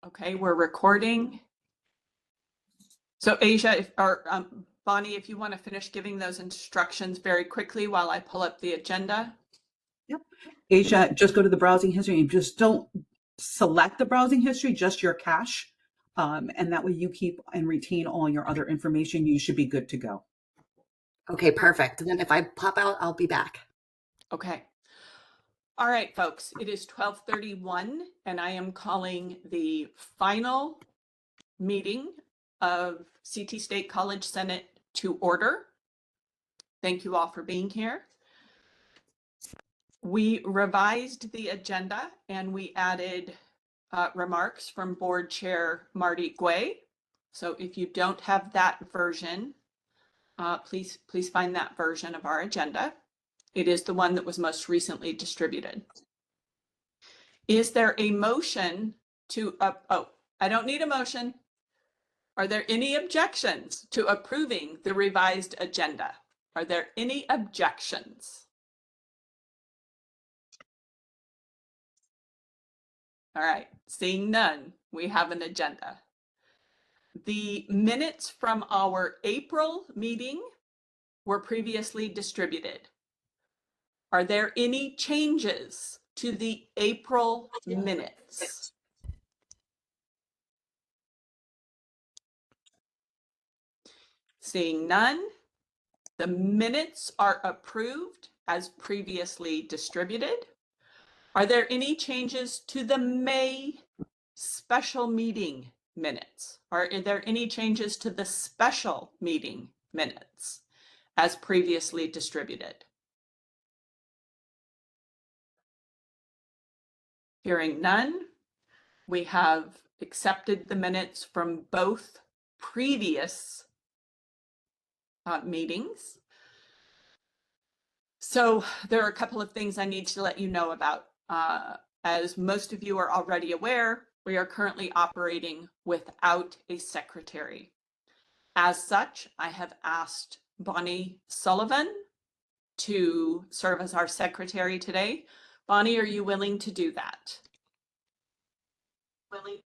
Okay, we're recording. So Asia, Bonnie, if you want to finish giving those instructions very quickly while I pull up the agenda. Yep. Asia, just go to the browsing history and just don't select the browsing history, just your cache. And that way you keep and retain all your other information. You should be good to go. Okay, perfect. Then if I pop out, I'll be back. Okay. All right, folks, it is 12:31 and I am calling the final meeting of CT State College Senate to order. Thank you all for being here. We revised the agenda and we added remarks from Board Chair Marty Guay. So if you don't have that version, please find that version of our agenda. It is the one that was most recently distributed. Is there a motion to, I don't need a motion. Are there any objections to approving the revised agenda? Are there any objections? All right, seeing none, we have an agenda. The minutes from our April meeting were previously distributed. Are there any changes to the April minutes? Seeing none, the minutes are approved as previously distributed. Are there any changes to the May special meeting minutes? Are there any changes to the special meeting minutes as previously distributed? Hearing none, we have accepted the minutes from both previous meetings. So there are a couple of things I need to let you know about. As most of you are already aware, we are currently operating without a secretary. As such, I have asked Bonnie Sullivan to serve as our secretary today. Bonnie, are you willing to do that? Willing?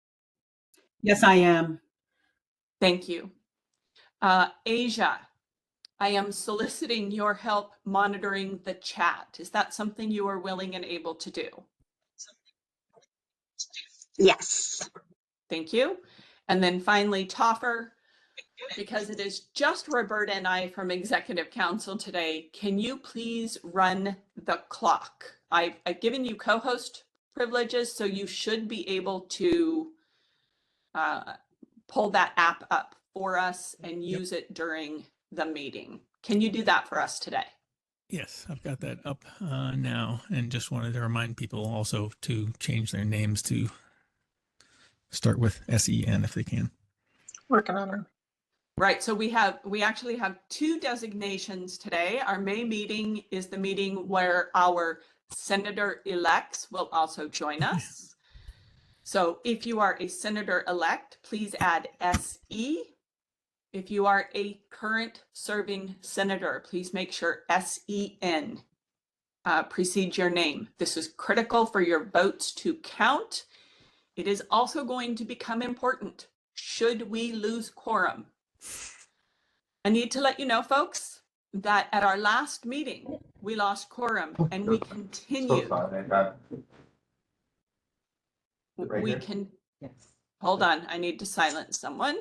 Yes, I am. Thank you. Asia, I am soliciting your help monitoring the chat. Is that something you are willing and able to do? Yes. Thank you. And then finally, Toffer, because it is just Roberta and I from Executive Council today, can you please run the clock? I've given you co-host privileges, so you should be able to pull that app up for us and use it during the meeting. Can you do that for us today? Yes, I've got that up now, and just wanted to remind people also to change their names to start with SEN if they can. Working on it. Right, so we actually have two designations today. Our May meeting is the meeting where our senator-elects will also join us. So if you are a senator-elect, please add SE. If you are a current serving senator, please make sure SEN precedes your name. This is critical for your votes to count. It is also going to become important should we lose quorum. I need to let you know, folks, that at our last meeting, we lost quorum and we continued. Hold on, I need to silence someone.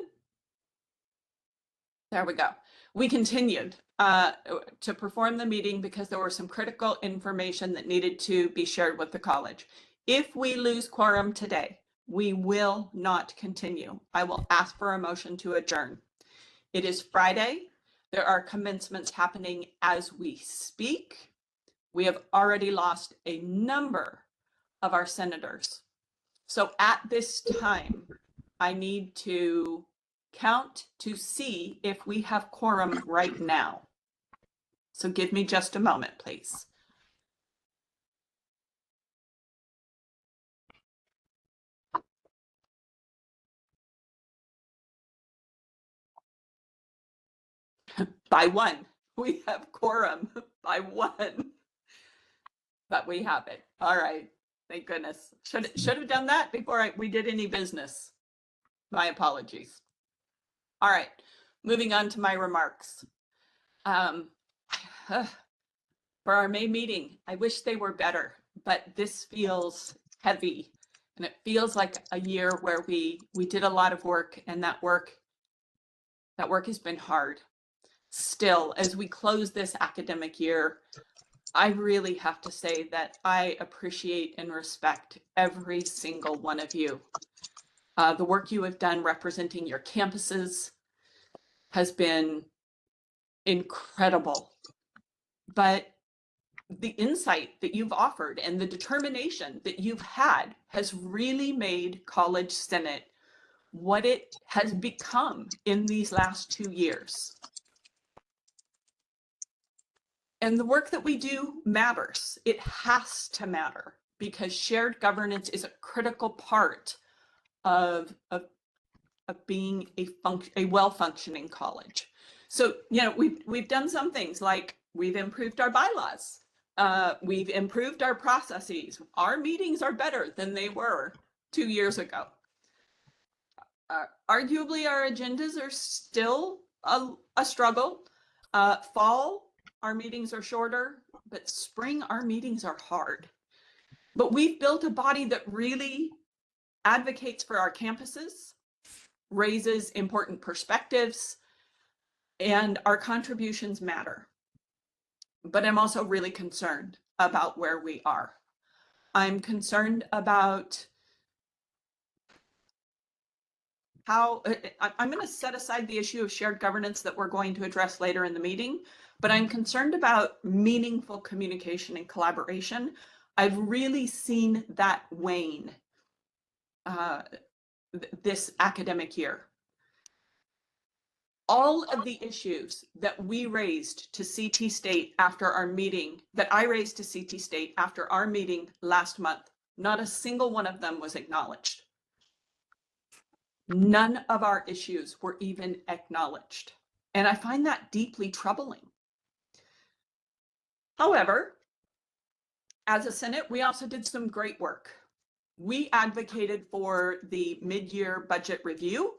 There we go. We continued to perform the meeting because there were some critical information that needed to be shared with the college. If we lose quorum today, we will not continue. I will ask for a motion to adjourn. It is Friday. There are commencements happening as we speak. We have already lost a number of our senators. So at this time, I need to count to see if we have quorum right now. So give me just a moment, please. By one, we have quorum by one, but we have it. All right. Thank goodness. Should have done that before we did any business. My apologies. All right, moving on to my remarks. For our May meeting, I wish they were better, but this feels heavy. And it feels like a year where we did a lot of work, and that work has been hard. Still, as we close this academic year, I really have to say that I appreciate and respect every single one of you. The work you have done representing your campuses has been incredible. But the insight that you've offered and the determination that you've had has really made College Senate what it has become in these last 2 years. And the work that we do matters. It has to matter because shared governance is a critical part of being a well-functioning college. So, you know, we've done some things like we've improved our bylaws. We've improved our processes. Our meetings are better than they were 2 years ago. Arguably, our agendas are still a struggle. Fall, our meetings are shorter, but spring, our meetings are hard. But we've built a body that really advocates for our campuses, raises important perspectives, and our contributions matter. But I'm also really concerned about where we are. I'm concerned about how I'm going to set aside the issue of shared governance that we're going to address later in the meeting, but I'm concerned about meaningful communication and collaboration. I've really seen that wane this academic year. All of the issues that we raised to CT State after our meeting, that I raised to CT State after our meeting last month, not a single one of them was acknowledged. None of our issues were even acknowledged. And I find that deeply troubling. However, as a Senate, we also did some great work. We advocated for the mid-year budget review,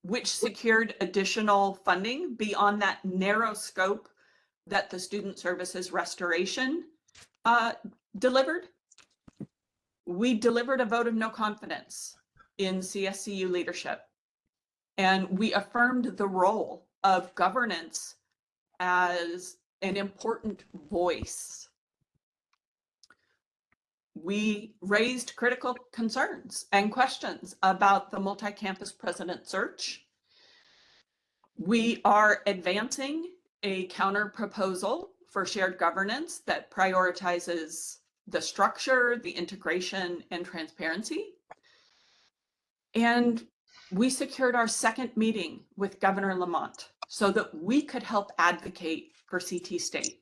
which secured additional funding beyond that narrow scope that the Student Services Restoration delivered. We delivered a vote of no confidence in CSCU leadership, and we affirmed the role of governance as an important voice. We raised critical concerns and questions about the multi-campus president search. We are advancing a counter proposal for shared governance that prioritizes the structure, the integration, and transparency. And we secured our second meeting with Governor Lamont so that we could help advocate for CT State.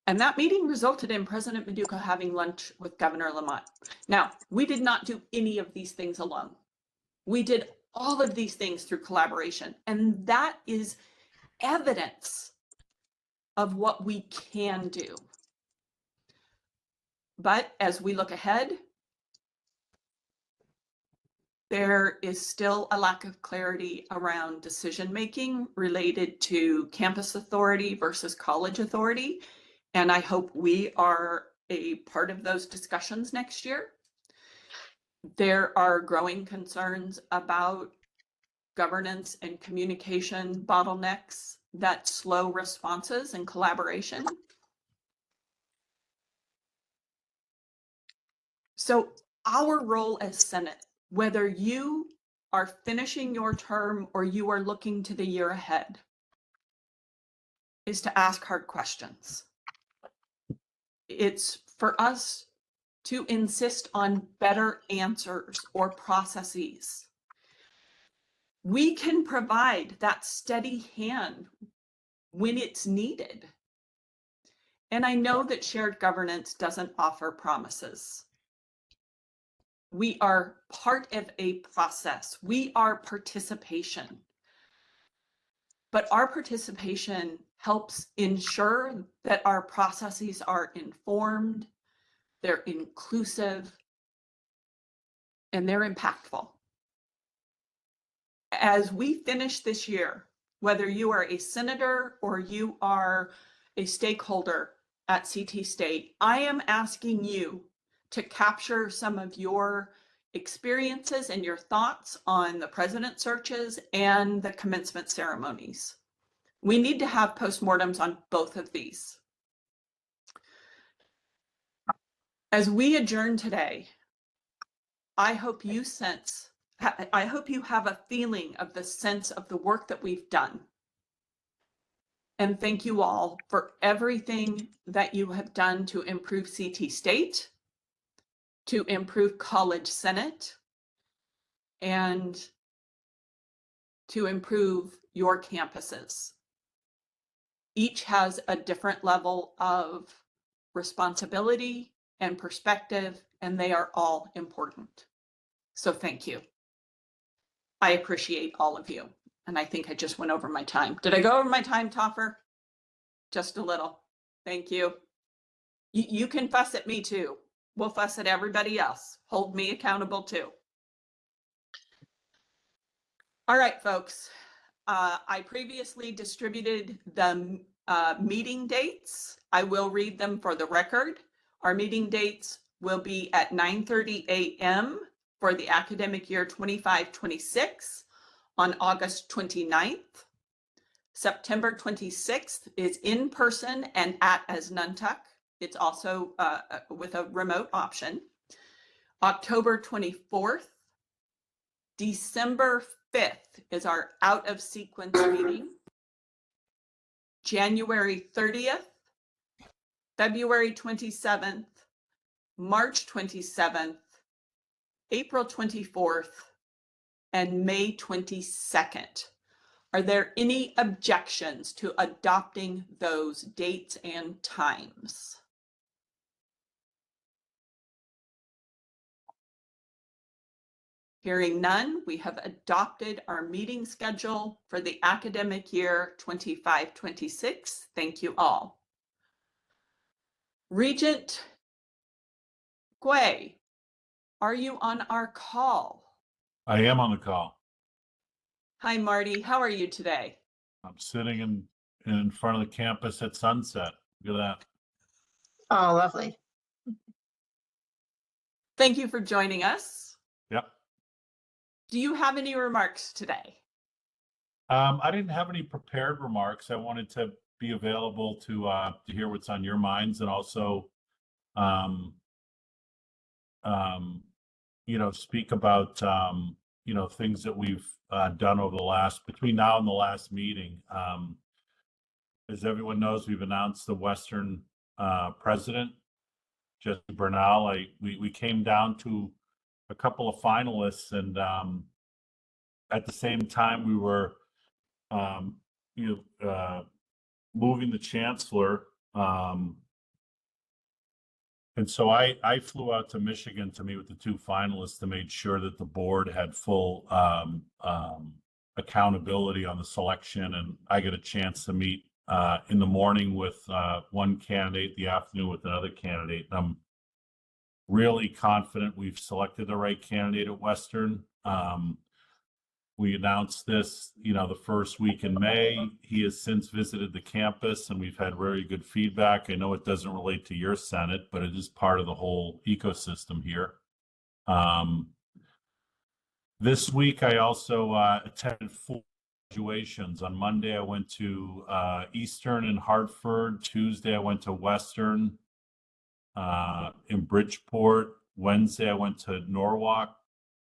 And that meeting resulted in President Meduco having lunch with Governor Lamont. Now, we did not do any of these things alone. We did all of these things through collaboration. And that is evidence of what we can do. But as we look ahead, there is still a lack of clarity around decision-making related to campus authority versus college authority. And I hope we are a part of those discussions next year. There are growing concerns about governance and communication bottlenecks that slow responses and collaboration. So our role as Senate, whether you are finishing your term or you are looking to the year ahead, is to ask hard questions. It's for us to insist on better answers or processes. We can provide that steady hand when it's needed. And I know that shared governance doesn't offer promises. We are part of a process. We are participation. But our participation helps ensure that our processes are informed, they're inclusive, and they're impactful. As we finish this year, whether you are a senator or you are a stakeholder at CT State, I am asking you to capture some of your experiences and your thoughts on the president searches and the commencement ceremonies. We need to have postmortems on both of these. As we adjourn today, I hope you have a feeling of the sense of the work that we've done. And thank you all for everything that you have done to improve CT State, to improve College Senate, and to improve your campuses. Each has a different level of responsibility and perspective, and they are all important. So thank you. I appreciate all of you. And I think I just went over my time. Did I go over my time, Toffer? Just a little. Thank you. You can fuss at me too. We'll fuss at everybody else. Hold me accountable too. All right, folks. I previously distributed the meeting dates. I will read them for the record. Our meeting dates will be at 9:30 a.m. for the academic year 25-26 on August 29th. September 26th is in person and at Asnuntuck. It's also with a remote option. October 24th. December 5th is our out of sequence meeting. January 30th, February 27th, March 27th, April 24th, and May 22nd. Are there any objections to adopting those dates and times? Hearing none, we have adopted our meeting schedule for the academic year 25-26. Thank you all. Regent Gway, are you on our call? I am on the call. Hi, Marty. How are you today? I'm sitting in front of the campus at sunset. Look at that. Oh, lovely. Thank you for joining us. Yep. Do you have any remarks today? I didn't have any prepared remarks. I wanted to be available to hear what's on your minds, and also, speak about things that we've done over between now and the last meeting. As everyone knows, we've announced the Western president, Jesse Bernal. We came down to a couple of finalists, and at the same time we were moving the chancellor, and so I flew out to Michigan to meet with the two finalists to make sure that the board had full accountability on the selection, and I got a chance to meet in the morning with one candidate, the afternoon with another candidate. And I'm really confident we've selected the right candidate at Western. We announced this, the first week in May. He has since visited the campus, and we've had very good feedback. I know it doesn't relate to your Senate, but it is part of the whole ecosystem here. This week, I also attended 4 graduations. On Monday, I went to Eastern in Hartford. Tuesday, I went to Western in Bridgeport. Wednesday, I went to Norwalk,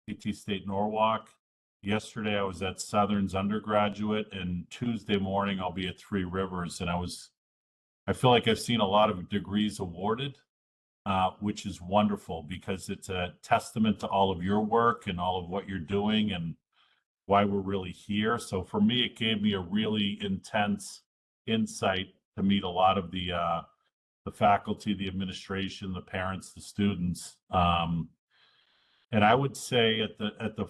CT State Norwalk. Yesterday, I was at Southern's undergraduate, and Tuesday morning, I'll be at Three Rivers. And I feel like I've seen a lot of degrees awarded, which is wonderful, because it's a testament to all of your work and all of what you're doing and why we're really here. So for me, it gave me a really intense insight to meet a lot of the faculty, the administration, the parents, the students. And I would say at the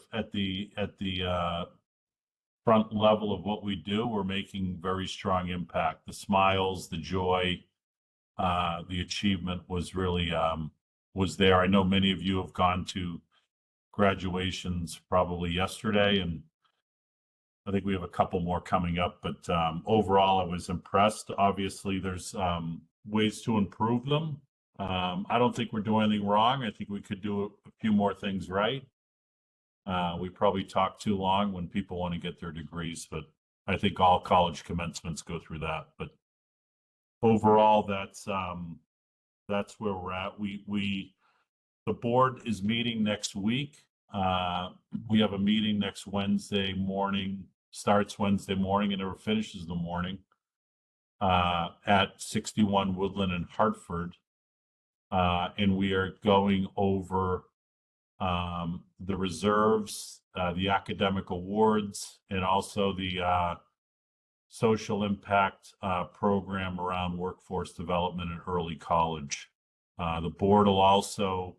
front level of what we do, we're making very strong impact. The smiles, the joy, the achievement was really was there. I know many of you have gone to graduations probably yesterday, and I think we have a couple more coming up, but overall I was impressed. Obviously there's ways to improve them. I don't think we're doing anything wrong. I think we could do a few more things right. We probably talk too long when people want to get their degrees, but I think all college commencements go through that. But overall, that's where we're at. The board is meeting next week. We have a meeting next Wednesday morning, starts Wednesday morning and never finishes the morning, at 61 Woodland in Hartford. And we are going over the reserves, the academic awards, and also the social impact program around workforce development in early college. The board will also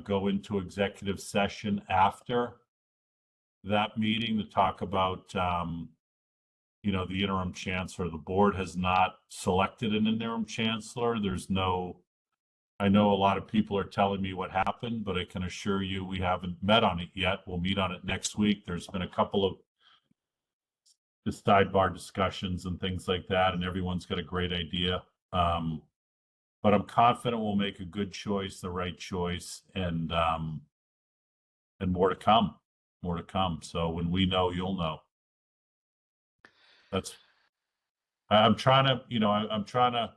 go into executive session after that meeting to talk about, you know, the interim chancellor. The board has not selected an interim chancellor. I know a lot of people are telling me what happened, but I can assure you we haven't met on it yet. We'll meet on it next week. There's been a couple of just sidebar discussions and things like that, and everyone's got a great idea. But I'm confident we'll make a good choice, the right choice, and more to come, more to come. So when we know, you'll know. I'm trying to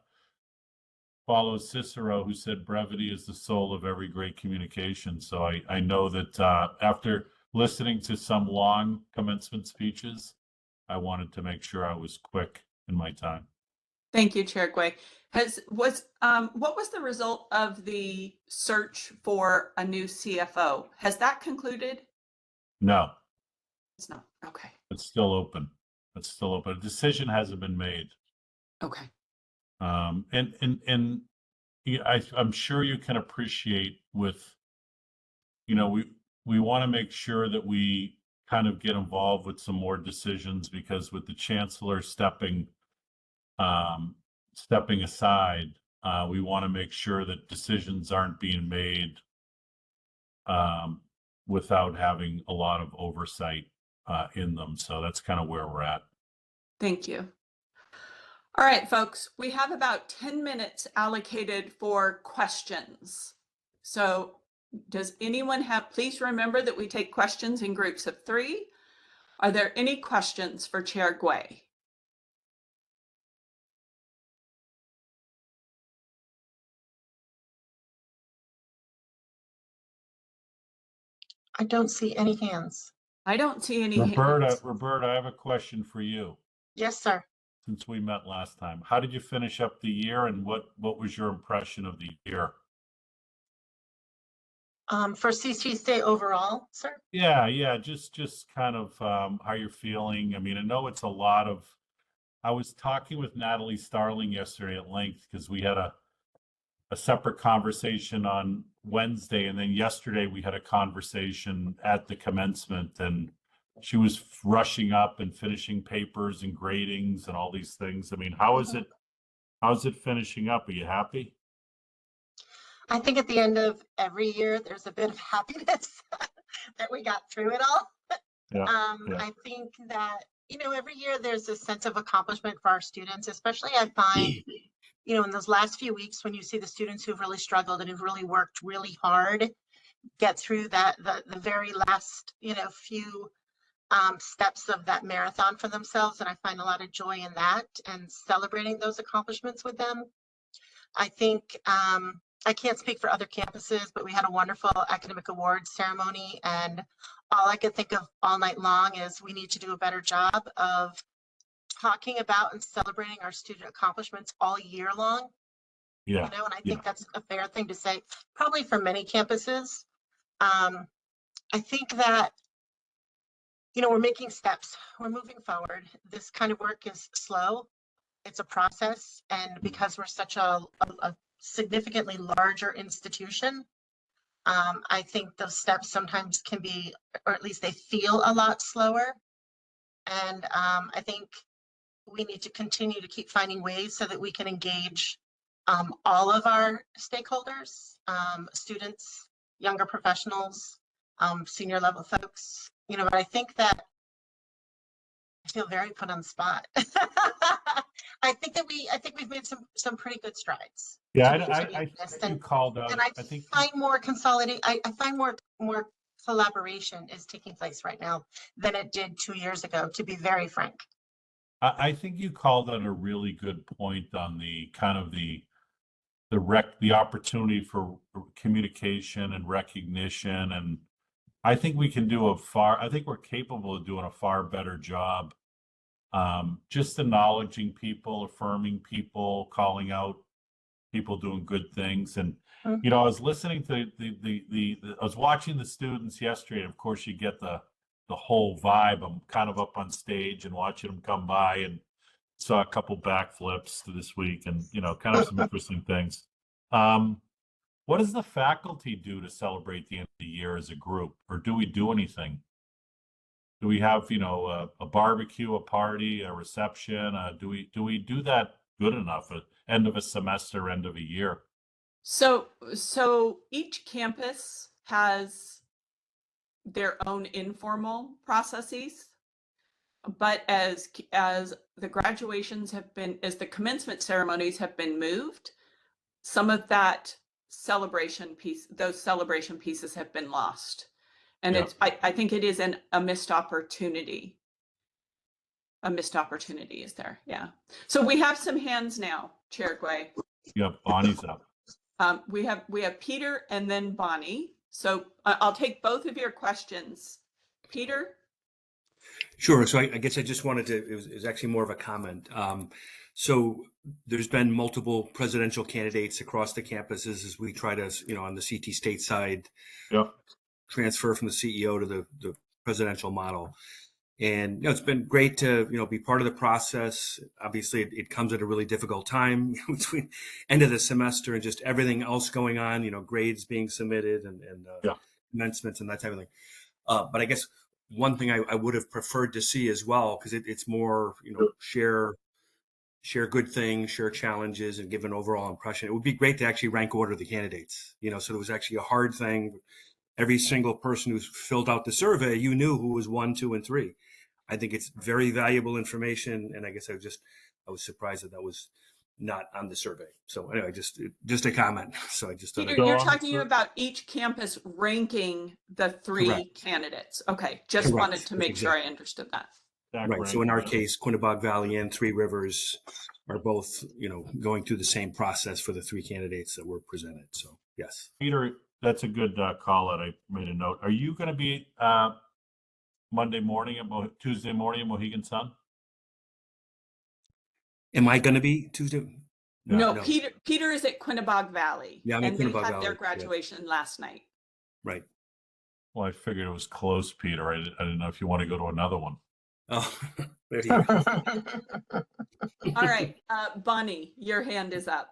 follow Cicero, who said brevity is the soul of every great communication. So I know that after listening to some long commencement speeches, I wanted to make sure I was quick in my time. Thank you, Chair Gui. What was the result of the search for a new CFO? Has that concluded? No, It's not. Okay. it's still open. It's still open. A decision hasn't been made. Okay. And yeah, I'm sure you can appreciate with, you know, we want to make sure that we kind of get involved with some more decisions, because with the chancellor stepping aside, we want to make sure that decisions aren't being made without having a lot of oversight in them. So that's kind of where we're at. Thank you. All right, folks, we have about 10 minutes allocated for questions. So does anyone please remember that we take questions in groups of 3. Are there any questions for Chair Gui? I don't see any hands. I don't see any hands. Roberta, I have a question for you. Yes, sir. Since we met last time, how did you finish up the year, and what was your impression of the year? For CCSD overall, sir? Yeah, just kind of how you're feeling. I mean, I know it's a lot of. I was talking with Natalie Starling yesterday at length, because we had a separate conversation on Wednesday, and then yesterday we had a conversation at the commencement, and she was rushing up and finishing papers and gradings and all these things. I mean, how's it finishing up? Are you happy? I think at the end of every year, there's a bit of happiness that we got through it all. Yeah. I think that, you know, every year there's a sense of accomplishment for our students, especially I find, you know, in those last few weeks when you see the students who've really struggled and who've really worked really hard, get through that, the very last, you know, few steps of that marathon for themselves. And I find a lot of joy in that and celebrating those accomplishments with them. I think, I can't speak for other campuses, but we had a wonderful academic awards ceremony, and all I could think of all night long is we need to do a better job of talking about and celebrating our student accomplishments all year long. Yeah. You know, and I think that's a fair thing to say, probably for many campuses. I think that, you know, we're making steps, we're moving forward. This kind of work is slow. It's a process, and because we're such a significantly larger institution, I think those steps sometimes can be, or at least they feel a lot slower. And I think we need to continue to keep finding ways so that we can engage all of our stakeholders, students, younger professionals, senior level folks, but I think that I feel very put on the spot. I think we've made some pretty good strides. Yeah, to I mitigate this, think you called out. and I I think find more consolidate. I find more collaboration is taking place right now than it did 2 years ago, to be very frank. I think you called out a really good point on the kind of the opportunity for communication and recognition, and I think we can do I think we're capable of doing a far better job. Just acknowledging people, affirming people, calling out people doing good things. And, I was listening to I was watching the students yesterday. And of course, you get the whole vibe. I'm kind of up on stage and watching them come by, and saw a couple backflips this week, and, kind of some interesting things. What does the faculty do to celebrate the end of the year as a group, or do we do anything? Do we have, a barbecue, a party, a reception? Do we do that good enough at end of a semester, end of a year? So each campus has their own informal processes, but as the graduations have been, as the commencement ceremonies have been moved, some of that those celebration pieces have been lost. And Yeah. I think it is a missed opportunity. A missed opportunity is there. Yeah. So we have some hands now, Chair Guay. Yeah, Bonnie's up. We have Peter and then Bonnie. So I'll take both of your questions. Peter? Sure. So I guess I just wanted to, it was actually more of a comment. So there's been multiple presidential candidates across the campuses as we try to, on the CT state side, Yep. transfer from the CEO to the presidential model. And, it's been great to, be part of the process. Obviously, it comes at a really difficult time between end of the semester and just everything else going on, grades being submitted and Yeah. commencements and that type of thing. But I guess one thing I would have preferred to see as well, because it's more, share good things, share challenges, and give an overall impression. It would be great to actually rank order the candidates, so it was actually a hard thing. Every single person who's filled out the survey, you knew who was 1, 2, and 3. I think it's very valuable information, and I guess I was surprised that was not on the survey. So anyway, just a comment. So I just thought Peter, you're Dawn, talking sir? about each campus ranking the three Correct. candidates. Okay, just Correct. wanted to make sure I Exactly. understood that. right. So in our case, Quinebaug Valley and Three Rivers are both, going through the same process for the 3 candidates that were presented. So yes. Peter, that's a good call out. I made a note. Are you going to be Tuesday morning at Mohegan Sun? Am I going to be Tuesday? No, no. Peter is at Quinebaug Valley. Yeah, I'm at and they Quinebaug had Valley, their yeah. graduation last night. Right. Well, I figured it was close, Peter. I didn't know if you want to go to another one. Oh, there you go. All right, Bonnie, your hand is up.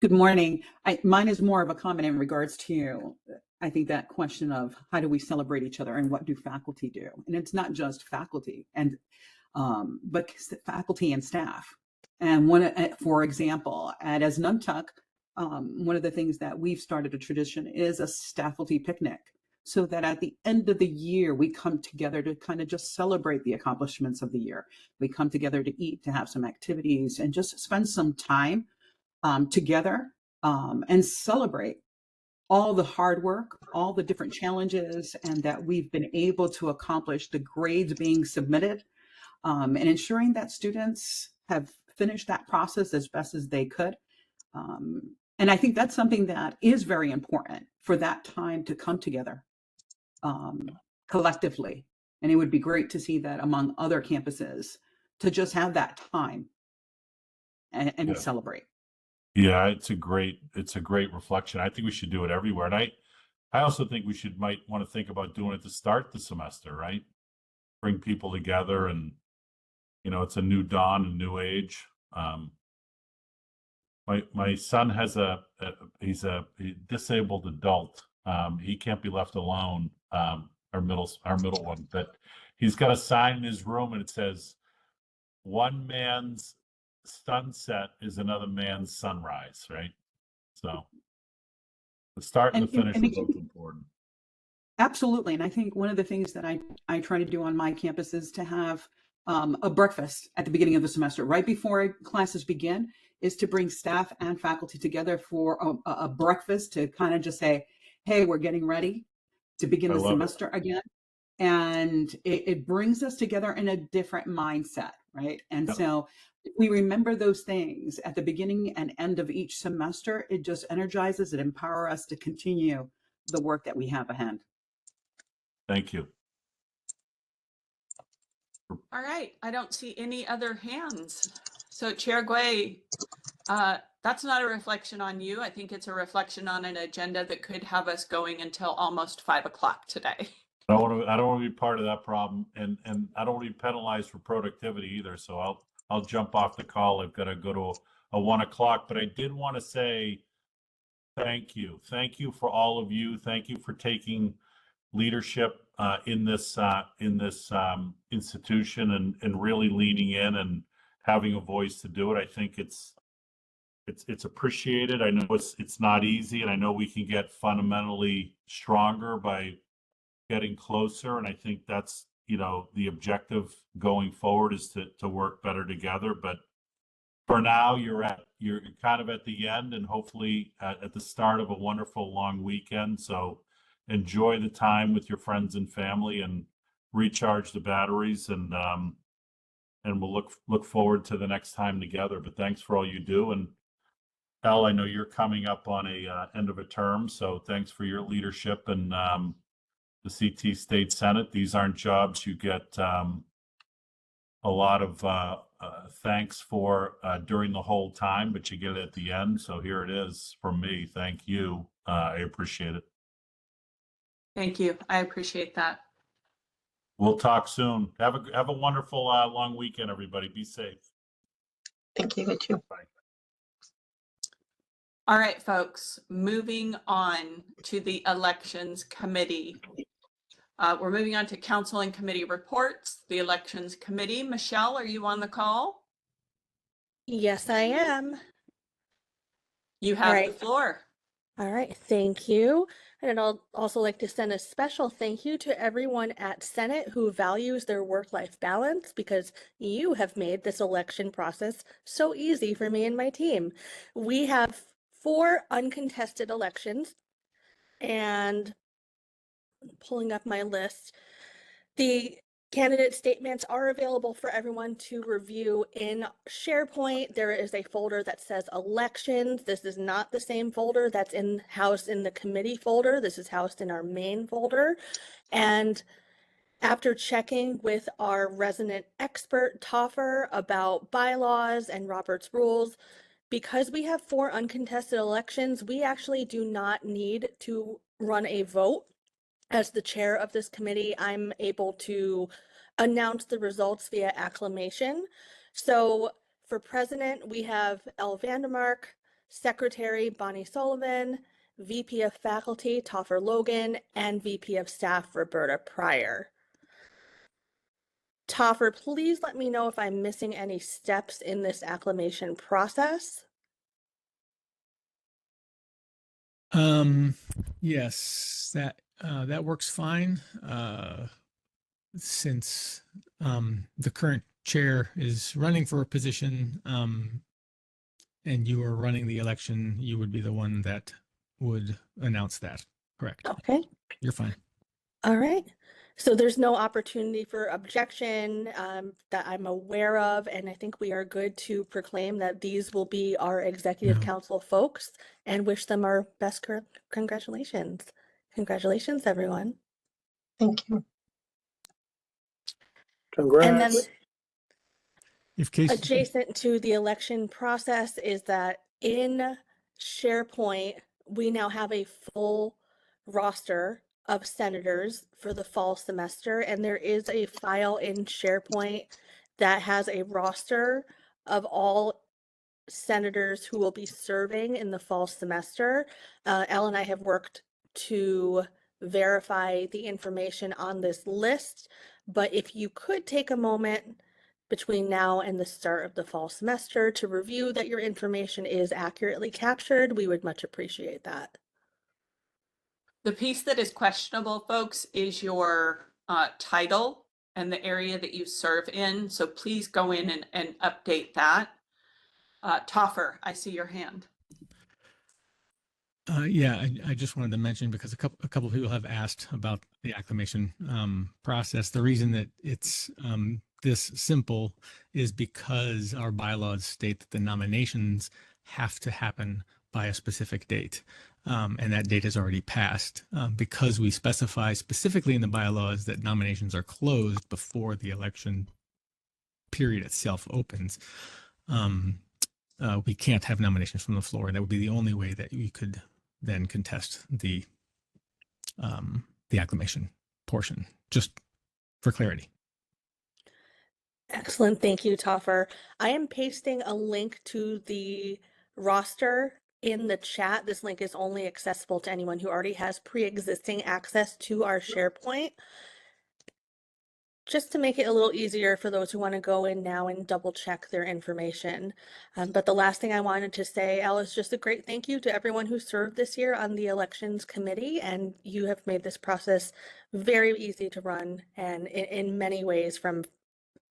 Good morning. Mine is more of a comment in regards to, I think, that question of how do we celebrate each other and what do faculty do? And it's not just faculty, but faculty and staff. And for example, at Asnuntuck, one of the things that we've started a tradition is a faculty picnic, so that at the end of the year, we come together to kind of just celebrate the accomplishments of the year. We come together to eat, to have some activities, and just spend some time together and celebrate all the hard work, all the different challenges, and that we've been able to accomplish, the grades being submitted, and ensuring that students have finished that process as best as they could. And I think that's something that is very important for that time to come together collectively. And it would be great to see that among other campuses, to just have that time and Yeah. celebrate. Yeah, it's a great reflection. I think we should do it everywhere. And I also think we might want to think about doing it to start the semester, right? Bring people together, and it's a new dawn, a new age. My son has he's a disabled adult. He can't be left alone. Our middle one, but he's got a sign in his room, and it says, "One man's sunset is another man's sunrise, right? So the start and the And- finish and are it- both important. Absolutely. And I think one of the things that I try to do on my campus is to have a breakfast at the beginning of the semester, right before classes begin, is to bring staff and faculty together for a breakfast to kind of just say, hey, we're getting ready to begin I the love it. semester again. And it brings us together in a different mindset, right? And Yep. so if we remember those things at the beginning and end of each semester, it just energizes, it empowers us to continue the work that we have ahead. Thank you. All right, I don't see any other hands. So Chair Gui, that's not a reflection on you. I think it's a reflection on an agenda that could have us going until almost 5 o'clock today. I don't want to be part of that problem, and I don't want to be penalized for productivity either. So I'll jump off the call. I've got to go to a 1 o'clock, but I did want to say thank you. Thank you for all of you. Thank you for taking leadership in this institution and really leaning in and having a voice to do it. I think it's appreciated. I know it's not easy, and I know we can get fundamentally stronger by getting closer. And I think that's, the objective going forward is to work better together. But for now, you're kind of at the end, and hopefully at the start of a wonderful long weekend. So enjoy the time with your friends and family and recharge the batteries, and we'll look forward to the next time together. But thanks for all you do. And Elle, I know you're coming up on a end of a term, so thanks for your leadership and the CT State Senate. These aren't jobs you get a lot of thanks for during the whole time, but you get it at the end. So here it is from me. Thank you. I appreciate it. Thank you. I appreciate that. We'll talk soon. Have a wonderful long weekend, everybody. Be safe. Thank you, you too. All right, folks, moving on to the Elections Committee. We're moving on to council and committee reports. The Elections Committee. Michelle, are you on the call? Yes, I am. You have the right. floor. All right, thank you. And I'd also like to send a special thank you to everyone at Senate who values their work-life balance, because you have made this election process so easy for me and my team. We have 4 uncontested elections, and pulling up my list, the candidate statements are available for everyone to review in SharePoint. There is a folder that says elections. This is not the same folder that's housed in the committee folder. This is housed in our main folder. And after checking with our resident expert, Toffer, about bylaws and Robert's rules, because we have 4 uncontested elections, we actually do not need to run a vote. As the chair of this committee, I'm able to announce the results via acclamation. So for president, we have Elle Vandermark, secretary Bonnie Sullivan, VP of faculty Toffer Logan, and VP of staff Roberta Pryor. Toffer, please let me know if I'm missing any steps in this acclamation process. Yes, that works fine. Since the current chair is running for a position, and you are running the election, you would be the one that would announce that. Correct. Okay. You're fine. All right. So there's no opportunity for objection that I'm aware of, and I think we are good to proclaim that these will be our executive No. council folks and wish them our best congratulations. Congratulations, everyone. Thank you. And then If case adjacent to the election process is that in SharePoint, we now have a full roster of senators for the fall semester, and there is a file in SharePoint that has a roster of all senators who will be serving in the fall semester. Elle and I have worked to verify the information on this list, but if you could take a moment between now and the start of the fall semester to review that your information is accurately captured, we would much appreciate that. The piece that is questionable, folks, is your title and the area that you serve in. So please go in and update that. Toffer, I see your hand. Yeah, I just wanted to mention, because a couple of people have asked about the acclimation process. The reason that it's this simple is because our bylaws state that the nominations have to happen by a specific date. And that date has already passed, because we specify specifically in the bylaws that nominations are closed before the election period itself opens. We can't have nominations from the floor. That would be the only way that we could then contest the acclamation portion, just for clarity. Excellent. Thank you, Toffer. I am pasting a link to the roster in the chat. This link is only accessible to anyone who already has pre-existing access to our SharePoint, just to make it a little easier for those who want to go in now and double check their information. But the last thing I wanted to say, Elle, is just a great thank you to everyone who served this year on the elections committee, and you have made this process very easy to run, and in many ways, from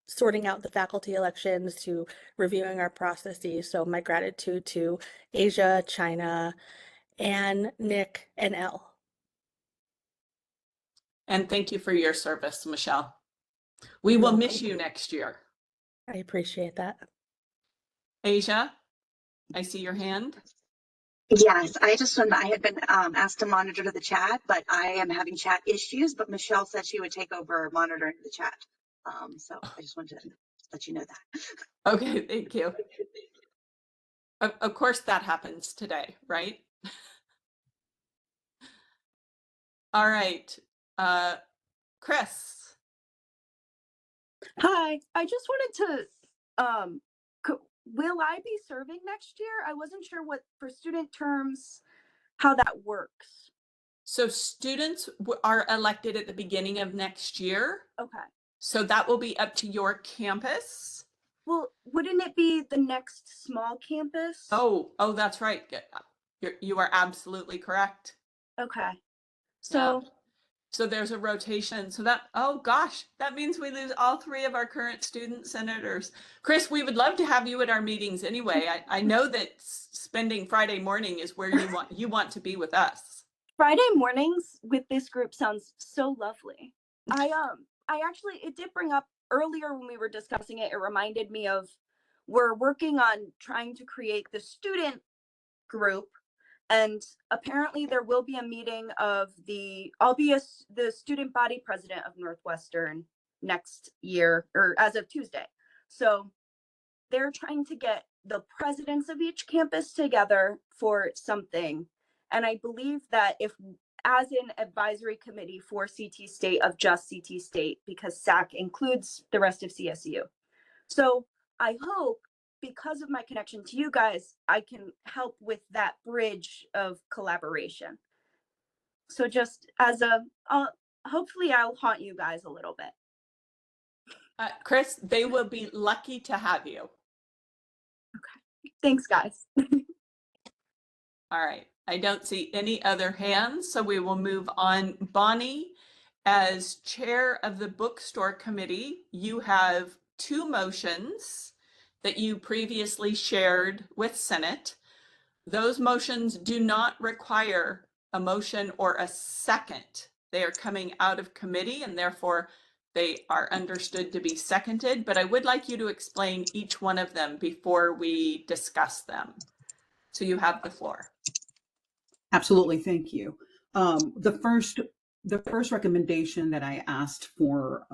sorting out the faculty elections to reviewing our processes. So my gratitude to Asia, China, Anne, Nick, and Elle. And thank you for your service, Michelle. We will miss you next year. I appreciate that. Asia, I see your hand. Yes, I had been asked to monitor the chat, but I am having chat issues, but Michelle said she would take over monitoring the chat. So I just wanted to let you know that. Okay, thank you. Of course that happens today, right? All right, Chris. Hi, I just wanted to, will I be serving next year? I wasn't sure what, for student terms, how that works. So students are elected at the beginning of next year. Okay. So that will be up to your campus. Well, wouldn't it be the next small campus? Oh, that's right. You are absolutely correct. Okay. So. Yeah. So there's a rotation. So that, oh gosh, that means we lose all three of our current student senators. Chris, we would love to have you at our meetings anyway. I know that spending Friday morning is where you want to be with us. Friday mornings with this group sounds so lovely. I actually, it did bring up earlier when we were discussing it, it reminded me of, we're working on trying to create the student group. And apparently there will be a meeting of I'll be the student body president of Northwestern next year, or as of Tuesday. So they're trying to get the presidents of each campus together for something. And I believe that if, as an advisory committee for CT State, of just CT State, because SAC includes the rest of CSU. So I hope, because of my connection to you guys, I can help with that bridge of collaboration. So just as hopefully I'll haunt you guys a little bit. Chris, they will be lucky to have you. Okay, thanks guys. All right, I don't see any other hands, so we will move on. Bonnie, as chair of the bookstore committee, you have two motions that you previously shared with Senate. Those motions do not require a motion or a second. They are coming out of committee and therefore they are understood to be seconded, but I would like you to explain each one of them before we discuss them. So you have the floor. Absolutely, thank you. The first recommendation that I asked for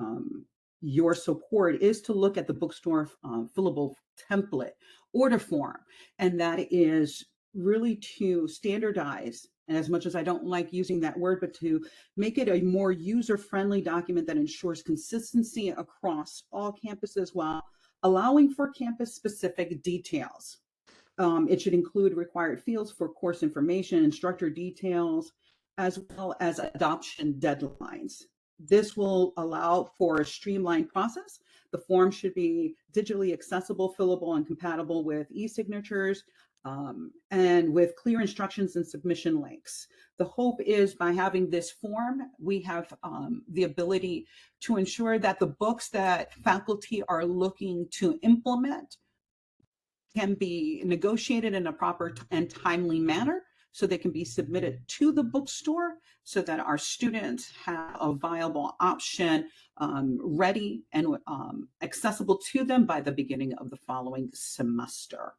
your support is to look at the bookstore fillable template order form, and that is really to standardize, and as much as I don't like using that word, but to make it a more user-friendly document that ensures consistency across all campuses while allowing for campus-specific details. It should include required fields for course information, instructor details, as well as adoption deadlines. This will allow for a streamlined process The form should be digitally accessible, fillable, and compatible with e-signatures, and with clear instructions and submission links. The hope is by having this form, we have the ability to ensure that the books that faculty are looking to implement can be negotiated in a proper and timely manner, so they can be submitted to the bookstore so that our students have a viable option ready and accessible to them by the beginning of the following semester.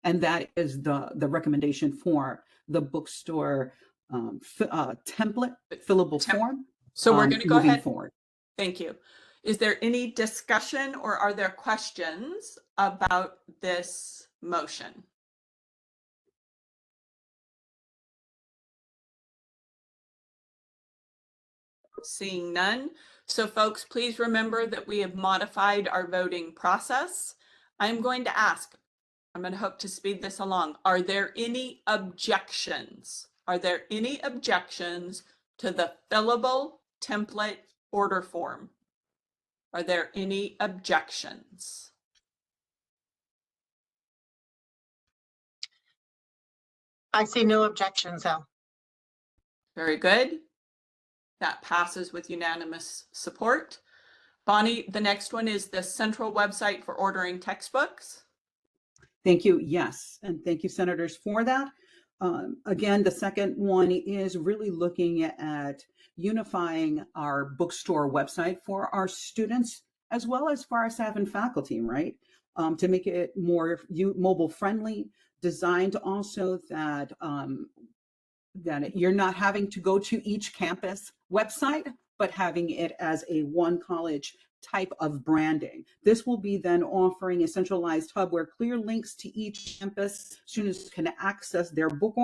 And that is the recommendation for the bookstore template, fillable form. So we're going to go moving ahead. forward. Thank you. Is there any discussion or are there questions about this motion? Seeing none. So folks, please remember that we have modified our voting process. I'm going to ask, I'm going to hope to speed this along. Are there any objections? Are there any objections to the fillable template order form? Are there any objections? I see no objections, Al. Very good. That passes with unanimous support. Bonnie, the next one is the central website for ordering textbooks. Thank you. Yes. And thank you, senators, for that. Again, the second one is really looking at unifying our bookstore website for our students, as well as for our staff and faculty, right? To make it more mobile friendly, designed also that that you're not having to go to each campus website, but having it as a one college type of branding. This will be then offering a centralized hub where clear links to each campus students can access their book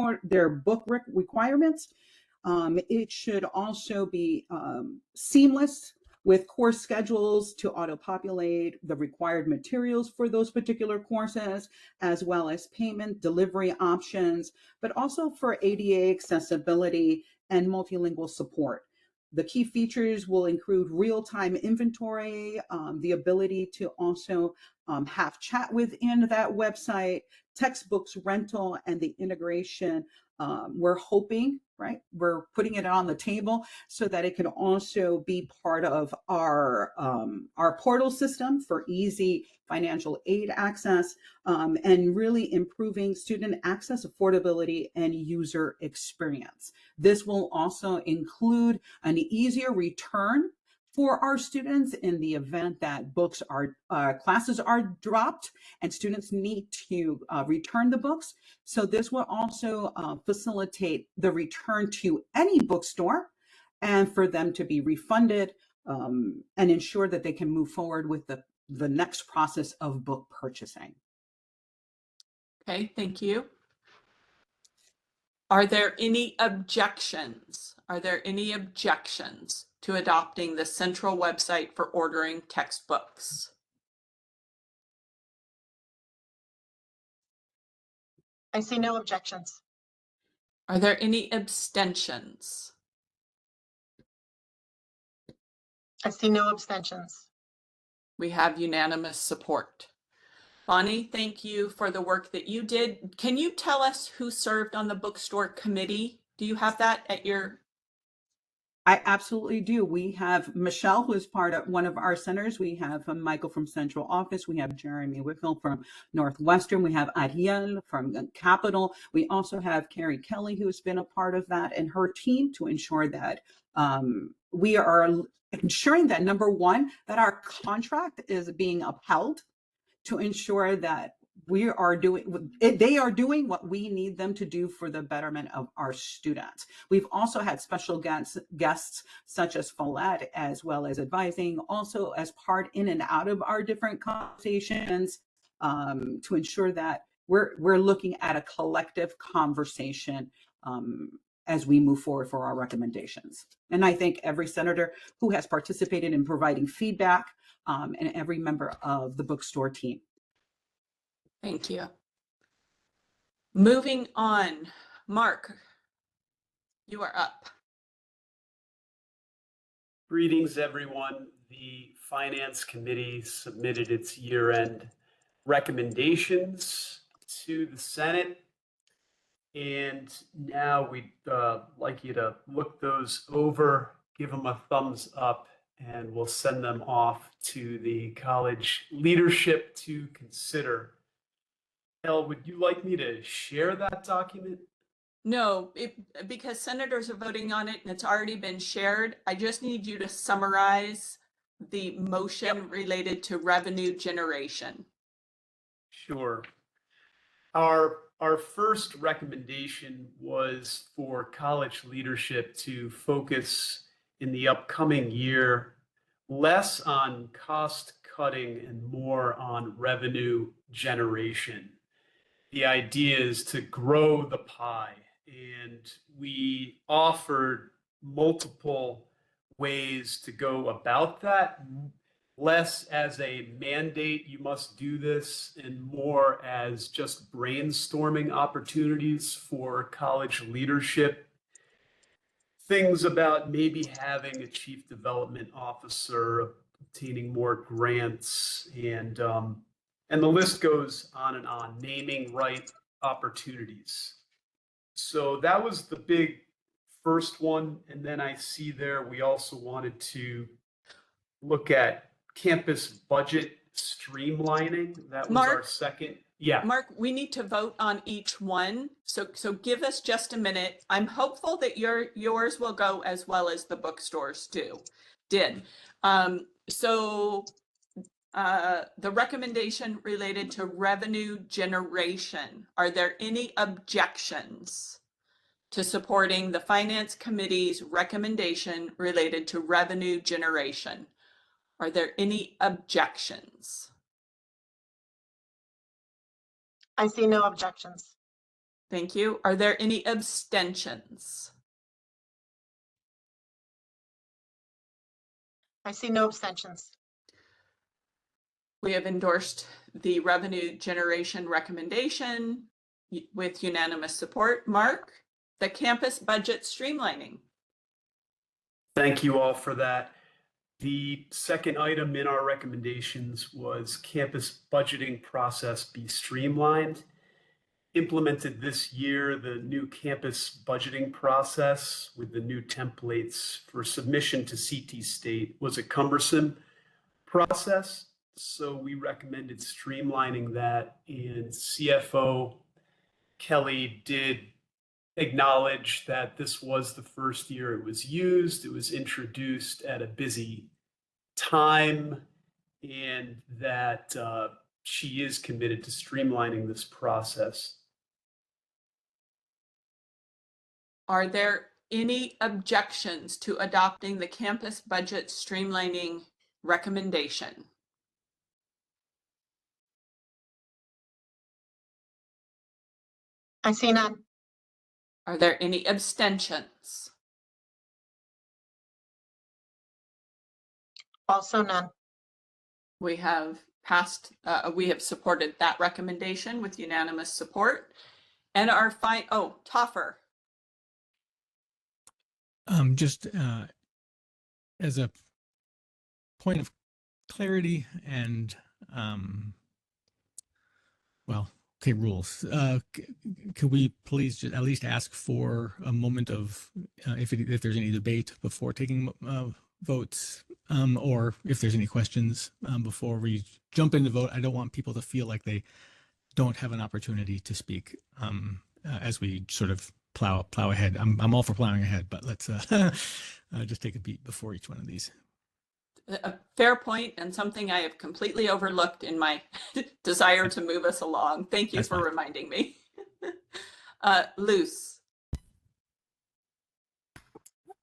requirements. It should also be seamless with course schedules to auto-populate the required materials for those particular courses, as well as payment delivery options, but also for ADA accessibility and multilingual support. The key features will include real-time inventory, the ability to also have chat within that website, textbooks rental, and the integration. We're hoping, right? We're putting it on the table so that it can also be part of our portal system for easy financial aid access, and really improving student access, affordability, and user experience. This will also include an easier return for our students in the event that books are classes are dropped and students need to return the books. So this will also facilitate the return to any bookstore and for them to be refunded, and ensure that they can move forward with the next process of book purchasing. Okay, thank you. Are there any objections? Are there any objections to adopting the central website for ordering textbooks? I see no objections. Are there any abstentions? I see no abstentions. We have unanimous support. Bonnie, thank you for the work that you did. Can you tell us who served on the bookstore committee? Do you have that at your? I absolutely do. We have Michelle, who is part of one of our centers. We have Michael from Central Office. We have Jeremy Whitfield from Northwestern. We have Ariel from Capital. We also have Carrie Kelly, who has been a part of that, and her team to ensure that we are ensuring that, number one, that our contract is being upheld, to ensure that we are doing, they are doing what we need them to do for the betterment of our students. We've also had special guests such as Follett, as well as advising, also as part in and out of our different conversations, to ensure that we're looking at a collective conversation as we move forward for our recommendations. And I thank every senator who has participated in providing feedback, and every member of the bookstore team. Thank you. Moving on, Mark, you are up. Greetings, everyone. the Finance Committee submitted its year-end recommendations to the Senate. And now we'd like you to look those over, give them a thumbs up, and we'll send them off to the college leadership to consider. Elle, would you like me to share that document? No, because senators are voting on it and it's already been shared. I just need you to summarize the motion related to revenue generation. Sure. Our first recommendation was for college leadership to focus in the upcoming year less on cost cutting and more on revenue generation. The idea is to grow the pie, and we offered multiple ways to go about that, less as a mandate, you must do this, and more as just brainstorming opportunities for college leadership. Things about maybe having a chief development officer, obtaining more grants, and the list goes on and on, naming right opportunities. So that was the big first one. And then I see there, we also wanted to look at campus budget streamlining. That was our Mark? second. Yeah. Mark, we need to vote on each one. So give us just a minute. I'm hopeful that yours will go as well as the bookstores did. The recommendation related to revenue generation, are there any objections to supporting the Finance Committee's recommendation related to revenue generation? Are there any objections? I see no objections. Thank you. Are there any abstentions? I see no abstentions. We have endorsed the revenue generation recommendation with unanimous support. Mark, the campus budget streamlining. Thank you all for that. The second item in our recommendations was campus budgeting process be streamlined. Implemented this year, the new campus budgeting process with the new templates for submission to CT State was a cumbersome process. So we recommended streamlining that, and CFO Kelly did acknowledge that this was the first year it was used. It was introduced at a busy time, and that she is committed to streamlining this process. Are there any objections to adopting the campus budget streamlining recommendation? I see none. Are there any abstentions? Also none. We have we have supported that recommendation with unanimous support. And our Toffer. Just as a point of clarity and rules. Could we please just at least ask for a moment of if there's any debate before taking votes, or if there's any questions before we jump into vote? I don't want people to feel like they don't have an opportunity to speak as we sort of plow ahead. I'm all for plowing ahead, but let's just take a beat before each one of these. A fair point, and something I have completely overlooked in my desire to move us along. Thank you for reminding me. Luce.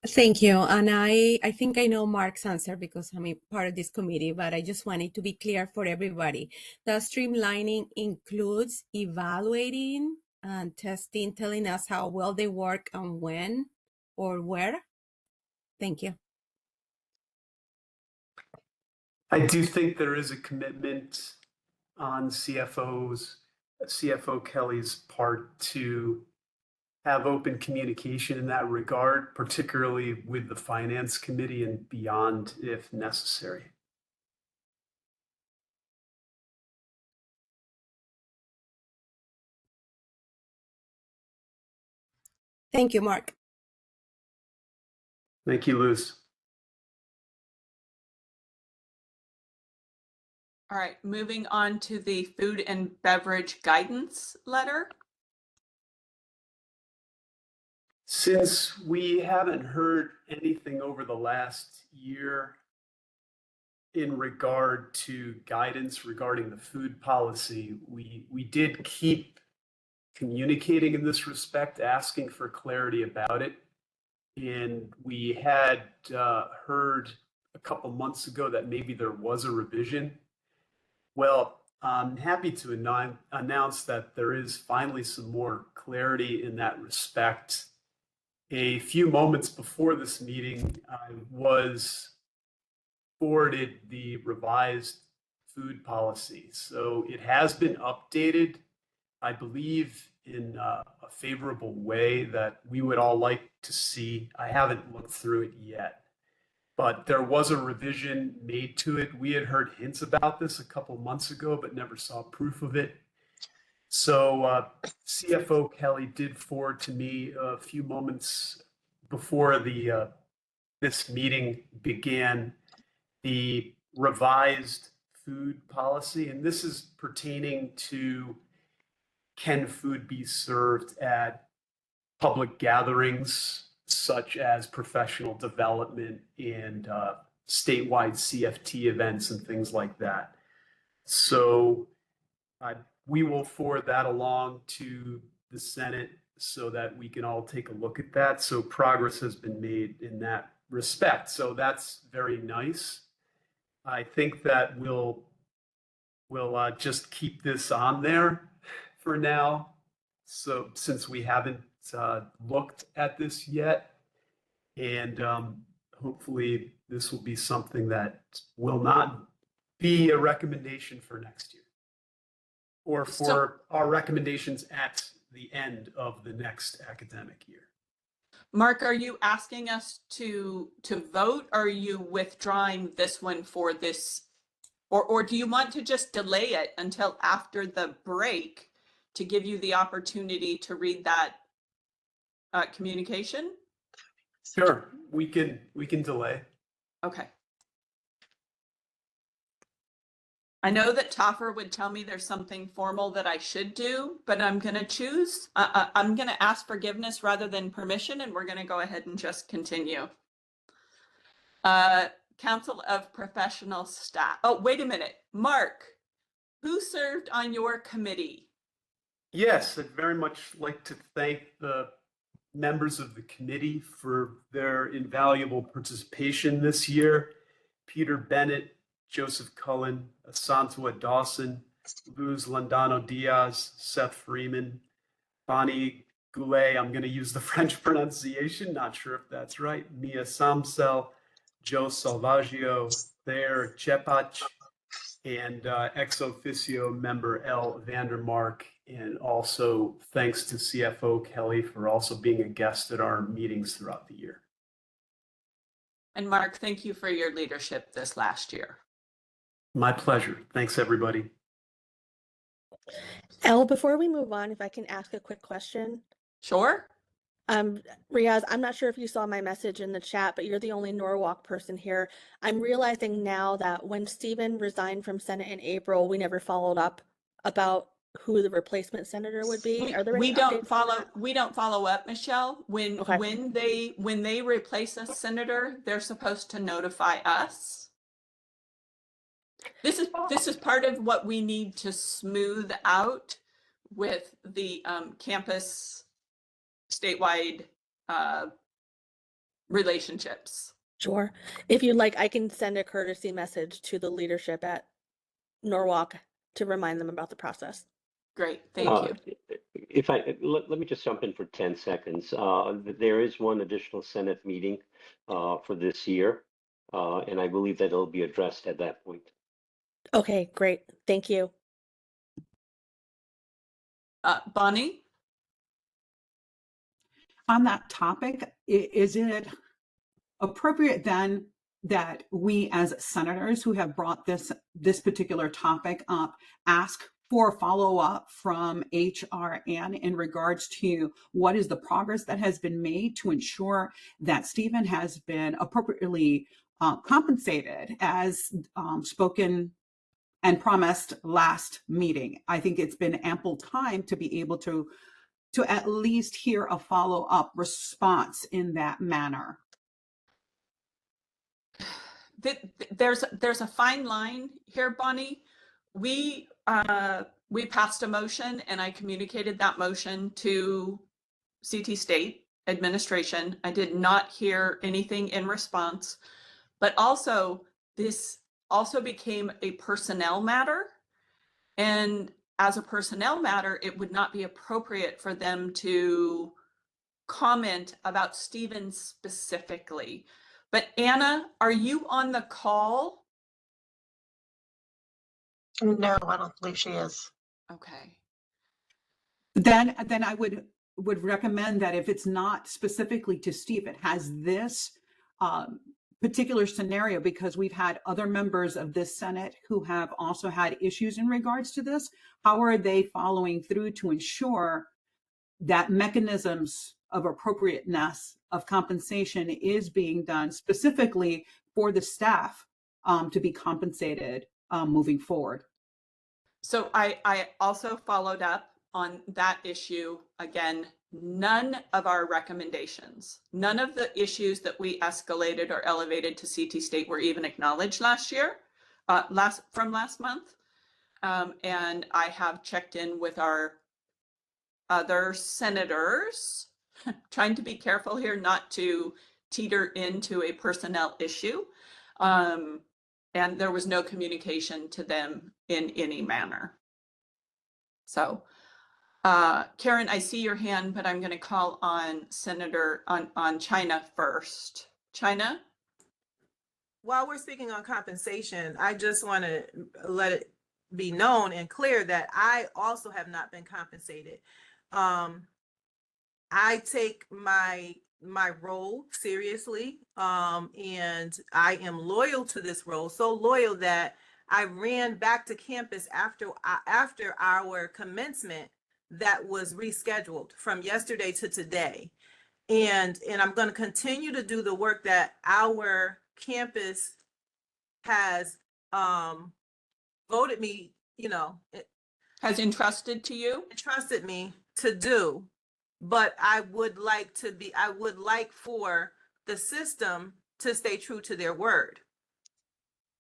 Thank you. And I think I know Mark's answer because I'm a part of this committee, but I just want it to be clear for everybody. The streamlining includes evaluating and testing, telling us how well they work and when or where. Thank you. I do think there is a commitment on CFO Kelly's part to have open communication in that regard, particularly with the Finance Committee and beyond if necessary. Thank you, Mark. Thank you, Luz. All right, moving on to the food and beverage guidance letter. Since we haven't heard anything over the last year in regard to guidance regarding the food policy, we did keep communicating in this respect, asking for clarity about it. And we had heard a couple months ago that maybe there was a revision. Well, I'm happy to announce that there is finally some more clarity in that respect. A few moments before this meeting, I was forwarded the revised food policy. So it has been updated, I believe, in a favorable way that we would all like to see. I haven't looked through it yet, but there was a revision made to it. We had heard hints about this a couple months ago, but never saw proof of it. So CFO Kelly did forward to me a few moments before this meeting began the revised food policy, and this is pertaining to can food be served at public gatherings such as professional development and statewide CFT events and things like that. So we will forward that along to the Senate so that we can all take a look at that. So progress has been made in that respect. So that's very nice. I think that we'll just keep this on there for now. So since we haven't looked at this yet, and hopefully this will be something that will not be a recommendation for next year or for our recommendations at the end of the next academic year. Mark, are you asking us to vote? Or are you withdrawing this one for this? Or do you want to just delay it until after the break to give you the opportunity to read that communication? Sure, we can delay. Okay. I know that Toffer would tell me there's something formal that I should do, but I'm going to choose. I'm going to ask forgiveness rather than permission, and we're going to go ahead and just continue. Council of Professional Staff. Oh, wait a minute. Mark, who served on your committee? Yes, I'd very much like to thank the members of the committee for their invaluable participation this year. Peter Bennett, Joseph Cullen, Asantua Dawson, Luz Landano Diaz, Seth Freeman, Bonnie Goulet, I'm going to use the French pronunciation, not sure if that's right, Mia Samsel, Joe Salvaggio, Thayer Chepach, and ex officio member L. Vandermark. And also thanks to CFO Kelly for also being a guest at our meetings throughout the year. And Mark, thank you for your leadership this last year. My pleasure. Thanks, everybody. Elle, before we move on, if I can ask a quick question. Sure. Riaz, I'm not sure if you saw my message in the chat, but you're the only Norwalk person here. I'm realizing now that when Stephen resigned from Senate in April, we never followed up about who the replacement senator would be. Are there any We don't updates on follow. that? We don't follow up, Michelle. Okay. When they replace a senator, they're supposed to notify us. This is part of what we need to smooth out with the campus statewide relationships. Sure. If you'd like, I can send a courtesy message to the leadership at Norwalk to remind them about the process. Great, thank you. If let me just jump in for 10 seconds. There is one additional Senate meeting for this year, and I believe that it'll be addressed at that point. Okay, great. Thank you. Bonnie? On that topic, is it appropriate then that we as senators who have brought this particular topic up ask for follow-up from HRN in regards to what is the progress that has been made to ensure that Stephen has been appropriately compensated as spoken and promised last meeting? I think it's been ample time to be able to at least hear a follow-up response in that manner. There's a fine line here, Bonnie. We passed a motion, and I communicated that motion to CT State administration. I did not hear anything in response, but also this also became a personnel matter, and as a personnel matter, it would not be appropriate for them to comment about Stephen specifically. But Anna, are you on the call? No, I don't believe she is. Okay. Then I would recommend that if it's not specifically to Steve, it has this particular scenario, because we've had other members of this Senate who have also had issues in regards to this. How are they following through to ensure that mechanisms of appropriateness of compensation is being done specifically for the staff to be compensated moving forward? So I also followed up on that issue. Again, none of our recommendations, none of the issues that we escalated or elevated to CT State were even acknowledged last year, from last month. And I have checked in with our other senators, trying to be careful here not to teeter into a personnel issue. And there was no communication to them in any manner. So, Karen, I see your hand, but I'm going to call on Senator on China first. China? While we're speaking on compensation, I just want to let it be known and clear that I also have not been compensated. I take my role seriously, and I am loyal to this role, so loyal that I ran back to campus after our commencement that was rescheduled from yesterday to today. And I'm going to continue to do the work that our campus has voted me, has entrusted to you? Entrusted me to do. But I would like for the system to stay true to their word.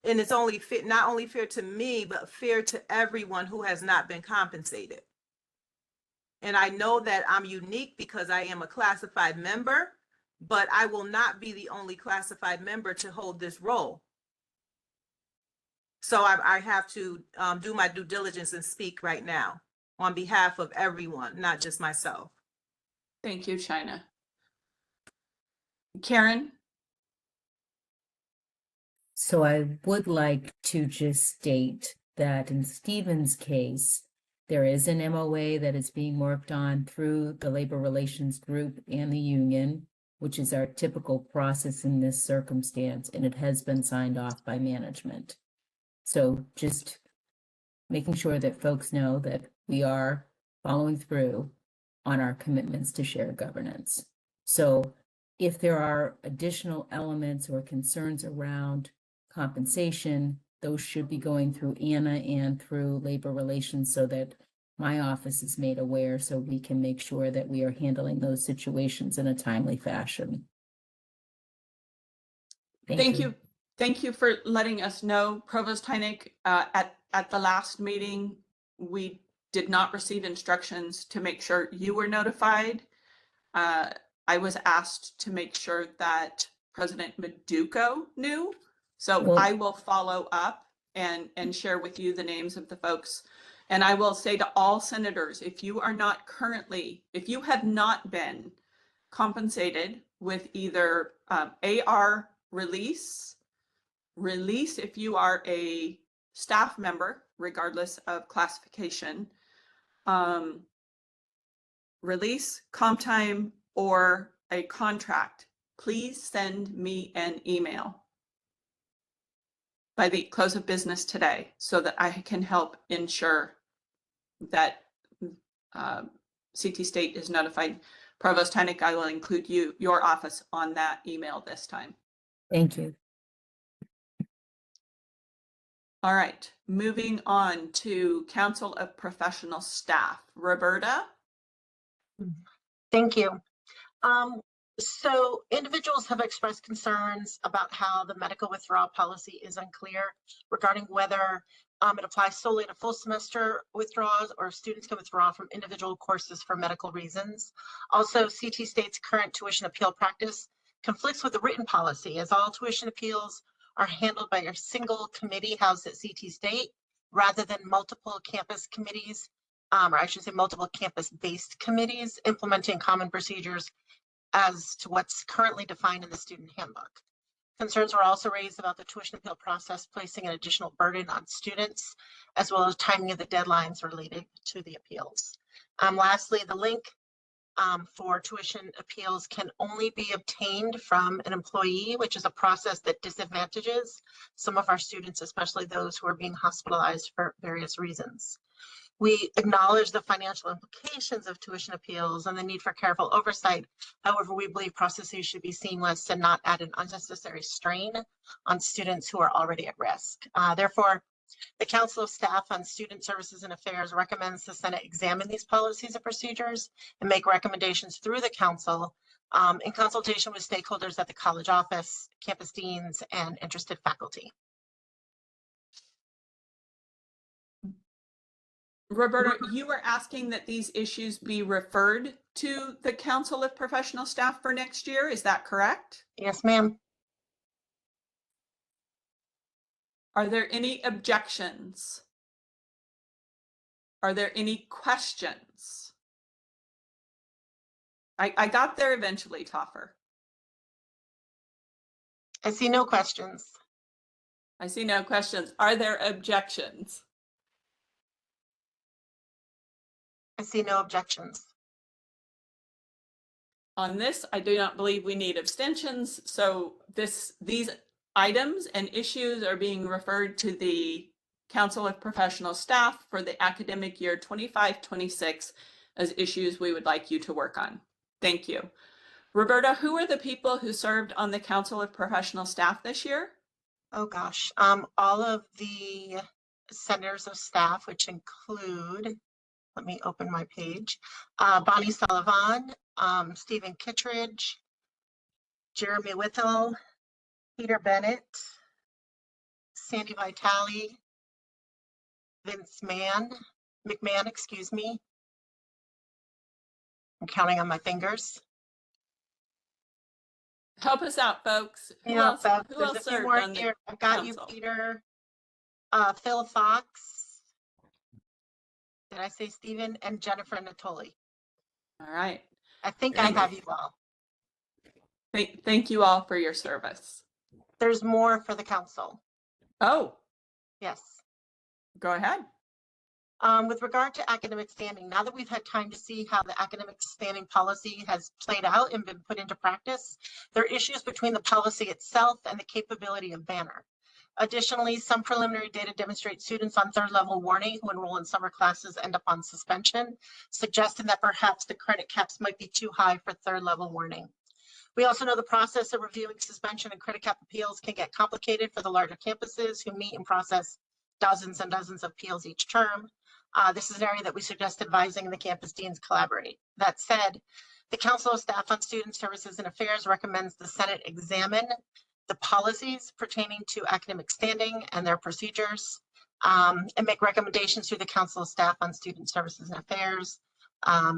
And it's not only fair to me, but fair to everyone who has not been compensated. And I know that I'm unique because I am a classified member, but I will not be the only classified member to hold this role. So I have to do my due diligence and speak right now on behalf of everyone, not just myself. Thank you, China. Karen? So I would like to just state that in Stephen's case, there is an MOA that is being worked on through the Labor Relations Group and the union, which is our typical process in this circumstance, and it has been signed off by management. So just making sure that folks know that we are following through on our commitments to shared governance. So if there are additional elements or concerns around compensation, those should be going through Anna and through Labor Relations so that my office is made aware so we can make sure that we are handling those situations in a timely fashion. Thank you. Thank you for letting us know. Provost Heineck, at the last meeting, we did not receive instructions to make sure you were notified. I was asked to make sure that President Meduco knew. So I will follow up and share with you the names of the folks. And I will say to all senators, if you have not been compensated with either AR release if you are a staff member, regardless of classification, release, comp time, or a contract, please send me an email by the close of business today so that I can help ensure that CT State is notified. Provost Heineck, I will include your office on that email this time. Thank you. All right, moving on to Council of Professional Staff. Roberta? Thank you. So individuals have expressed concerns about how the medical withdrawal policy is unclear regarding whether it applies solely to full semester withdrawals or students can withdraw from individual courses for medical reasons. Also, CT State's current tuition appeal practice conflicts with the written policy, as all tuition appeals are handled by a single committee housed at CT State rather than multiple campus committees, or I should say multiple campus-based committees implementing common procedures as to what's currently defined in the student handbook. Concerns were also raised about the tuition appeal process placing an additional burden on students, as well as timing of the deadlines related to the appeals. Lastly, the link for tuition appeals can only be obtained from an employee, which is a process that disadvantages some of our students, especially those who are being hospitalized for various reasons. We acknowledge the financial implications of tuition appeals and the need for careful oversight. However, we believe processes should be seamless and not add an unnecessary strain on students who are already at risk. Therefore, the Council of Staff on Student Services and Affairs recommends the Senate examine these policies and procedures and make recommendations through the Council in consultation with stakeholders at the college office, campus deans, and interested faculty. Roberta, you were asking that these issues be referred to the Council of Professional Staff for next year. Is that correct? Yes, ma'am. Are there any objections? Are there any questions? I got there eventually, Toffer. I see no questions. I see no questions. Are there objections? I see no objections. On this, I do not believe we need abstentions. So these items and issues are being referred to the Council of Professional Staff for the academic year 25-26 as issues we would like you to work on. Thank you. Roberta, who are the people who served on the Council of Professional Staff this year? Oh gosh, all of the centers of staff, which include, let me open my page, Bonnie Sullivan, Stephen Kittredge, Jeremy Whittle, Peter Bennett, Sandy Vitale, Vince McMahon, excuse me. I'm counting on my fingers. Help us out, folks. Who Yeah, else, folks, who there's else a few served more on the here. I've got council? you, Peter, Phil Fox. Did I say Stephen? And Jennifer Natoli. All right. I think I have you all. Thank you all for your service. There's more for the council. Oh, Yes. go ahead. With regard to academic standing, now that we've had time to see how the academic standing policy has played out and been put into practice, there are issues between the policy itself and the capability of Banner. Additionally, some preliminary data demonstrate students on third level warning who enroll in summer classes end up on suspension, suggesting that perhaps the credit caps might be too high for third level warning. We also know the process of reviewing suspension and credit cap appeals can get complicated for the larger campuses who meet and process dozens and dozens of appeals each term. This is an area that we suggest advising and the campus deans collaborate. That said, the Council of Staff on Student Services and Affairs recommends the Senate examine the policies pertaining to academic standing and their procedures, and make recommendations to the Council of Staff on Student Services and Affairs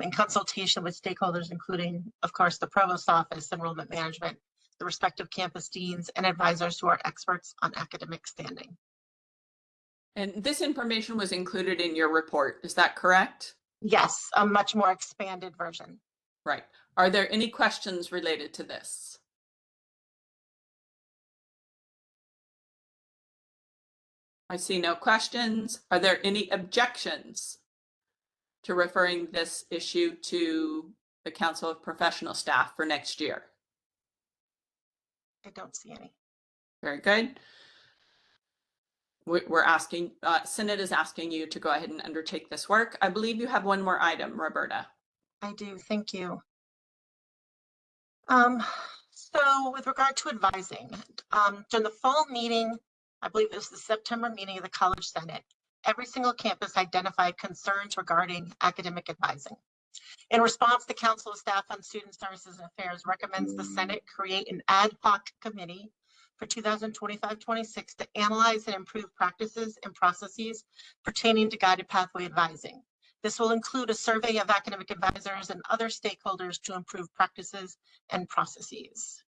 in consultation with stakeholders, including, of course, the Provost Office, Enrollment Management, the respective campus deans, and advisors who are experts on academic standing. And this information was included in your report. Is that correct? Yes, a much more expanded version. Right. Are there any questions related to this? I see no questions. Are there any objections to referring this issue to the Council of Professional Staff for next year? I don't see any. Very good. We're asking, Senate is asking you to go ahead and undertake this work. I believe you have one more item, Roberta. I do, thank you. So with regard to advising, during the fall meeting, I believe it was the September meeting of the College Senate, every single campus identified concerns regarding academic advising. In response, the Council of Staff on Student Services and Affairs recommends the Senate create an ad hoc committee for 2025-26 to analyze and improve practices and processes pertaining to guided pathway advising. This will include a survey of academic advisors and other stakeholders to improve practices and processes.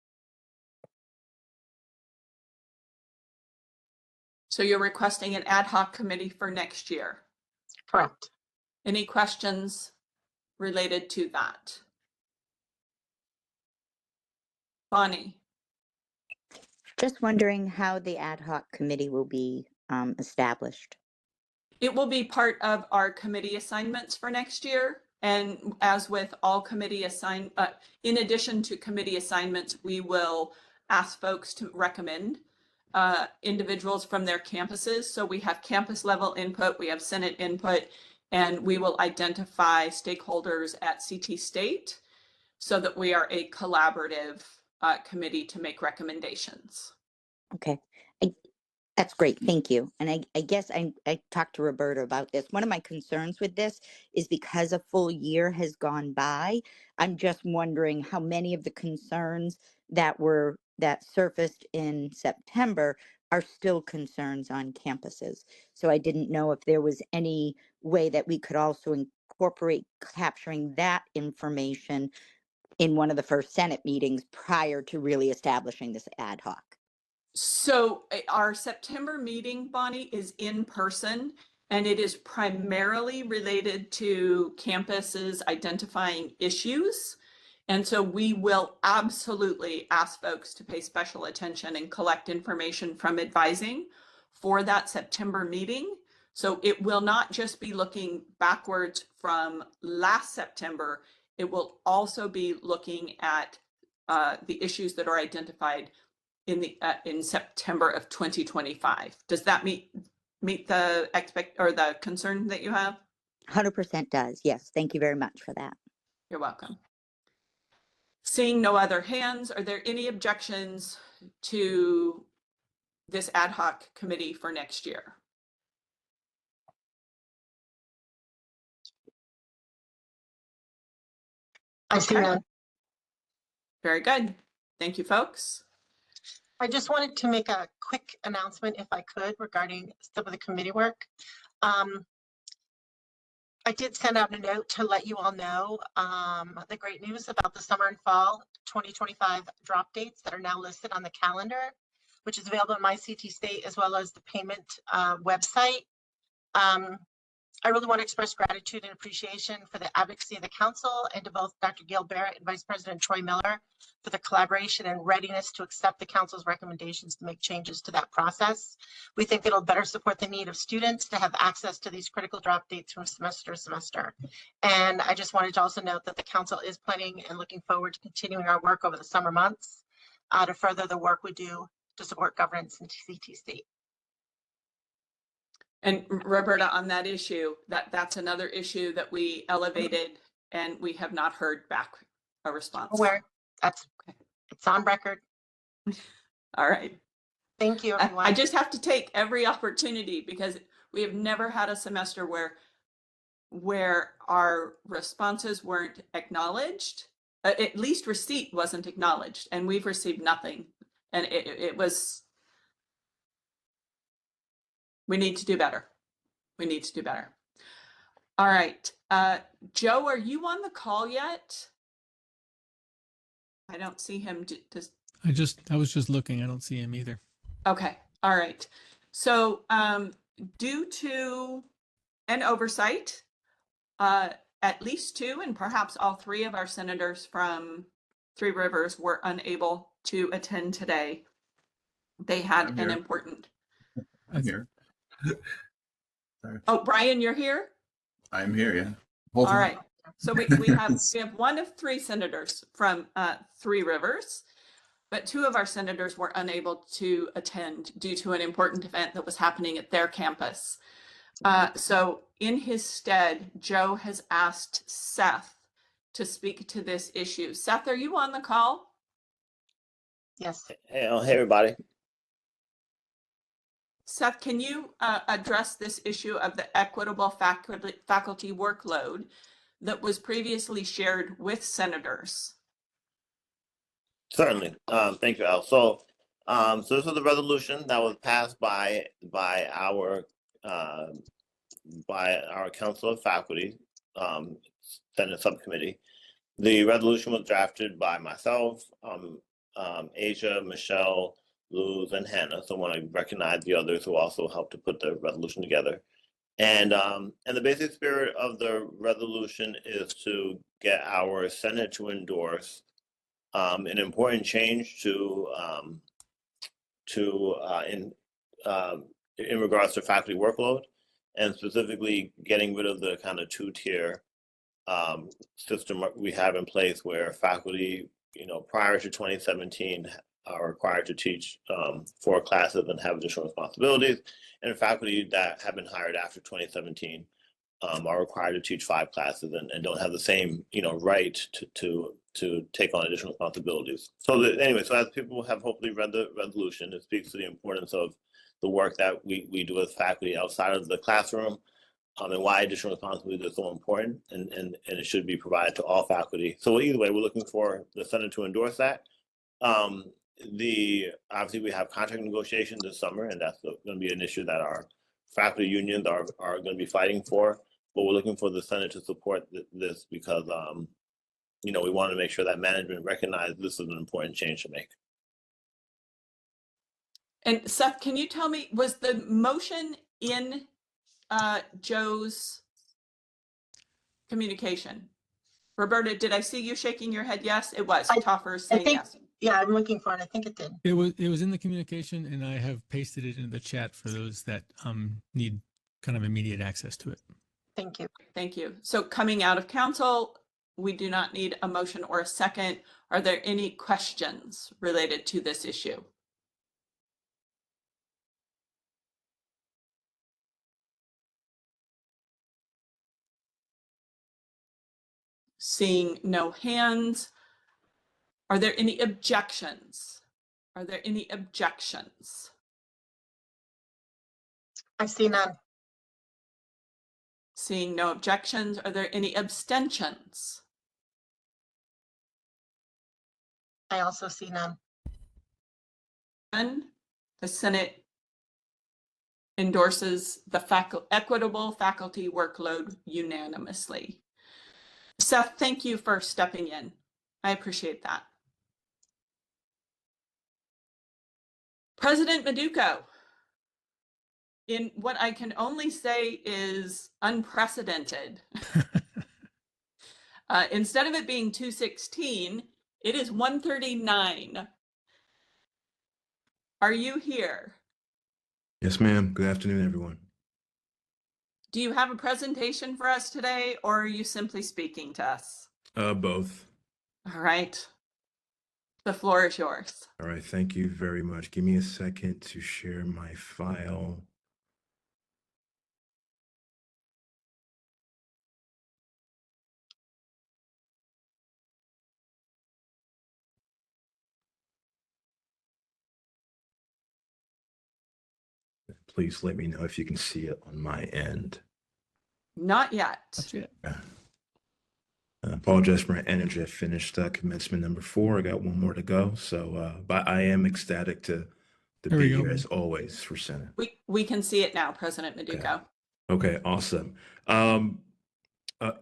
So you're requesting an ad hoc committee for next year? Correct. Any questions related to that? Bonnie? Just wondering how the ad hoc committee will be established. It will be part of our committee assignments for next year. And as with all committee in addition to committee assignments, we will ask folks to recommend individuals from their campuses. So we have campus level input, we have Senate input, and we will identify stakeholders at CT State so that we are a collaborative committee to make recommendations. Okay, that's great. Thank you. And I guess I talked to Roberta about this. One of my concerns with this is because a full year has gone by, I'm just wondering how many of the concerns that surfaced in September are still concerns on campuses. So I didn't know if there was any way that we could also incorporate capturing that information in one of the first Senate meetings prior to really establishing this ad hoc. So our September meeting, Bonnie, is in person, and it is primarily related to campuses identifying issues. And so we will absolutely ask folks to pay special attention and collect information from advising for that September meeting. So it will not just be looking backwards from last September. It will also be looking at the issues that are identified in September of 2025. Does that meet the concern that you have? 100% does. Yes. Thank you very much for that. You're welcome. Seeing no other hands, are there any objections to this ad hoc committee for next year? I see none. Very good. Thank you, folks. I just wanted to make a quick announcement, if I could, regarding some of the committee work. I did send out a note to let you all know the great news about the summer and fall 2025 drop dates that are now listed on the calendar, which is available on MyCT State as well as the payment website. I really want to express gratitude and appreciation for the advocacy of the council and to both Dr. Gail Barrett and Vice President Troy Miller for the collaboration and readiness to accept the council's recommendations to make changes to that process. We think it'll better support the need of students to have access to these critical drop dates from semester to semester. And I just wanted to also note that the council is planning and looking forward to continuing our work over the summer months to further the work we do to support governance in CT State. And Roberta, on that issue, that's another issue that we elevated and we have not heard back a response. Where it's on record. All right. Thank you, everyone. I just have to take every opportunity because we have never had a semester where our responses weren't acknowledged. At least receipt wasn't acknowledged, and we've received nothing. And it was. We need to do better. We need to do better. All right. Joe, are you on the call yet? I don't see him. I was just looking. I don't see him either. Okay. All right. So due to an oversight, at least two and perhaps all three of our senators from Three Rivers were unable to attend today. They had an important. I'm here. Sorry. Oh, Brian, you're here? I'm here, yeah. All right. So we have one of three senators from Three Rivers, but two of our senators were unable to attend due to an important event that was happening at their campus. So in his stead, Joe has asked Seth to speak to this issue. Seth, are you on the call? Yes. Hey, hey everybody. Seth, can you address this issue of the equitable faculty workload that was previously shared with senators? Certainly. Thank you, Al. So this was a resolution that was passed by our Council of Faculty, Senate Subcommittee. The resolution was drafted by myself, Asia, Michelle, Luz, and Hannah. So I want to recognize the others who also helped to put the resolution together. And the basic spirit of the resolution is to get our Senate to endorse an important change in regards to faculty workload, and specifically getting rid of the kind of two-tier system we have in place where faculty, prior to 2017 are required to teach 4 classes and have additional responsibilities, and faculty that have been hired after 2017 are required to teach 5 classes and don't have the same, right to take on additional responsibilities. So anyway, so as people have hopefully read the resolution, it speaks to the importance of the work that we do as faculty outside of the classroom, and why additional responsibilities are so important, and it should be provided to all faculty. So either way, we're looking for the Senate to endorse that. Obviously we have contract negotiations this summer, and that's going to be an issue that our faculty unions are going to be fighting for. But we're looking for the Senate to support this because, we want to make sure that management recognizes this is an important change to make. And Seth, can you tell me, was the motion in Joe's communication? Roberta, did I see you shaking your head? Yes, it was. Toffer saying yes. Yeah, I'm looking for it. I think it did. It was in the communication, and I have pasted it into the chat for those that need kind of immediate access to it. Thank you. Thank you. So coming out of council, we do not need a motion or a second. Are there any questions related to this issue? Seeing no hands. Are there any objections? Are there any objections? I see none. Seeing no objections, are there any abstentions? I also see none. None. The Senate endorses the equitable faculty workload unanimously. Seth, thank you for stepping in. I appreciate that. President Meduco, in what I can only say is unprecedented. Instead of it being 2:16, it is 1:39. Are you here? Yes, ma'am. Good afternoon, everyone. Do you have a presentation for us today, or are you simply speaking to us? Both. All right. The floor is yours. All right. Thank you very much. Give me a second to share my file. Please let me know if you can see it on my end. Not yet. That's it. I apologize for my energy. I finished commencement number 4. I got one more to go. So, but I am ecstatic to There we be go. here as always for Senate. We can see it now, President Meduco. Okay, awesome.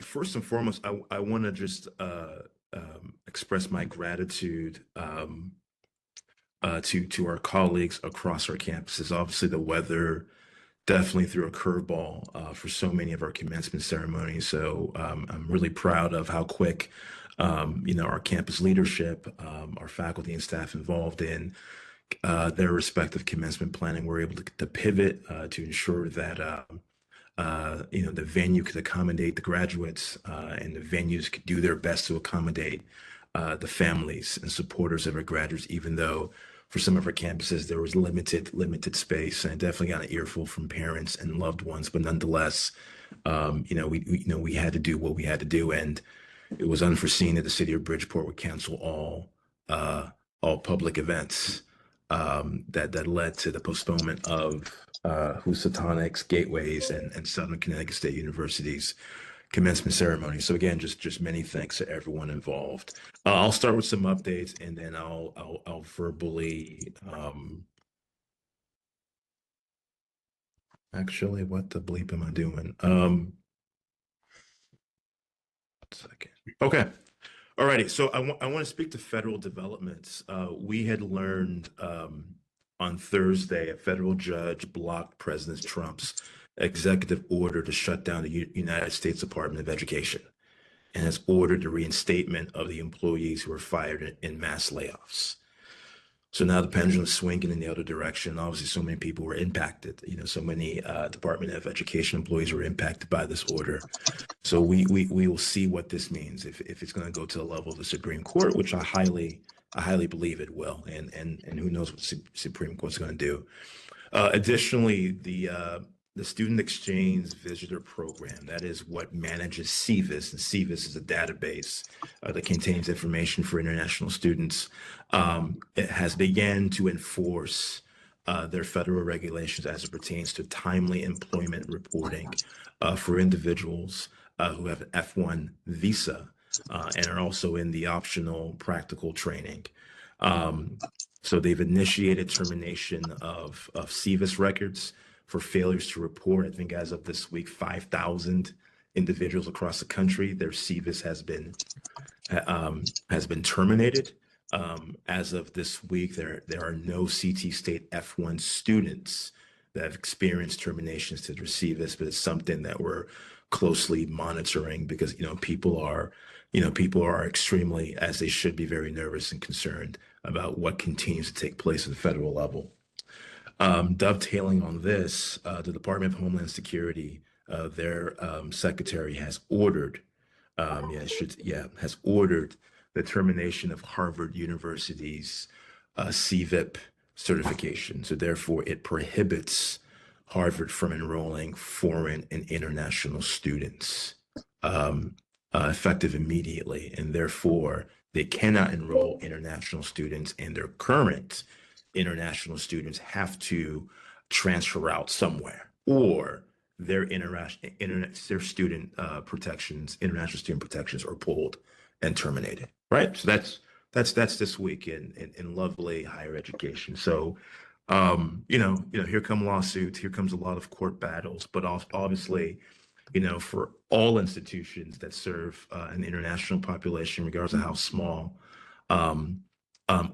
First and foremost, I want to just express my gratitude to our colleagues across our campuses. Obviously, the weather definitely threw a curveball for so many of our commencement ceremonies. So I'm really proud of how quick, our campus leadership, our faculty and staff involved in their respective commencement planning were able to pivot to ensure that the venue could accommodate the graduates, and the venues could do their best to accommodate the families and supporters of our graduates, even though for some of our campuses there was limited space. And I definitely got an earful from parents and loved ones, but nonetheless, we had to do what we had to do, and it was unforeseen that the city of Bridgeport would cancel all public events. That led to the postponement of Housatonics, Gateways, and Southern Connecticut State University's commencement ceremony. So again, just many thanks to everyone involved. I'll start with some updates, and then I'll verbally. Actually, what the bleep am I doing? 1 second. Okay. Alrighty. So I want to speak to federal developments. We had learned on Thursday a federal judge blocked President Trump's executive order to shut down the United States Department of Education, and has ordered the reinstatement of the employees who were fired in mass layoffs. So now the pendulum is swinging in the other direction. Obviously, so many people were impacted. So many Department of Education employees were impacted by this order. So we will see what this means if it's going to go to the level of the Supreme Court, which I highly believe it will. And who knows what the Supreme Court's going to do. Additionally, the Student Exchange Visitor Program, that is what manages SEVIS, and SEVIS is a database that contains information for international students. It has began to enforce their federal regulations as it pertains to timely employment reporting for individuals who have an F1 visa and are also in the optional practical training. So they've initiated termination of SEVIS records for failures to report. I think as of this week, 5,000 individuals across the country, their SEVIS has been terminated. As of this week, there are no CT State F1 students that have experienced terminations to their SEVIS, but it's something that we're closely monitoring because people are extremely, as they should be, very nervous and concerned about what continues to take place at the federal level. Dovetailing on this, the Department of Homeland Security, their secretary has ordered, has ordered the termination of Harvard University's CVIP certification. So therefore, it prohibits Harvard from enrolling foreign and international students effective immediately, and therefore they cannot enroll international students, and their current international students have to transfer out somewhere, or their international student protections are pulled and terminated. Right. So that's this week in lovely higher education. So here come lawsuits, here comes a lot of court battles, but obviously, for all institutions that serve an international population, regardless of how small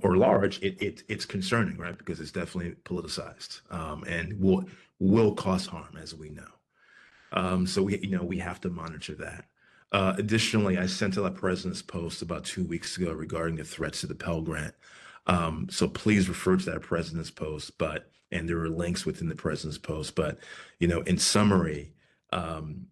or large, it's concerning, right? Because it's definitely politicized and will cause harm, as we know. So we have to monitor that. Additionally, I sent out a President's Post about 2 weeks ago regarding the threats to the Pell Grant. So please refer to that President's Post, and there are links within the President's Post. But in summary, the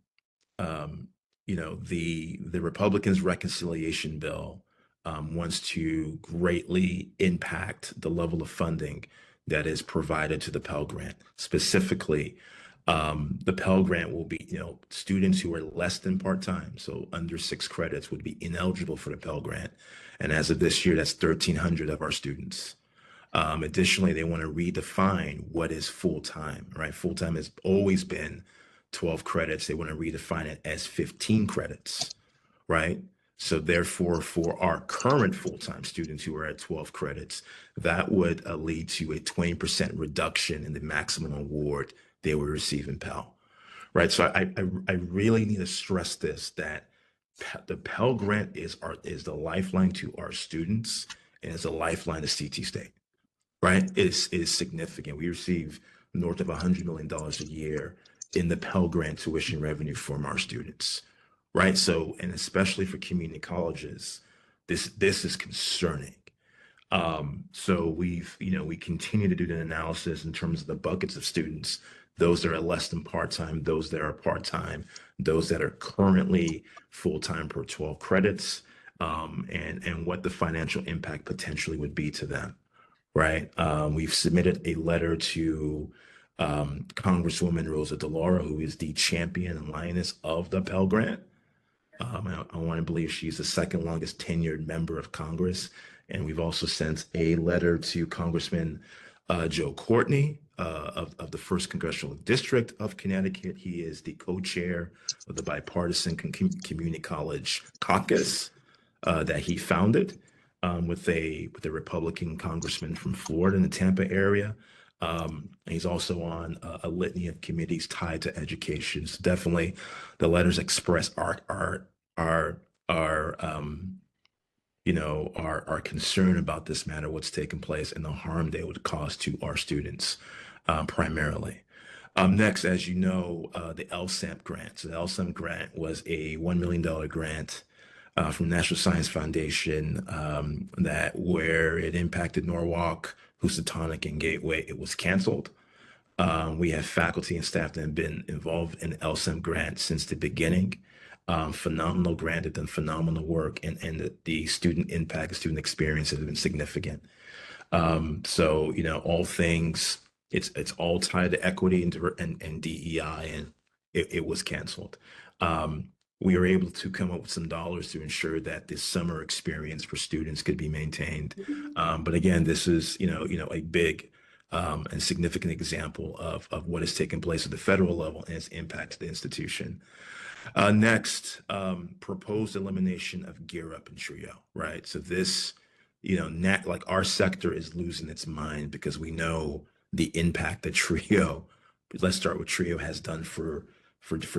Republicans' reconciliation bill wants to greatly impact the level of funding that is provided to the Pell Grant. Specifically, the Pell Grant will be, students who are less than part-time, so under 6 credits, would be ineligible for the Pell Grant. And as of this year, that's 1,300 of our students. Additionally, they want to redefine what is full-time, right? Full-time has always been 12 credits. They want to redefine it as 15 credits, right? So therefore, for our current full-time students who are at 12 credits, that would lead to a 20% reduction in the maximum award they would receive in Pell, right? So I really need to stress this, that the Pell Grant is the lifeline to our students, and it's a lifeline to CT State, right? It is significant. We receive north of $100 million a year in the Pell Grant tuition revenue from our students, right? So, and especially for community colleges, this is concerning. So we continue to do the analysis in terms of the buckets of students those that are less than part-time, those that are part-time, those that are currently full-time per 12 credits, and what the financial impact potentially would be to them, right? We've submitted a letter to Congresswoman Rosa DeLauro, who is the champion and lioness of the Pell Grant. I want to believe she's the second longest tenured member of Congress. And we've also sent a letter to Congressman Joe Courtney of the 1st Congressional District of Connecticut. He is the co-chair of the Bipartisan Community College Caucus that he founded with a Republican congressman from Florida in the Tampa area. He's also on a litany of committees tied to education. So definitely the letters express our concern about this matter, what's taken place, and the harm they would cause to our students primarily. Next, as you know, the LSAMP grant. So the LSAMP grant was a $1 million grant from National Science Foundation where it impacted Norwalk, Housatonic, and Gateway. It was canceled. We have faculty and staff that have been involved in the LSAMP grant since the beginning. Phenomenal grant, they've done phenomenal work, and the student impact, the student experience has been significant. So, all things, it's all tied to equity and DEI, and it was canceled. We were able to come up with some dollars to ensure that this summer experience for students could be maintained. But again, this is, a big and significant example of what has taken place at the federal level and its impact to the institution. Next, proposed elimination of Gear Up and TRIO, right? So this, like our sector is losing its mind because we know the impact that TRIO, let's start with TRIO, has done for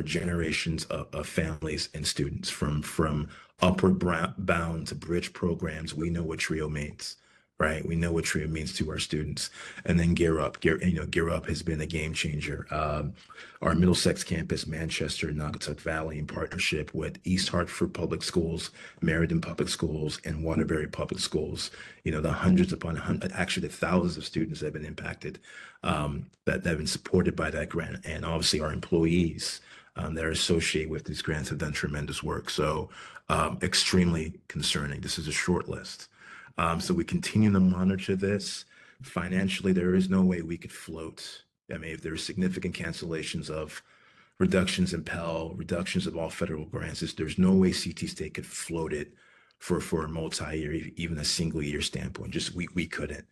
generations of families and students, from upward bound to bridge programs. We know what TRIO means, right? We know what TRIO means to our students. And then Gear Up. Gear Up has been a game changer. Our Middlesex campus, Manchester, Naugatuck Valley, in partnership with East Hartford Public Schools, Meriden Public Schools, and Waterbury Public Schools, the hundreds upon hundreds, actually the thousands of students that have been impacted, that have been supported by that grant. And obviously our employees that are associated with these grants have done tremendous work. So extremely concerning. This is a short list. So we continue to monitor this. Financially, there is no way we could float. I mean, if there are significant cancellations of reductions in Pell, reductions of all federal grants, there's no way CT State could float it for a multi-year, even a single year standpoint. Just we couldn't.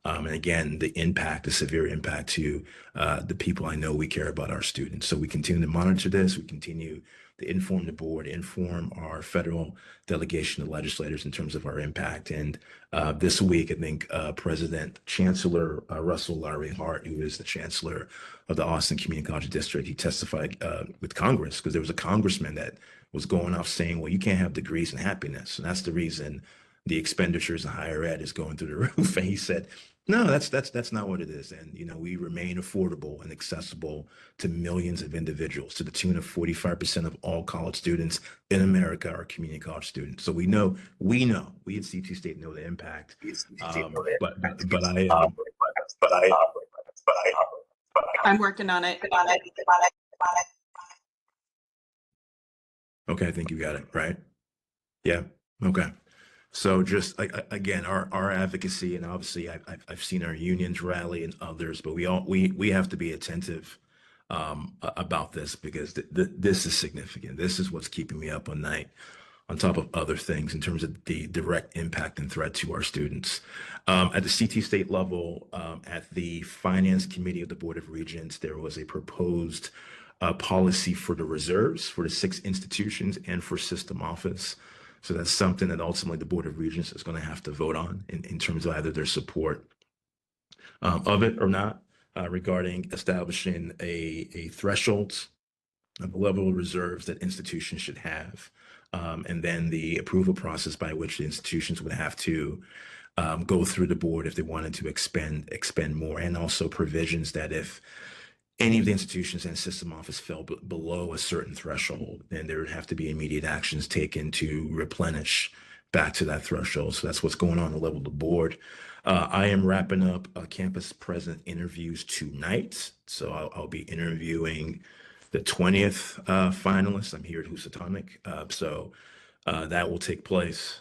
And again, the severe impact to the people I know we care about, our students. So we continue to monitor this. We continue to inform the board, inform our federal delegation of legislators in terms of our impact. And this week, I think President Chancellor Russell Larry Hart, who is the chancellor of the Austin Community College District, he testified with Congress because there was a congressman that was going off saying, well, you can't have degrees and happiness. And that's the reason the expenditures in higher ed is going through the roof. And he said, no, that's not what it is. And, we remain affordable and accessible to millions of individuals, to the tune of 45% of all college students in America are community college students. So we know, we at CT State know the impact. I'm working on it. Okay, I think you got it, right? Yeah, okay. So just again, our advocacy, and obviously I've seen our unions rally and others, but we have to be attentive about this because this is significant. This is what's keeping me up all night, on top of other things in terms of the direct impact and threat to our students. At the CT State level, at the Finance Committee of the Board of Regents, there was a proposed policy for the reserves for the 6 institutions and for system office. So that's something that ultimately the Board of Regents is going to have to vote on in terms of either their support of it or not, regarding establishing a threshold of the level of reserves that institutions should have. And then the approval process by which the institutions would have to go through the board if they wanted to expend more, and also provisions that if any of the institutions and system office fell below a certain threshold, then there would have to be immediate actions taken to replenish back to that threshold. So that's what's going on at the level of the board. I am wrapping up campus president interviews tonight. So I'll be interviewing the 20th finalists. I'm here at Housatonic. So that will take place.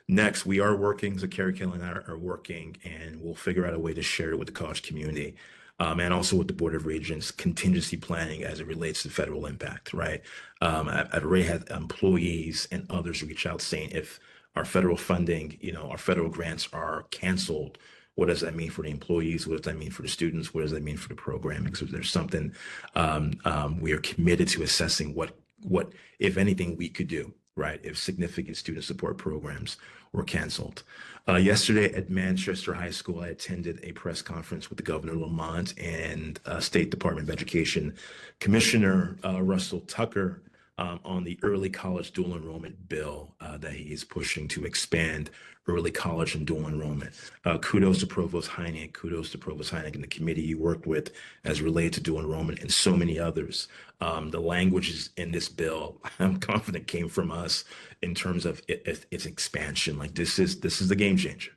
Next, we are working, so Carrie Kelly and I are working, and we'll figure out a way to share it with the college community. And also with the Board of Regents contingency planning as it relates to federal impact, right? I've already had employees and others reach out saying if our federal funding, our federal grants are canceled, what does that mean for the employees? What does that mean for the students? What does that mean for the programming? So there's something we are committed to assessing what, if anything, we could do, right? If significant student support programs were canceled. Yesterday at Manchester High School, I attended a press conference with the Governor Lamont and State Department of Education Commissioner Russell Tucker on the early college dual enrollment bill that he is pushing to expand early college and dual enrollment. Kudos to Provost Heineck, kudos to Provost Heineck and the committee you worked with as related to dual enrollment and so many others. The languages in this bill, I'm confident came from us in terms of its expansion. Like this is the game changer.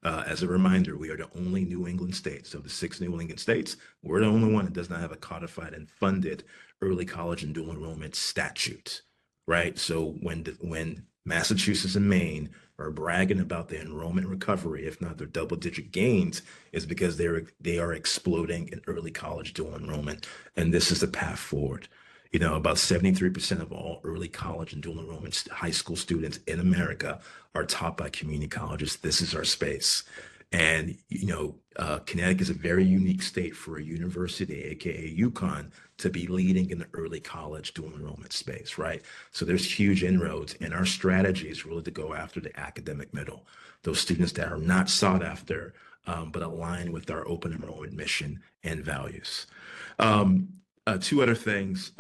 As a reminder, we are the only New England state. So the 6 New England states, we're the only one that does not have a codified and funded early college and dual enrollment statute, right? So when Massachusetts and Maine are bragging about their enrollment recovery, if not their double-digit gains, is because they are exploding in early college dual enrollment, and this is the path forward. About 73% of all early college and dual enrollment high school students in America are taught by community colleges. This is our space. And, Connecticut is a very unique state for a university, AKA UConn, to be leading in the early college dual enrollment space, right? So there's huge inroads, and our strategy is really to go after the academic middle, those students that are not sought after, but align with our open enrollment mission and values. 2 other things.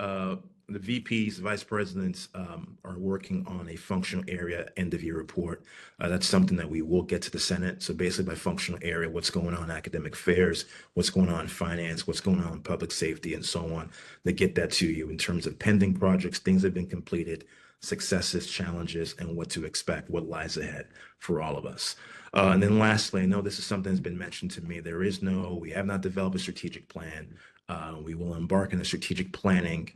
The VPs, vice presidents are working on a functional area end of year report. That's something that we will get to the Senate. So basically by functional area, what's going on in academic affairs, what's going on in finance, what's going on in public safety and so on. They get that to you in terms of pending projects, things that have been completed, successes, challenges, and what to expect, what lies ahead for all of us. And then lastly, I know this is something that's been mentioned to me. We have not developed a strategic plan. We will embark on a strategic planning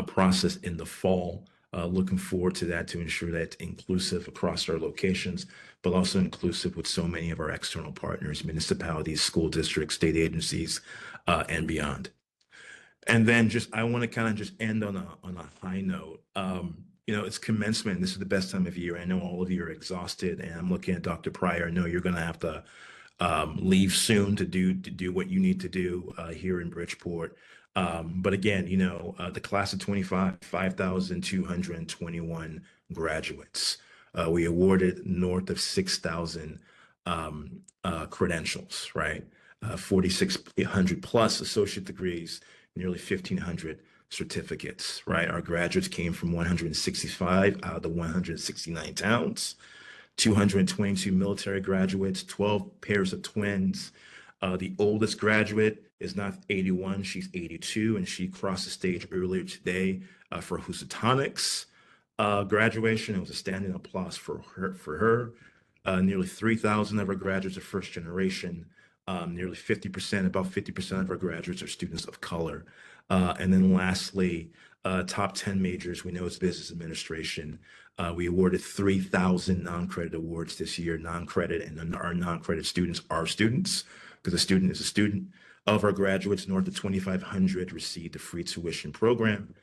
process in the fall. Looking forward to that to ensure that it's inclusive across our locations, but also inclusive with so many of our external partners, municipalities, school districts, state agencies, and beyond. And then I want to kind of just end on a high note. It's commencement. This is the best time of year. I know all of you are exhausted, and I'm looking at Dr. Pryor. I know you're going to have to leave soon to do what you need to do here in Bridgeport. But again, the class of 25, 5,221 graduates. We awarded north of 6,000 credentials, right? 4,600 plus associate degrees, nearly 1,500 certificates, right? Our graduates came from 165 out of the 169 towns. 222 military graduates, 12 pairs of twins. The oldest graduate is not 81, she's 82, and she crossed the stage earlier today for Housatonics graduation. It was a standing applause for her. Nearly 3,000 of our graduates are first generation. Nearly 50%, about 50% of our graduates are students of color. And then lastly, top 10 majors, we know it's business administration. We awarded 3,000 non-credit awards this year, non-credit, and our non-credit students are students, because a student is a student. Of our graduates, north of 2,500 received the free tuition program.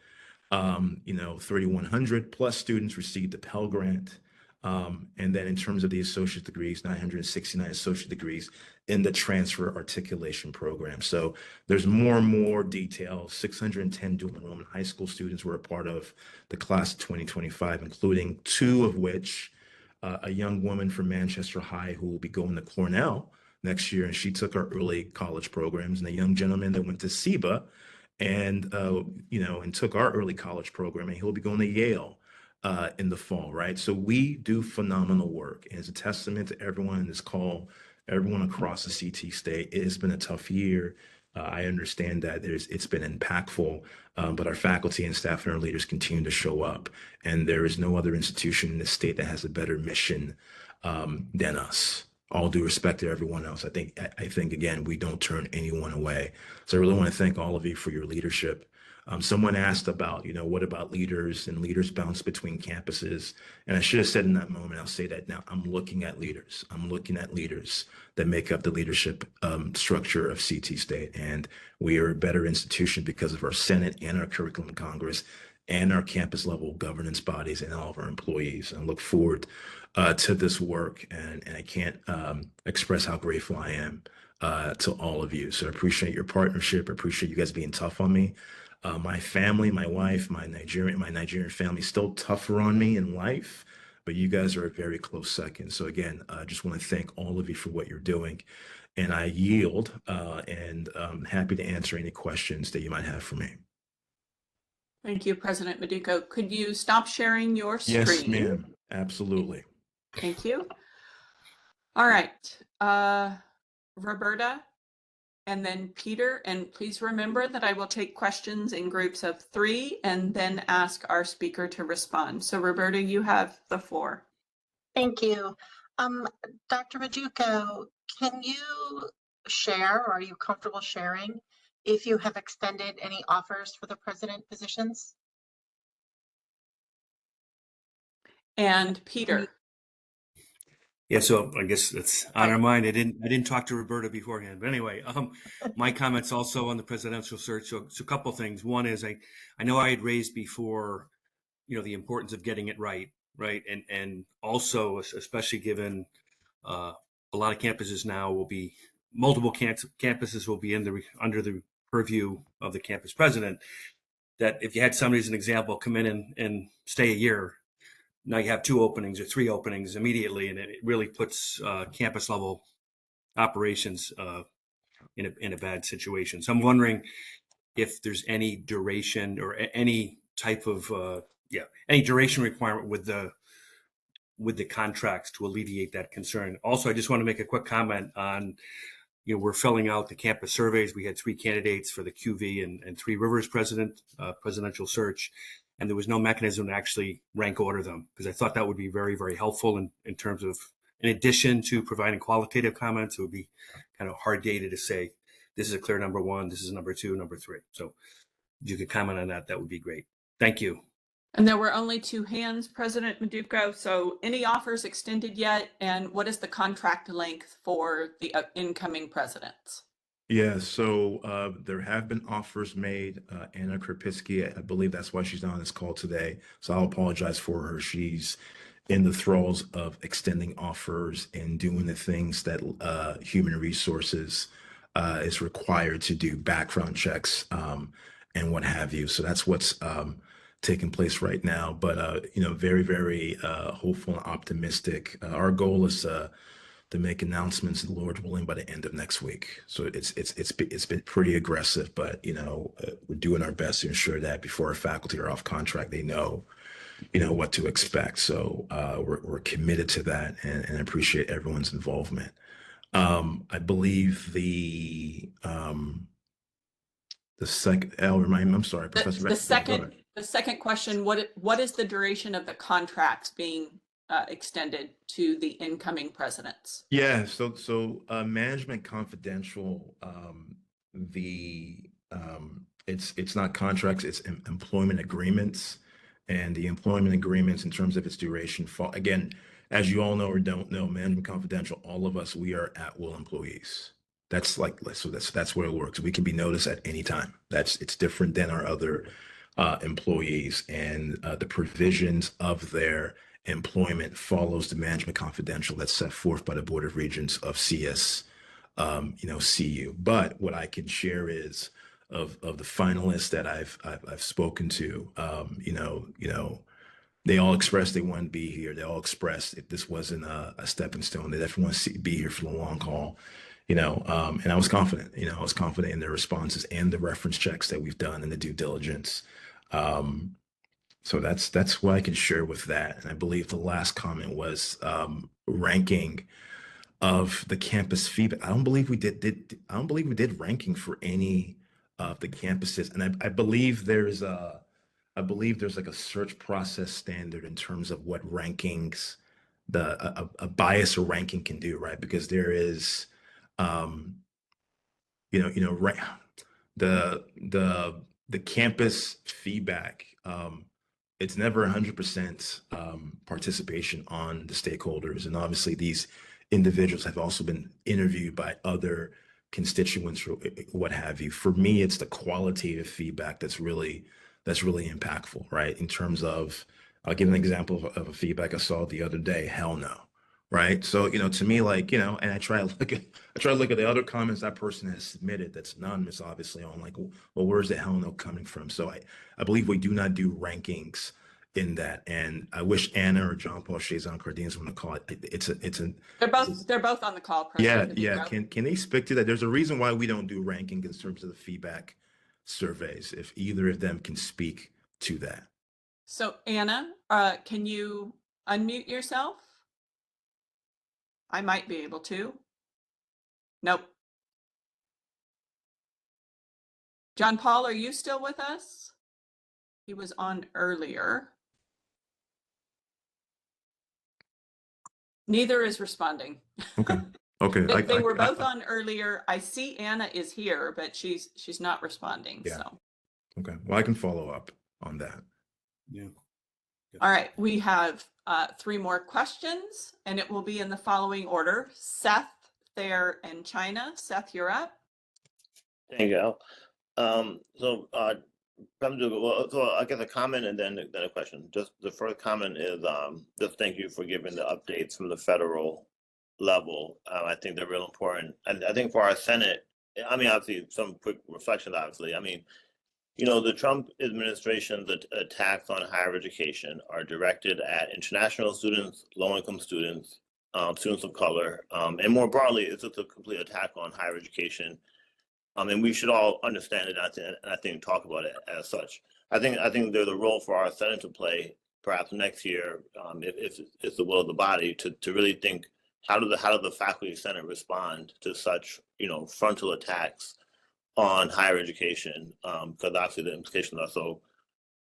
3,100 plus students received the Pell Grant. And then in terms of the associate degrees, 969 associate degrees in the transfer articulation program. So there's more and more details. 610 dual enrollment high school students were a part of the class of 2025, including 2 of which, a young woman from Manchester High who will be going to Cornell next year, and she took our early college programs, and a young gentleman that went to SEBA and took our early college program, and he'll be going to Yale in the fall, right? So we do phenomenal work, and it's a testament to everyone in this call, everyone across the CT state. It has been a tough year. I understand that it's been impactful, but our faculty and staff and our leaders continue to show up. And there is no other institution in the state that has a better mission than us. All due respect to everyone else. I think again, we don't turn anyone away. So I really want to thank all of you for your leadership. Someone asked about, what about leaders, and leaders bounce between campuses. And I should have said in that moment, I'll say that now, I'm looking at leaders. I'm looking at leaders that make up the leadership structure of CT State. And we are a better institution because of our Senate and our Curriculum Congress and our campus level governance bodies and all of our employees. And I look forward to this work. And I can't express how grateful I am to all of you. So I appreciate your partnership. I appreciate you guys being tough on me. My family, my wife, my Nigerian family, still tougher on me in life, but you guys are a very close second. So again, I just want to thank all of you for what you're doing, and I yield, and I'm happy to answer any questions that you might have for me. Thank you, President Maduka. Could you stop sharing your screen? Yes, ma'am. Absolutely. Thank you. All right, Roberta, and then Peter, and please remember that I will take questions in groups of 3 and then ask our speaker to respond. So Roberta, you have the floor. Thank you. Dr. Maduka, can you share, or are you comfortable sharing, if you have extended any offers for the president positions? And Peter. Yeah, so I guess that's on our mind. I didn't talk to Roberta beforehand, but anyway, my comments also on the presidential search. So a couple things. One is I know I had raised before, the importance of getting it right, and also especially given a lot of campuses now will be multiple campuses will be under the purview of the campus president. That if you had somebody as an example come in and stay a year, now you have 2 openings or 3 openings immediately, and it really puts campus level operations in a bad situation. So I'm wondering if there's any duration or any type of any duration requirement with the contracts to alleviate that concern. Also, I just want to make a quick comment on, we're filling out the campus surveys. We had 3 candidates for the QV and 3 Rivers presidential search. And there was no mechanism to actually rank order them, because I thought that would be very, very helpful in terms of, in addition to providing qualitative comments, it would be kind of hard data to say, this is a clear number 1, this is number 2, number 3. So if you could comment on that, that would be great. Thank you. And there were only 2 hands, President Maduka. So any offers extended yet? And what is the contract length for the incoming presidents? Yeah, so there have been offers made. Anna Krupitsky, I believe that's why she's on this call today. So I'll apologize for her. She's in the thralls of extending offers and doing the things that human resources is required to do, background checks and what have you. So that's what's taking place right now. But very, very hopeful and optimistic. Our goal is to make announcements, Lord willing, by the end of next week. So it's been pretty aggressive, but we're doing our best to ensure that before our faculty are off contract, they know what to expect. So we're committed to that, and appreciate everyone's involvement. I believe the second. I'm sorry, Professor. The second question: what is the duration of the contracts being extended to the incoming presidents? Yeah, so management confidential, it's not contracts, it's employment agreements, and the employment agreements in terms of its duration again, as you all know or don't know, management confidential, all of us, we are at-will employees. That's where it works. We can be noticed at any time. It's different than our other employees, and the provisions of their employment follows the management confidential that's set forth by the Board of Regents of CS, CU. But what I can share is of the finalists that I've spoken to, they all expressed they want to be here. They all expressed if this wasn't a stepping stone, they definitely want to be here for the long haul. And I was confident. I was confident in their responses and the reference checks that we've done and the due diligence. So that's what I can share with that. And I believe the last comment was ranking of the campus feedback. I don't believe we did ranking for any of the campuses. And I believe there's like a search process standard in terms of what rankings a bias or ranking can do, right? Because there is, right, the campus feedback, it's never 100% participation on the stakeholders. And obviously these individuals have also been interviewed by other constituents or what have you. For me, it's the qualitative feedback that's really impactful, right? In terms of, I'll give an example of a feedback I saw the other day, hell no, right? So, to me, like, and I try to look at the other comments that person has submitted that's anonymous, obviously, on like, well, where's the hell no coming from? So I believe we do not do rankings in that. And I wish Anna or John Paul Chazon Cardenas want to call it. They're both on the call. Yeah. President Yeah. Medeiros. Can they speak to that? There's a reason why we don't do rankings in terms of the feedback surveys, if either of them can speak to that. So Anna, can you unmute yourself? I might be able to. Nope. John Paul, are you still with us? He was on earlier. Neither is responding. Okay. Okay. They were both on earlier. I see Anna is here, but she's not responding. Yeah. So. Okay. Well, I can follow up on that. Yeah. All right. We have 3 more questions, and it will be in the following order: Seth, Thayer, and China. Seth, you're up. Thank you. So I get a comment and then a question. Just the first comment is just thank you for giving the updates from the federal level. I think they're real important. And I think for our Senate, I mean, obviously some quick reflections, obviously. I mean, the Trump administration's attacks on higher education are directed at international students, low-income students, students of color, and more broadly, it's just a complete attack on higher education. And we should all understand it, and I think talk about it as such. I think there's a role for our Senate to play, perhaps next year, if it's the will of the body, to really think how does the faculty senate respond to such frontal attacks on higher education, because obviously the implications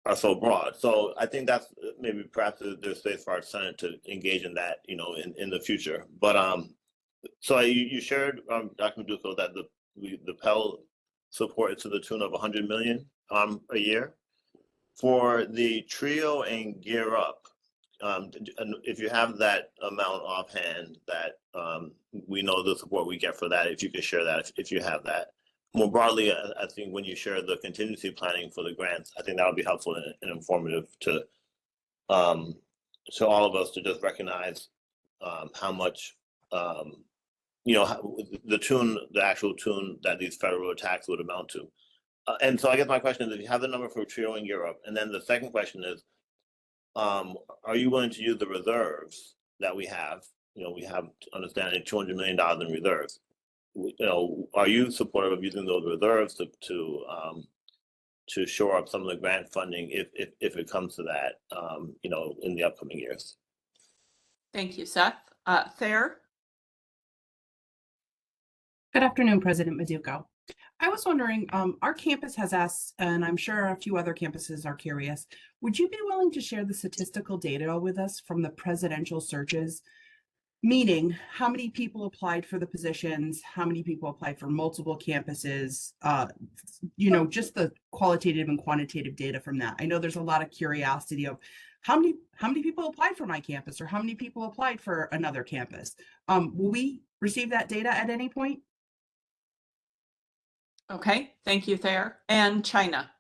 are so broad. So I think that's maybe perhaps there's space for our Senate to engage in that, in the future. But so you shared, Dr. Meduco, that the Pell support is to the tune of $100 million a year. For the TRIO and Gear Up, if you have that amount offhand, that we know the support we get for that, if you could share that, if you have that. More broadly, I think when you share the contingency planning for the grants, I think that would be helpful and informative to all of us to just recognize how much the actual tune that these federal attacks would amount to. And so I guess my question is, if you have the number for TRIO in Europe, and then the second question is, are you willing to use the reserves that we have? We have, understanding, $200 million in reserves. Are you supportive of using those reserves to shore up some of the grant funding if it comes to that, in the upcoming years? Thank you, Seth. Thayer? Good afternoon, President Meduco. I was wondering, our campus has asked, and I'm sure a few other campuses are curious, would you be willing to share the statistical data with us from the presidential searches? Meaning, how many people applied for the positions, how many people applied for multiple campuses, just the qualitative and quantitative data from that. I know there's a lot of curiosity of how many people applied for my campus or how many people applied for another campus. Will we receive that data at any point? Okay, thank you, Thayer. And China.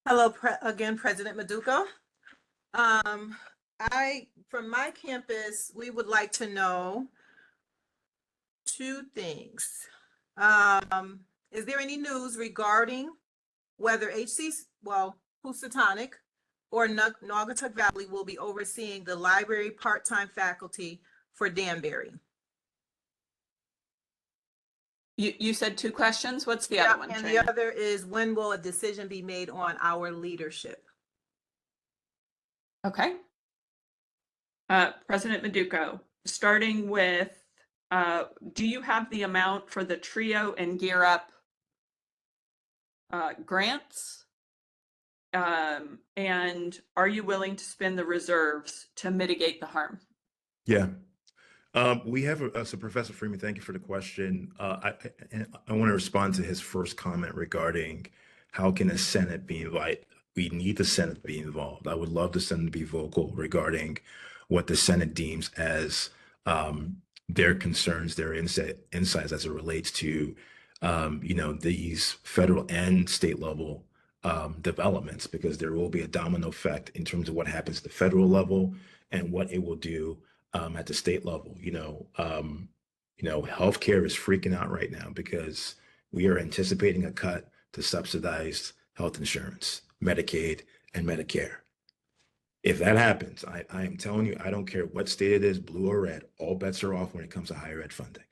Hello, again, President Meduco. From my campus, we would like to know 2 things. Is there any news regarding whether Housatonic or Naugatuck Valley will be overseeing the library part-time faculty for Danbury? You said 2 questions. What's the other one? And China? the other is, when will a decision be made on our leadership? Okay. President Meduco. starting with, do you have the amount for the TRIO and Gear Up grants? And are you willing to spend the reserves to mitigate the harm? Yeah. We have, so Professor Freeman, thank you for the question. I want to respond to his first comment regarding how can the Senate be invited? We need the Senate to be involved. I would love the Senate to be vocal regarding what the Senate deems as their concerns, their insights as it relates to, these federal and state level developments, because there will be a domino effect in terms of what happens at the federal level and what it will do at the state level. Healthcare is freaking out right now because we are anticipating a cut to subsidized health insurance, Medicaid, and Medicare. If that happens, I am telling you, I don't care what state it is, blue or red, all bets are off when it comes to higher ed funding.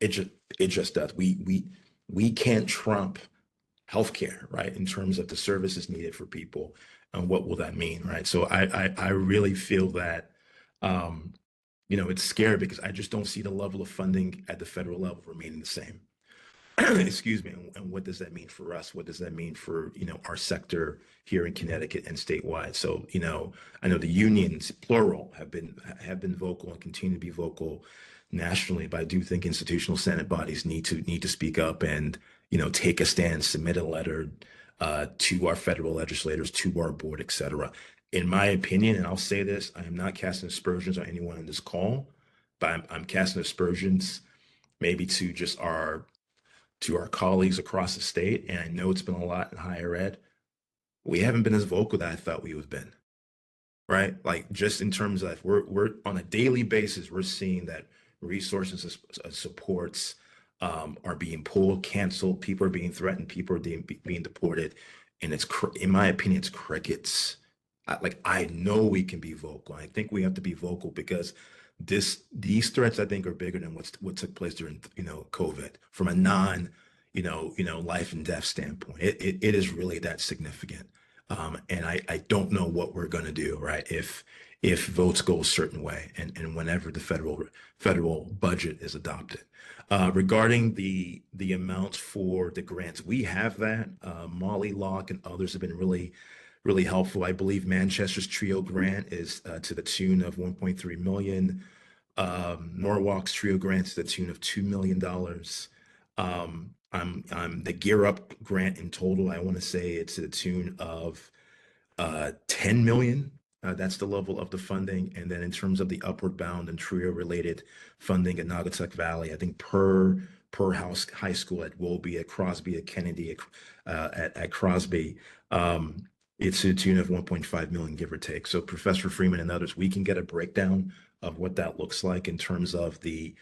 It just does. We can't trump healthcare, right, in terms of the services needed for people, and what will that mean, right? So I really feel that it's scary because I just don't see the level of funding at the federal level remaining the same. Excuse me. And what does that mean for us? What does that mean for, our sector here in Connecticut and statewide? So, I know the unions, plural, have been vocal and continue to be vocal nationally, but I do think institutional Senate bodies need to speak up and, take a stand, submit a letter to our federal legislators, to our board, et cetera. In my opinion, and I'll say this, I am not casting aspersions on anyone on this call, but I'm casting aspersions maybe to just our colleagues across the state. And I know it's been a lot in higher ed. We haven't been as vocal that I thought we would have been, right? Like, just in terms of we're on a daily basis, we're seeing that resources supports are being pulled, canceled, people are being threatened, people are being deported. And it's, in my opinion, it's crickets. I know we can be vocal. I think we have to be vocal because these threats, I think, are bigger than what took place during, COVID, from a non, life and death standpoint. It is really that significant. And I don't know what we're going to do, right, if votes go a certain way and whenever the federal budget is adopted. Regarding the amounts for the grants, we have that. Molly Locke and others have been really helpful. I believe Manchester's TRIO grant is to the tune of 1.3 million. Norwalk's TRIO grant to the tune of $2 million. The Gear Up grant in total, I want to say it's to the tune of 10 million. That's the level of the funding. And then in terms of the Upward Bound and TRIO related funding at Naugatuck Valley, I think per high school at Wolby, at Crosby, at Kennedy, at Crosby, it's to the tune of 1.5 million, give or take. So Professor Freeman and others, we can get a breakdown of what that looks like in terms of the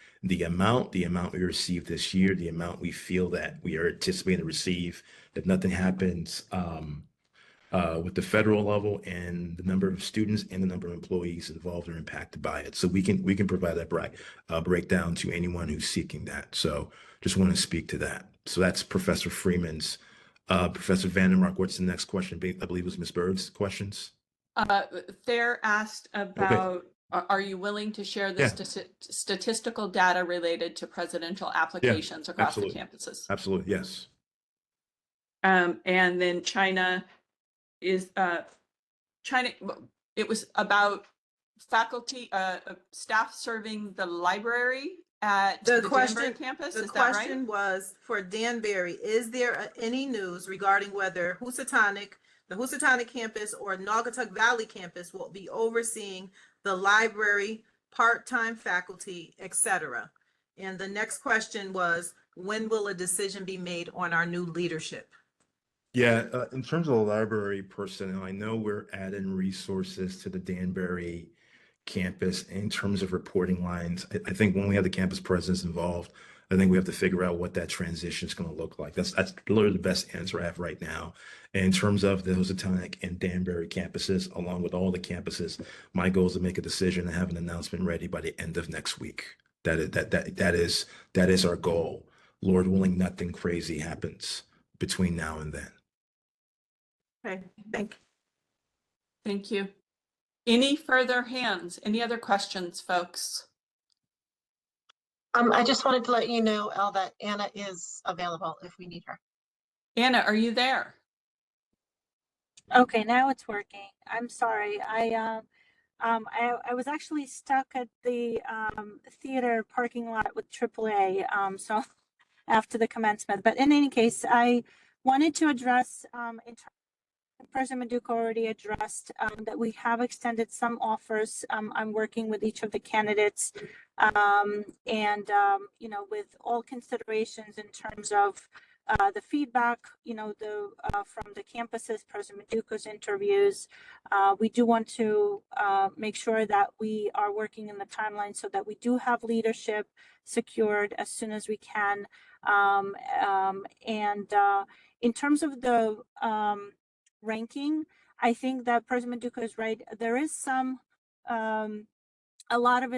amount we received this year, the amount we feel that we are anticipating to receive if nothing happens with the federal level, and the number of students and the number of employees involved or impacted by it. So we can provide that breakdown to anyone who's seeking that. So just want to speak to that. So that's Professor Freeman's. Professor Vandermark, what's the next question? I believe it was Ms. Bird's questions. Thayer asked about, are you willing to share the statistical data related to presidential applications across the campuses? Absolutely, yes. And then China, it was about faculty, staff serving the library at the Danbury campus. The Is that right? question was for Danbury, is there any news regarding whether the Housatonic campus or Naugatuck Valley campus will be overseeing the library, part-time faculty, etc.? And the next question was, when will a decision be made on our new leadership? Yeah, in terms of the library personnel, I know we're adding resources to the Danbury campus in terms of reporting lines. I think when we have the campus presidents involved, I think we have to figure out what that transition is going to look like. That's literally the best answer I have right now. And in terms of the Housatonic and Danbury campuses, along with all the campuses, my goal is to make a decision and have an announcement ready by the end of next week. That is our goal. Lord willing, nothing crazy happens between now and then. Okay, thank you. Thank you. Any further hands? Any other questions, folks? I just wanted to let you know, Elle, that Anna is available if we need her. Anna, are you there? Okay, now it's working. I'm sorry. I was actually stuck at the theater parking lot with AAA. So after the commencement, but in any case, I wanted to address in terms President Maduka already addressed that we have extended some offers. I'm working with each of the candidates and, you know, with all considerations in terms of the feedback, you know, from the campuses, President Maduka's interviews. We do want to make sure that we are working in the timeline so that we do have leadership secured as soon as we can. In terms of the ranking, I think that President Maduka is right. There is some, a lot of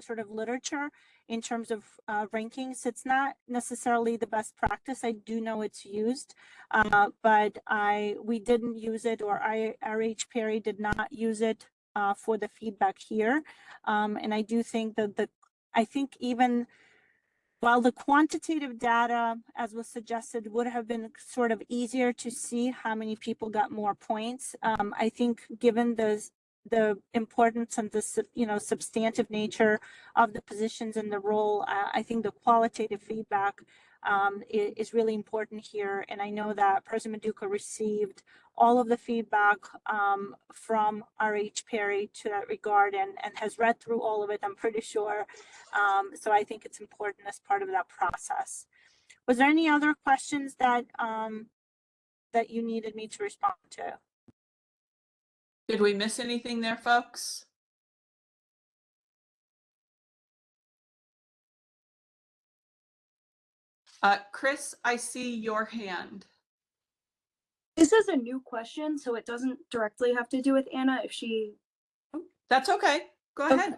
sort of literature in terms of rankings. It's not necessarily the best practice. I do know it's used, but we didn't use it, or RH Perry did not use it for the feedback here. And I do think that I think even while the quantitative data, as was suggested, would have been sort of easier to see how many people got more points, I think given the importance and the, you know, substantive nature of the positions and the role, I think the qualitative feedback is really important here. And I know that President Maduka received all of the feedback from RH Perry to that regard and has read through all of it, I'm pretty sure. So I think it's important as part of that process. Was there any other questions that that you needed me to respond to? Did we miss anything there, folks? Chris, I see your hand. This is a new question, so it doesn't directly have to do with Anna if she... That's okay. Go ahead.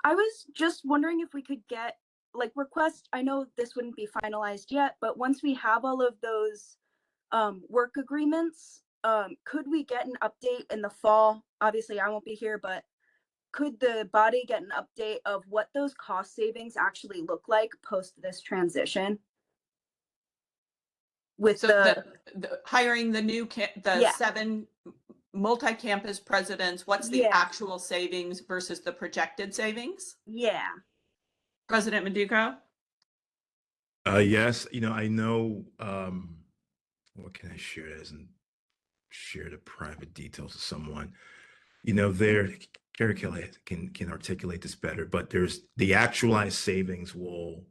I was just wondering if we could get, like, request, I know this wouldn't be finalized yet, but once we have all of those work agreements, could we get an update in the fall? Obviously, I won't be here, but could the body get an update of what those cost savings actually look like post this transition? With So the hiring the new Yeah. 7 multi-campus presidents, what's the Yeah. actual savings versus the projected savings? Yeah. President Maduka? Yes, you know, I know, what can I share as and share the private details of someone? You know, Carrie Kelly can articulate this better, but there's the actualized savings will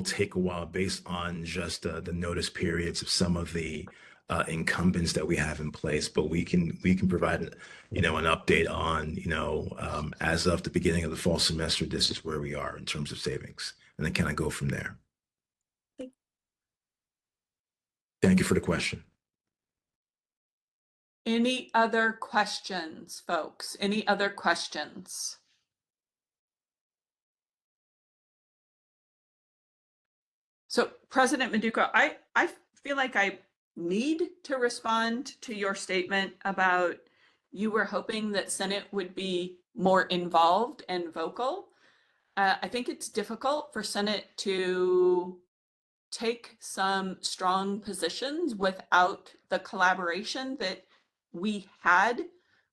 take a while based on just the notice periods of some of the incumbents that we have in place. But we can provide, you know, an update on, you know, as of the beginning of the fall semester, this is where we are in terms of savings, and then kind of go from there. Thank you for the question. Any other questions, folks? Any other questions? So President Maduka, I feel like I need to respond to your statement about you were hoping that Senate would be more involved and vocal. I think it's difficult for Senate to take some strong positions without the collaboration that we had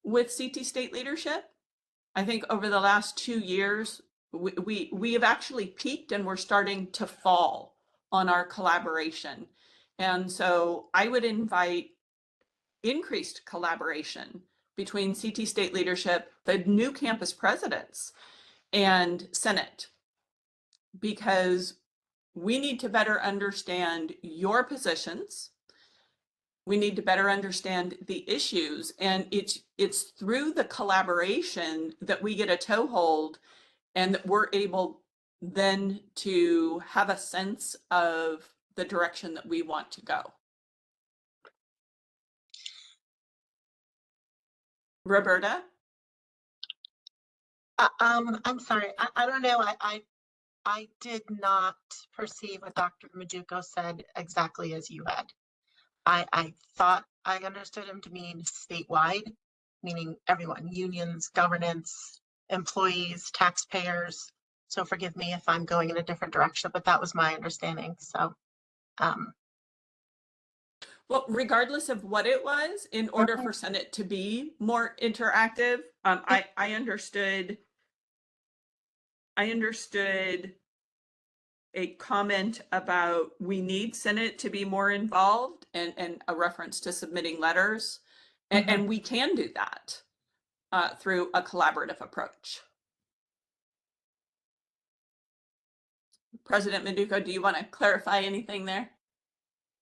with CT state leadership. I think over the last 2 years, we have actually peaked and we're starting to fall on our collaboration. And so I would invite increased collaboration between CT state leadership, the new campus presidents, and Senate, because we need to better understand your positions. We need to better understand the issues, and it's through the collaboration that we get a toehold and that we're able then to have a sense of the direction that we want to go. Roberta? I'm sorry. I don't know. I did not perceive what Dr. Maduka said exactly as you had. I thought I understood him to mean statewide, meaning everyone, unions, governance, employees, taxpayers. So forgive me if I'm going in a different direction, but that was my understanding. So, Well, regardless of what it was, in order for Senate to be more interactive, I understood a comment about we need Senate to be more involved and a reference to submitting letters. And we can do that through a collaborative approach. President Meduco, do you want to clarify anything there?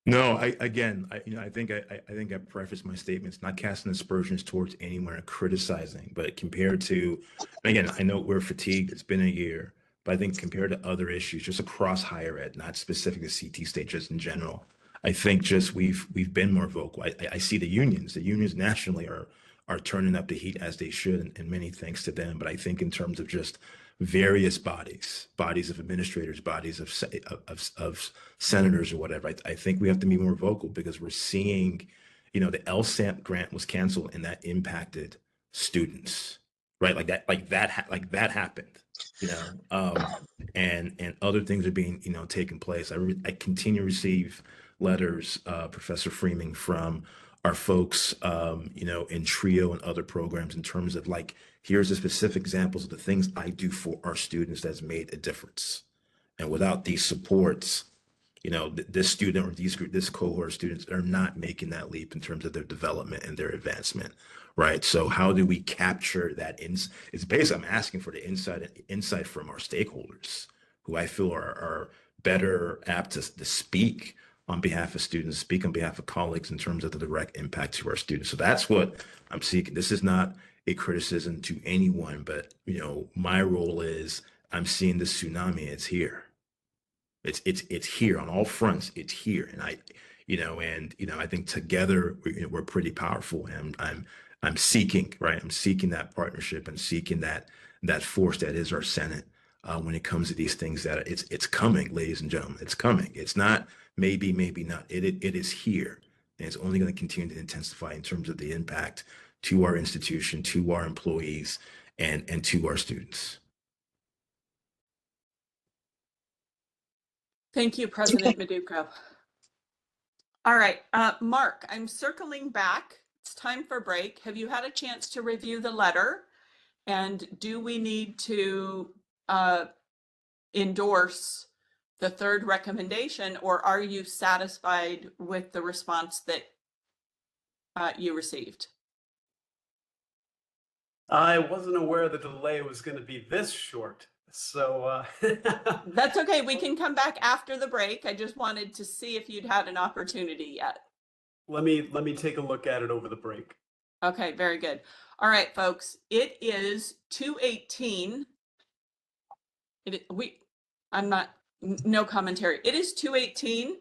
No, I think I prefaced my statements not casting aspersions towards anyone or criticizing, but compared to, again, I know we're fatigued. It's been a year, but I think compared to other issues, just across higher ed, not specific to CT state, just in general, I think just we've been more vocal. I see the unions. The unions nationally are turning up the heat as they should, and many thanks to them. But I think in terms of just various bodies of administrators, bodies of senators or whatever, I think we have to be more vocal because we're seeing, the LSAT grant was canceled and that impacted students, right? Like that happened, and other things are being, taking place. I continue to receive letters, Professor Freeman, from our folks, in TRIO and other programs in terms of like, here's the specific examples of the things I do for our students that's made a difference. And without these supports, this student or this cohort of students are not making that leap in terms of their development and their advancement, right? So how do we capture that? It's basically, I'm asking for the insight from our stakeholders, who I feel are better apt to speak on behalf of students, speak on behalf of colleagues in terms of the direct impact to our students. So that's what I'm seeking. This is not a criticism to anyone, but my role is I'm seeing this tsunami. It's here. It's here on all fronts. It's here, and I think together we're pretty powerful. And I'm seeking, right? I'm seeking that partnership and seeking that force that is our Senate when it comes to these things. That it's coming, ladies and gentlemen. It's coming. It's not maybe not. It is here, and it's only going to continue to intensify in terms of the impact to our institution, to our employees, and to our students. Thank you, President Meduco. All right, Mark, I'm circling back. It's time for break. Have you had a chance to review the letter? And do we need to endorse the third recommendation, or are you satisfied with the response that you received? I wasn't aware the delay was going to be this short. So That's okay. We can come back after the break. I just wanted to see if you'd had an opportunity yet. let me take a look at it over the break. Okay, very good. All right, folks, it is 2:18. No commentary. It is 2:18.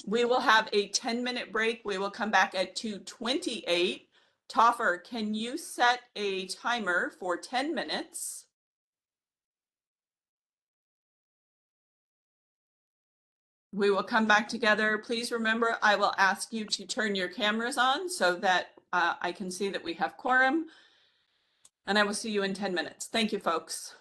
We will have a 10-minute break. We will come back at 2:28. Toffer, can you set a timer for 10 minutes? We will come back together. Please remember, I will ask you to turn your cameras on so that I can see that we have quorum. And I will see you in 10 minutes. Thank you, folks.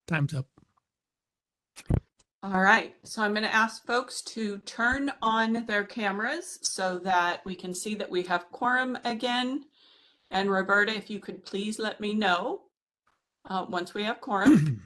Time's up. All right, so I'm going to ask folks to turn on their cameras so that we can see that we have quorum again. And Roberta, if you could please let me know once we have quorum.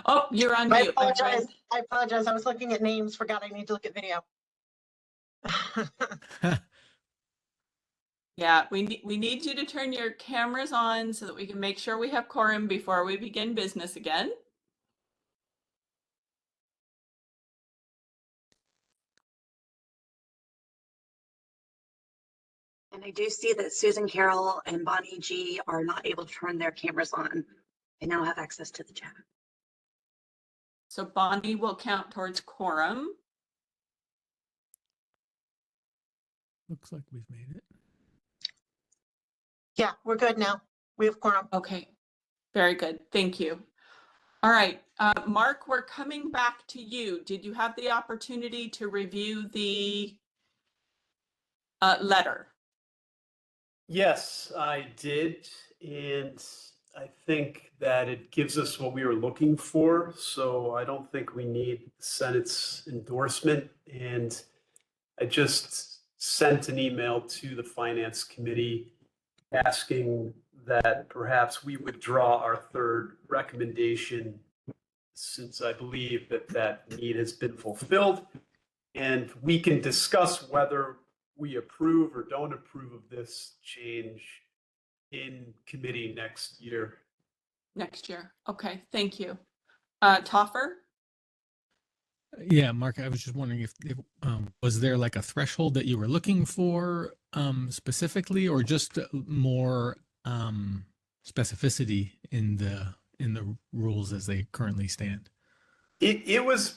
Oh, you're on I mute, my apologize. friend. I apologize. I was looking at names, forgot I need to look at video. Yeah, we need you to turn your cameras on so that we can make sure we have quorum before we begin business again. And I do see that Susan Carroll and Bonnie G are not able to turn their cameras on. They now have access to the chat. So Bonnie will count towards quorum. Looks like we've made it. Yeah, we're good now. We have quorum. Okay, very good. Thank you. All right, Mark, we're coming back to you. Did you have the opportunity to review the letter? Yes, I did. And I think that it gives us what we were looking for. So I don't think we need the Senate's endorsement. And I just sent an email to the Finance Committee asking that perhaps we withdraw our third recommendation, since I believe that that need has been fulfilled. And we can discuss whether we approve or don't approve of this change in committee next year. Next year. Okay, thank you. Toffer? Yeah, Mark, I was just wondering if was there like a threshold that you were looking for specifically, or just more specificity in the rules as they currently stand? It was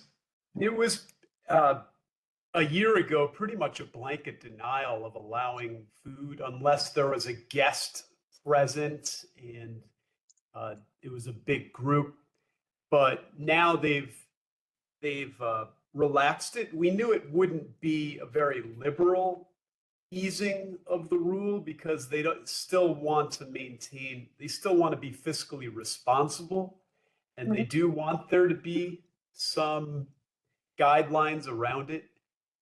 a year ago pretty much a blanket denial of allowing food unless there was a guest present and it was a big group. But now they've relaxed it. We knew it wouldn't be a very liberal easing of the rule because they still want to be fiscally responsible, and they do want there to be some guidelines around it.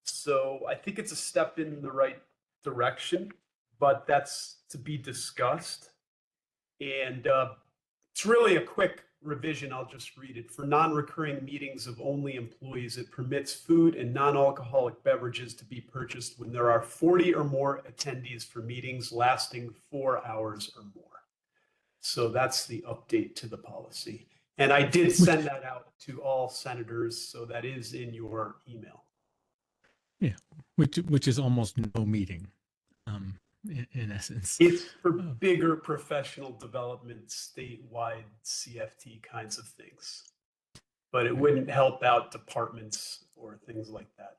So I think it's a step in the right direction, but that's to be discussed. And it's really a quick revision. I'll just read it. For non-recurring meetings of only employees, it permits food and non-alcoholic beverages to be purchased when there are 40 or more attendees for meetings lasting 4 hours or more. So that's the update to the policy. And I did send that out to all senators, so that is in your email. Yeah, which is almost no meeting, in essence. It's for bigger professional development, statewide CFT kinds of things, but it wouldn't help out departments or things like that.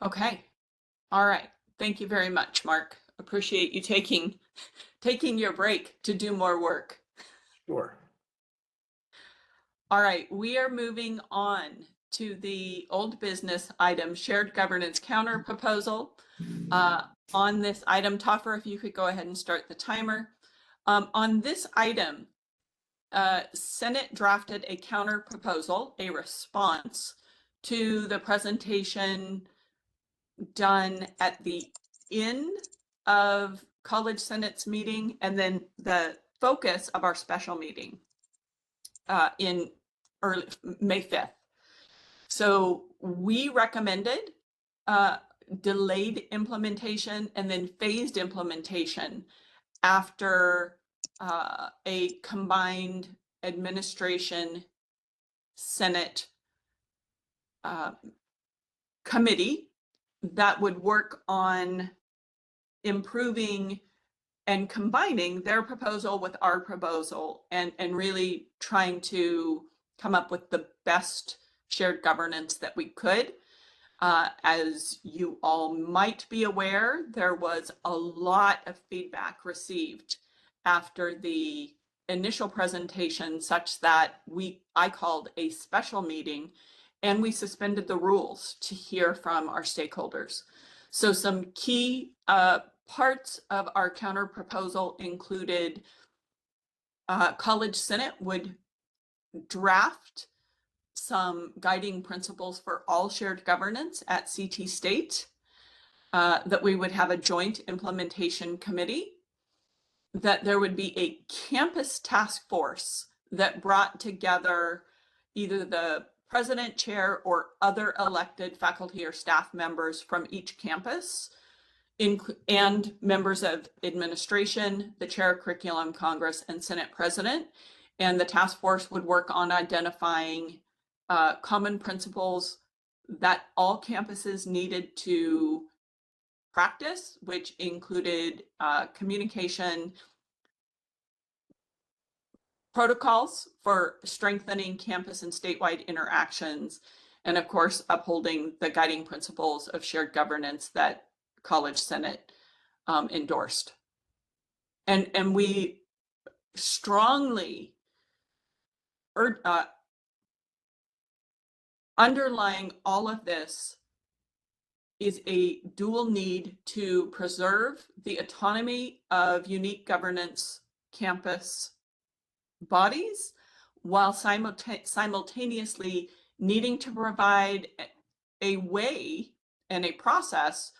Okay. All right. Thank you very much, Mark. Appreciate you taking your break to do more work. Sure. All right, we are moving on to the old business item, shared governance counter proposal. On this item, Toffer, if you could go ahead and start the timer. On this item, Senate drafted a counter proposal, a response to the presentation done at the end of College Senate's meeting, and then the focus of our special meeting in early May 5th. So we recommended delayed implementation and then phased implementation after a combined administration Senate committee that would work on improving and combining their proposal with our proposal and really trying to come up with the best shared governance that we could. As you all might be aware, there was a lot of feedback received after the initial presentation, such that I called a special meeting and we suspended the rules to hear from our stakeholders. So some key parts of our counter proposal included College Senate would draft some guiding principles for all shared governance at CT State, that we would have a joint implementation committee, that there would be a campus task force that brought together either the president, chair, or other elected faculty or staff members from each campus, and members of administration, the chair of curriculum, Congress, and Senate president. And the task force would work on identifying common principles that all campuses needed to practice, which included communication protocols for strengthening campus and statewide interactions, and of course, upholding the guiding principles of shared governance that College Senate endorsed. And we strongly underlying all of this is a dual need to preserve the autonomy of unique governance campus bodies, while simultaneously needing to provide a way and a process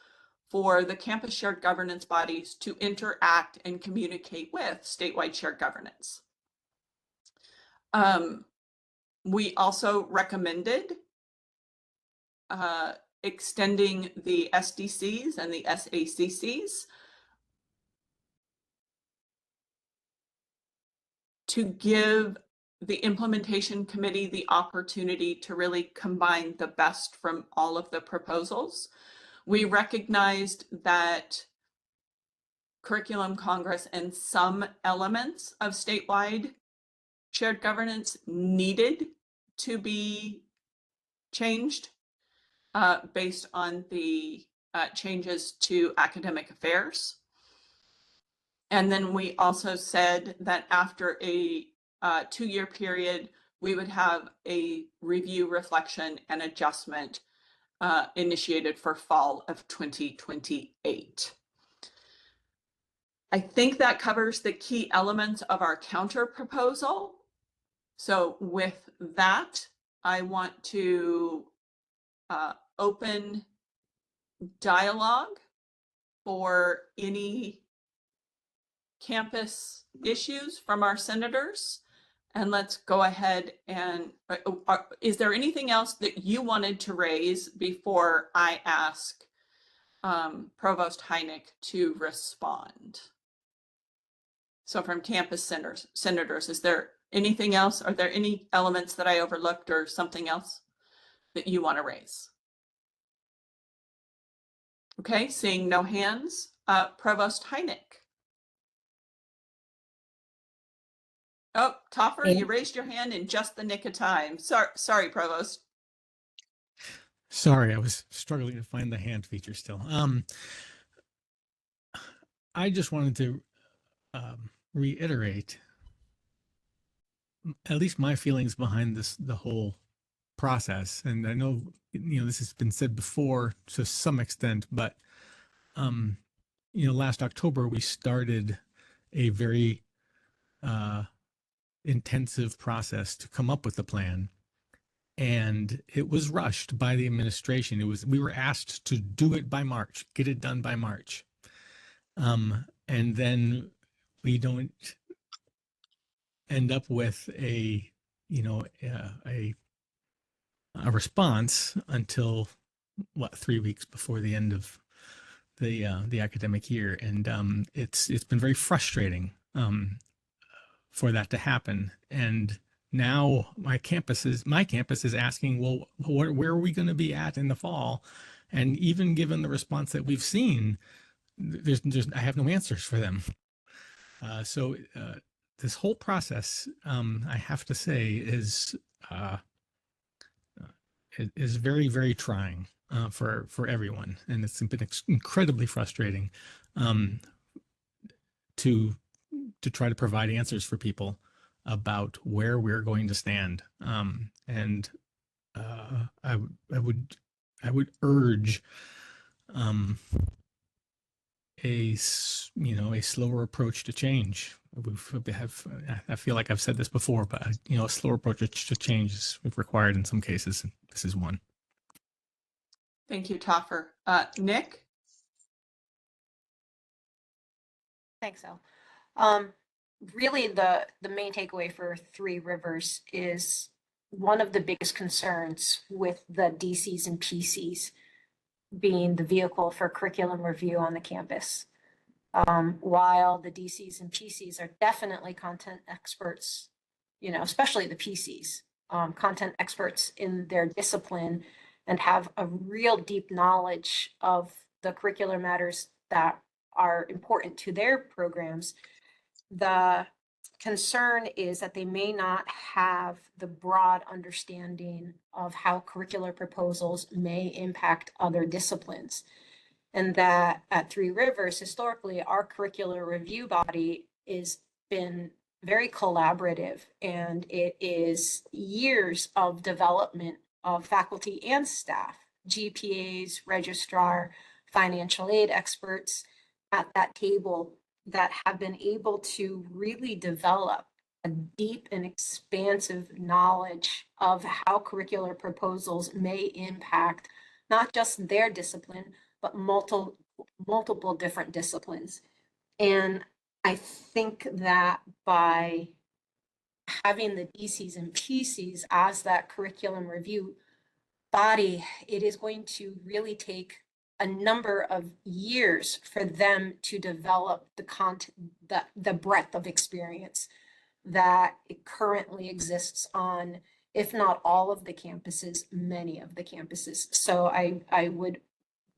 for the campus shared governance bodies to interact and communicate with statewide shared governance. We also recommended extending the SDCs and the SACCs to give the implementation committee the opportunity to really combine the best from all of the proposals. We recognized that Curriculum Congress and some elements of statewide shared governance needed to be changed based on the changes to academic affairs. And then we also said that after a 2-year period, we would have a review, reflection, and adjustment initiated for fall of 2028. I think that covers the key elements of our counter proposal. So with that, I want to open dialogue for any campus issues from our senators. And let's go ahead and, is there anything else that you wanted to raise before I ask Provost Hynek to respond? So from campus senators, is there anything else? Are there any elements that I overlooked or something else that you want to raise? Okay, seeing no hands, Provost Hynek. Oh, Toffer, you raised your hand in just the nick of time. Sorry, Provost. Sorry, I was struggling to find the hand feature still. I just wanted to reiterate at least my feelings behind the whole process. And I know, this has been said before to some extent, but, last October, we started a very intensive process to come up with the plan. And it was rushed by the administration. We were asked to do it by March, get it done by March. And then we don't end up with a response until 3 weeks before the end of the academic year. And it's been very frustrating for that to happen. And now my campus is asking, well, where are we going to be at in the fall? And even given the response that we've seen, I have no answers for them. So this whole process, I have to say, is very, very trying for everyone, and it's been incredibly frustrating to try to provide answers for people about where we're going to stand. And I would urge a slower approach to change. I feel like I've said this before, but a slower approach to change is required in some cases. And this is one. Thank you, Toffer. Nick? Thanks, Elle. Really, the main takeaway for Three Rivers is one of the biggest concerns with the DCs and PCs being the vehicle for curriculum review on the campus. While the DCs and PCs are definitely content experts, especially the PCs, content experts in their discipline and have a real deep knowledge of the curricular matters that are important to their programs. The concern is that they may not have the broad understanding of how curricular proposals may impact other disciplines. And that at Three Rivers, historically, our curricular review body has been very collaborative, and it is years of development of faculty and staff, GPAs, registrar, financial aid experts at that table that have been able to really develop a deep and expansive knowledge of how curricular proposals may impact not just their discipline, but multiple different disciplines. And I think that by having the DCs and PCs as that curriculum review body, it is going to really take a number of years for them to develop the content, the breadth of experience that it currently exists on, if not all of the campuses, many of the campuses. So I would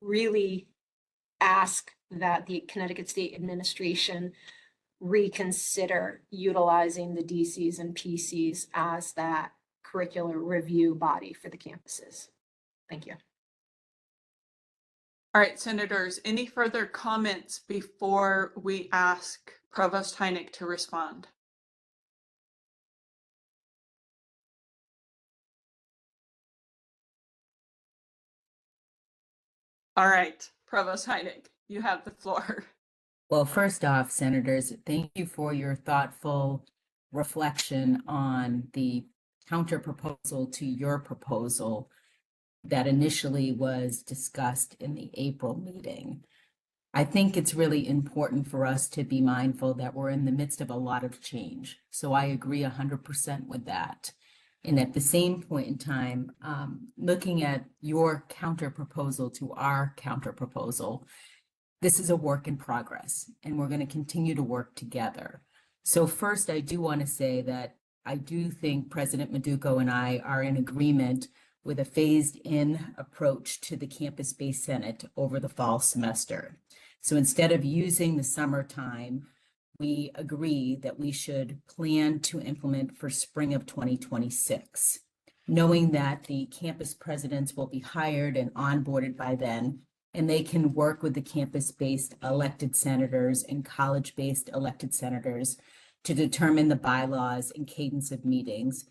really ask that the Connecticut State Administration reconsider utilizing the DCs and PCs as that curricular review body for the campuses. Thank you. All right, Senators, any further comments before we ask Provost Hynek to respond? All right, Provost Hynek, you have the floor. Well, first off, Senators, thank you for your thoughtful reflection on the counter proposal to your proposal that initially was discussed in the April meeting. I think it's really important for us to be mindful that we're in the midst of a lot of change. So I agree 100% with that. And at the same point in time, looking at your counter proposal to our counter proposal, this is a work in progress, and we're going to continue to work together. So first, I do want to say that I do think President Maduco and I are in agreement with a phased-in approach to the campus-based Senate over the fall semester. So instead of using the summertime, we agree that we should plan to implement for spring of 2026, knowing that the campus presidents will be hired and onboarded by then, and they can work with the campus-based elected senators and college-based elected senators to determine the bylaws and cadence of meetings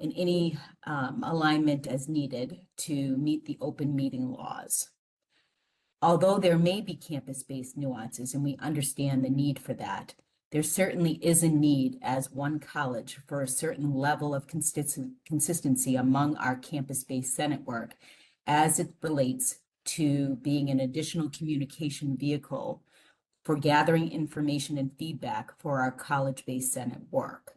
and any alignment as needed to meet the open meeting laws. Although there may be campus-based nuances, and we understand the need for that, there certainly is a need as one college for a certain level of consistency among our campus-based Senate work as it relates to being an additional communication vehicle for gathering information and feedback for our college-based Senate work.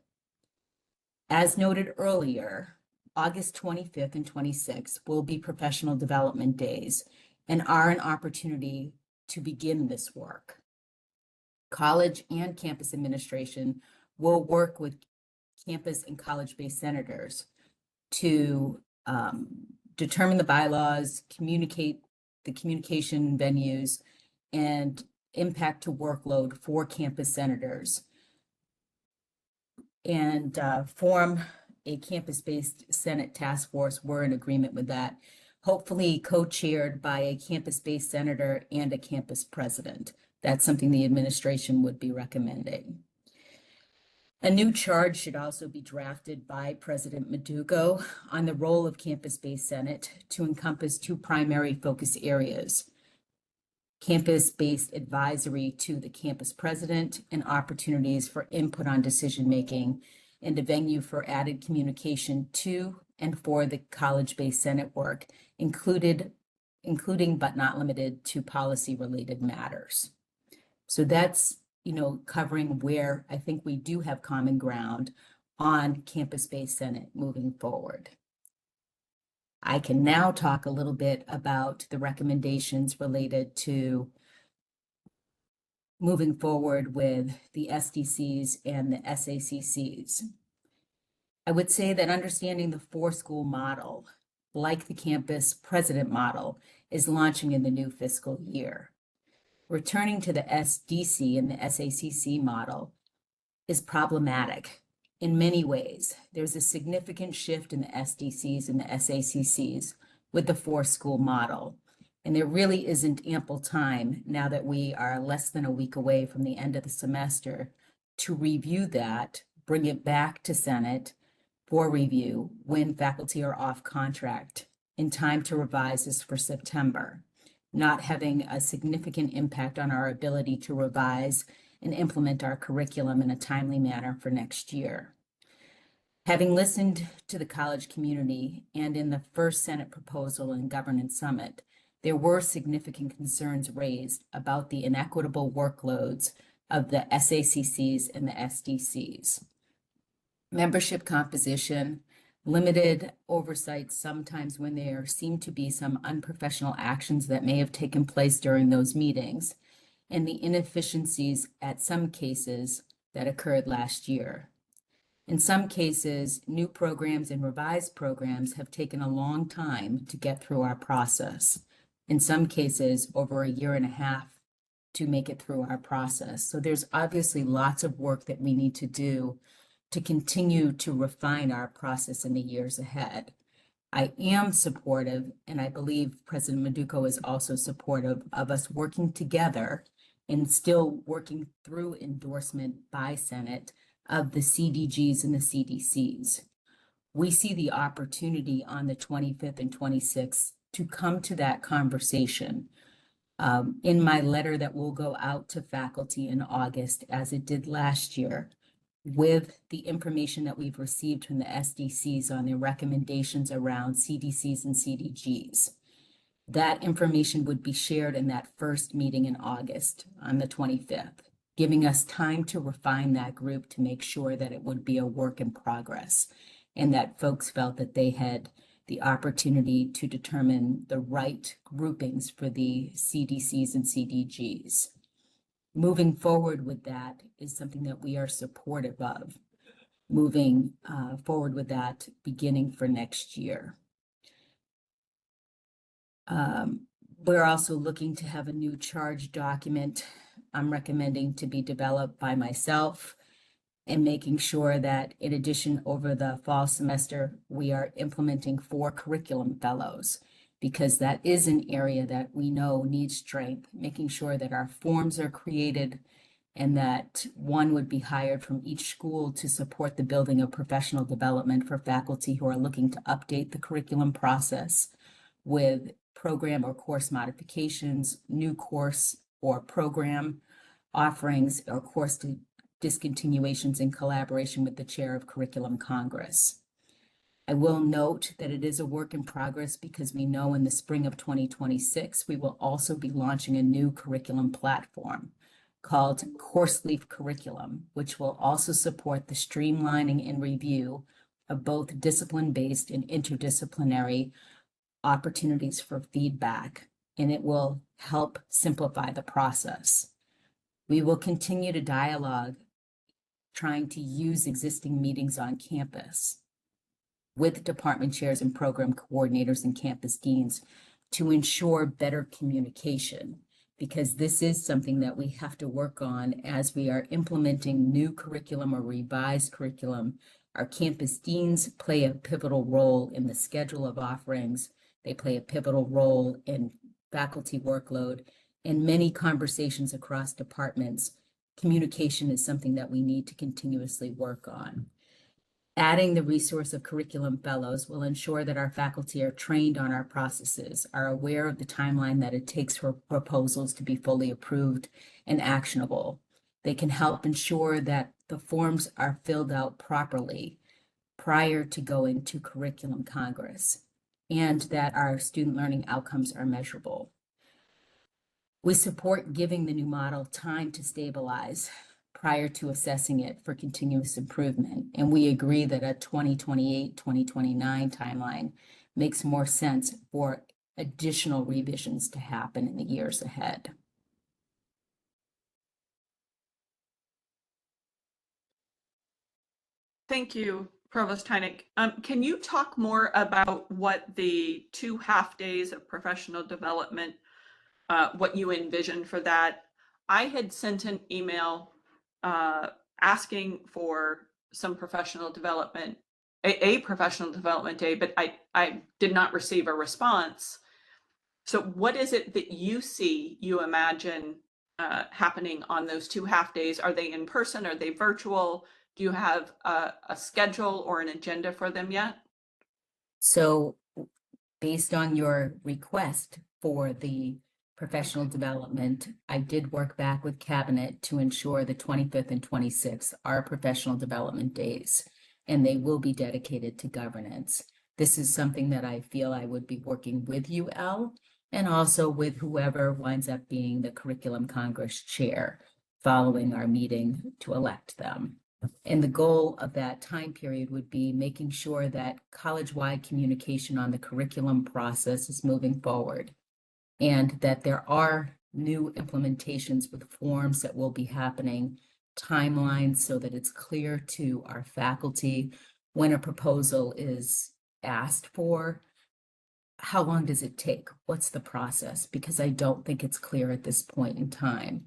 As noted earlier, August 25th and 26th will be professional development days and are an opportunity to begin this work. College and campus administration will work with campus and college-based senators to determine the bylaws, communicate the communication venues, and impact to workload for campus senators and form a campus-based Senate task force. We're in agreement with that. Hopefully co-chaired by a campus-based senator and a campus president. That's something the administration would be recommending. A new charge should also be drafted by President Madugo on the role of campus-based Senate to encompass two primary focus areas: campus-based advisory to the campus president and opportunities for input on decision-making, and a venue for added communication to and for the college-based Senate work, including but not limited to policy-related matters. So that's, covering where I think we do have common ground on campus-based Senate moving forward. I can now talk a little bit about the recommendations related to moving forward with the SDCs and the SACCs. I would say that understanding the 4-school model, like the campus president model, is launching in the new fiscal year. Returning to the SDC and the SACC model is problematic in many ways. There's a significant shift in the SDCs and the SACCs with the 4-school model. And there really isn't ample time, now that we are less than a week away from the end of the semester, to review that, bring it back to Senate for review when faculty are off contract, in time to revise this for September, not having a significant impact on our ability to revise and implement our curriculum in a timely manner for next year. Having listened to the college community and in the first Senate proposal and governance summit, there were significant concerns raised about the inequitable workloads of the SACCs and the SDCs. Membership composition, limited oversight sometimes when there seem to be some unprofessional actions that may have taken place during those meetings, and the inefficiencies at some cases that occurred last year. In some cases, new programs and revised programs have taken a long time to get through our process. In some cases, over 1.5 years to make it through our process. So there's obviously lots of work that we need to do to continue to refine our process in the years ahead. I am supportive, and I believe President Madugo is also supportive of us working together and still working through endorsement by Senate of the CDGs and the CDCs. We see the opportunity on the 25th and 26th to come to that conversation. In my letter that will go out to faculty in August, as it did last year, with the information that we've received from the SDCs on their recommendations around CDCs and CDGs. That information would be shared in that first meeting in August on the 25th, giving us time to refine that group to make sure that it would be a work in progress and that folks felt that they had the opportunity to determine the right groupings for the CDCs and CDGs. Moving forward with that is something that we are supportive of, moving forward with that beginning for next year. We're also looking to have a new charge document I'm recommending to be developed by myself, and making sure that in addition, over the fall semester, we are implementing 4 curriculum fellows, because that is an area that we know needs strength, making sure that our forms are created and that one would be hired from each school to support the building of professional development for faculty who are looking to update the curriculum process with program or course modifications, new course or program offerings, or course discontinuations in collaboration with the Chair of Curriculum Congress. I will note that it is a work in progress because we know in the spring of 2026, we will also be launching a new curriculum platform called CourseLeaf Curriculum, which will also support the streamlining and review of both discipline-based and interdisciplinary opportunities for feedback, and it will help simplify the process. We will continue to dialogue, trying to use existing meetings on campus with department chairs and program coordinators and campus deans to ensure better communication, because this is something that we have to work on as we are implementing new curriculum or revised curriculum. Our campus deans play a pivotal role in the schedule of offerings. They play a pivotal role in faculty workload and many conversations across departments. Communication is something that we need to continuously work on. Adding the resource of curriculum fellows will ensure that our faculty are trained on our processes, are aware of the timeline that it takes for proposals to be fully approved and actionable. They can help ensure that the forms are filled out properly prior to going to Curriculum Congress, and that our student learning outcomes are measurable. We support giving the new model time to stabilize prior to assessing it for continuous improvement. And we agree that a 2028, 2029 timeline makes more sense for additional revisions to happen in the years ahead. Thank you, Provost Heineck. Can you talk more about what the 2 half-days of professional development, what you envision for that? I had sent an email asking for some professional development, a professional development day, but I did not receive a response. So what is it that you imagine happening on those 2 half-days? Are they in person? Are they virtual? Do you have a schedule or an agenda for them yet? So based on your request for the professional development, I did work back with Cabinet to ensure the 25th and 26th are professional development days, and they will be dedicated to governance. This is something that I feel I would be working with you, Elle, and also with whoever winds up being the Curriculum Congress chair following our meeting to elect them. And the goal of that time period would be making sure that college-wide communication on the curriculum process is moving forward, and that there are new implementations with forms that will be happening, timelines so that it's clear to our faculty when a proposal is asked for. How long does it take? What's the process? Because I don't think it's clear at this point in time.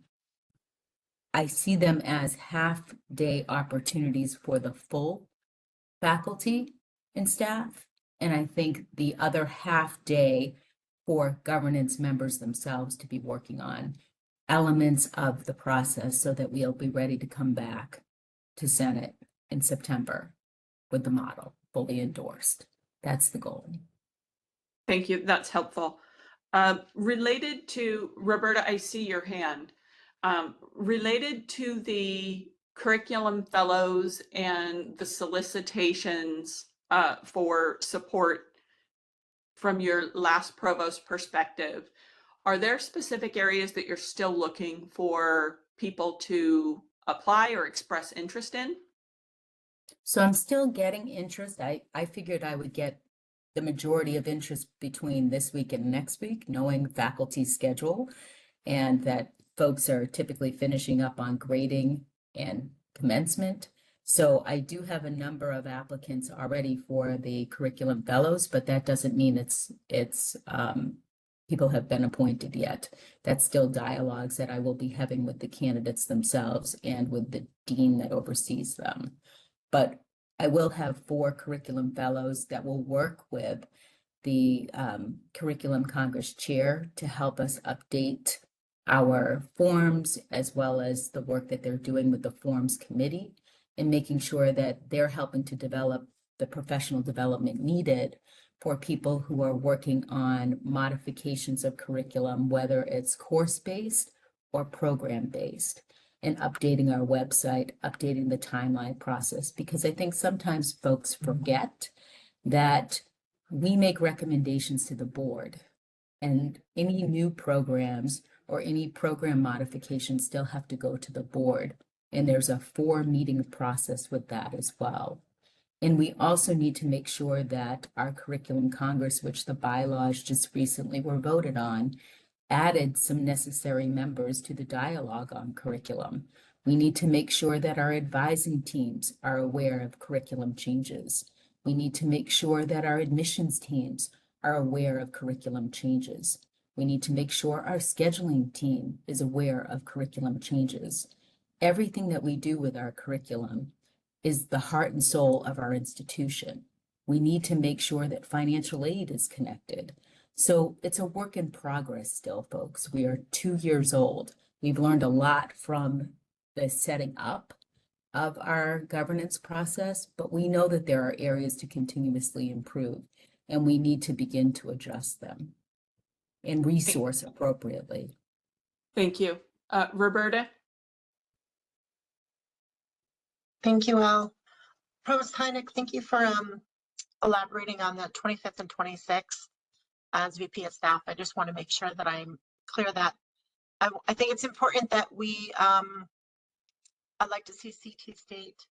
I see them as half-day opportunities for the full faculty and staff, and I think the other half-day for governance members themselves to be working on elements of the process so that we'll be ready to come back to Senate in September with the model fully endorsed. That's the goal. Thank you. That's helpful. Related to, Roberta, I see your hand. Related to the curriculum fellows and the solicitations for support from your last provost perspective, are there specific areas that you're still looking for people to apply or express interest in? So I'm still getting interest. I figured I would get the majority of interest between this week and next week, knowing faculty's schedule, and that folks are typically finishing up on grading and commencement. So I do have a number of applicants already for the curriculum fellows, but that doesn't mean it's people have been appointed yet. That's still dialogues that I will be having with the candidates themselves and with the dean that oversees them. But I will have 4 curriculum fellows that will work with the Curriculum Congress chair to help us update our forms, as well as the work that they're doing with the forms committee, and making sure that they're helping to develop the professional development needed for people who are working on modifications of curriculum, whether it's course-based or program-based, and updating our website, updating the timeline process, because I think sometimes folks forget that we make recommendations to the board, and any new programs or any program modifications still have to go to the board. And there's a 4-meeting process with that as well. And we also need to make sure that our Curriculum Congress, which the bylaws just recently were voted on, added some necessary members to the dialogue on curriculum. We need to make sure that our advising teams are aware of curriculum changes. We need to make sure that our admissions teams are aware of curriculum changes. We need to make sure our scheduling team is aware of curriculum changes. Everything that we do with our curriculum is the heart and soul of our institution. We need to make sure that financial aid is connected. So it's a work in progress still, folks. We are 2 years old. We've learned a lot from the setting up of our governance process, but we know that there are areas to continuously improve, and we need to begin to adjust them and resource appropriately. Thank you. Roberta? Thank you, Al. Provost Heineck, thank you for elaborating on the 25th and 26th as VP of staff. I just want to make sure that I'm clear that I think it's important that we, I'd like to see CT State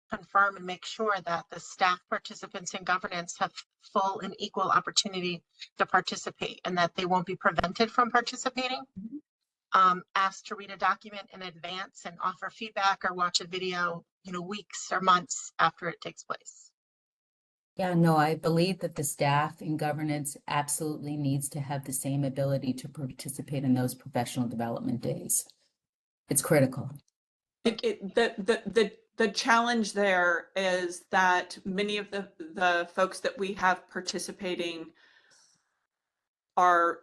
confirm and make sure that the staff participants in governance have full and equal opportunity to participate and that they won't be prevented from participating. Asked to read a document in advance and offer feedback or watch a video, weeks or months after it takes place. Yeah, no, I believe that the staff in governance absolutely needs to have the same ability to participate in those professional development days. It's critical. The challenge there is that many of the folks that we have participating are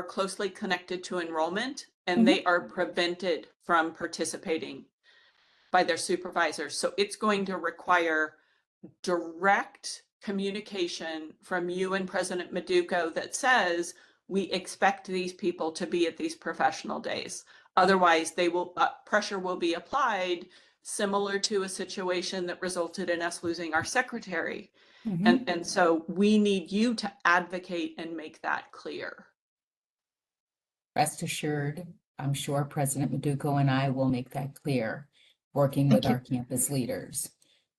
closely connected to enrollment, and they are prevented from participating by their supervisors. So it's going to require direct communication from you and President Maduco that says, we expect these people to be at these professional days. Otherwise, they will pressure will be applied, similar to a situation that resulted in us losing our secretary. And so we need you to advocate and make that clear. Rest assured, I'm sure President Maduco and I will make that clear, working with our campus leaders.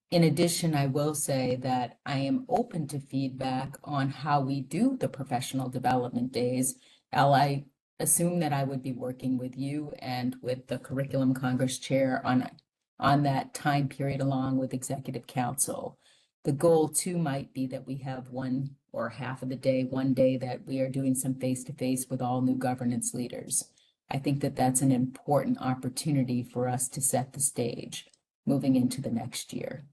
In addition, I will say that I am open to feedback on how we do the professional development days. Al, I assume that I would be working with you and with the Curriculum Congress Chair on that time period along with Executive Council. The goal too might be that we have one or half of the day, one day that we are doing some face-to-face with all new governance leaders. I think that that's an important opportunity for us to set the stage moving into the next year.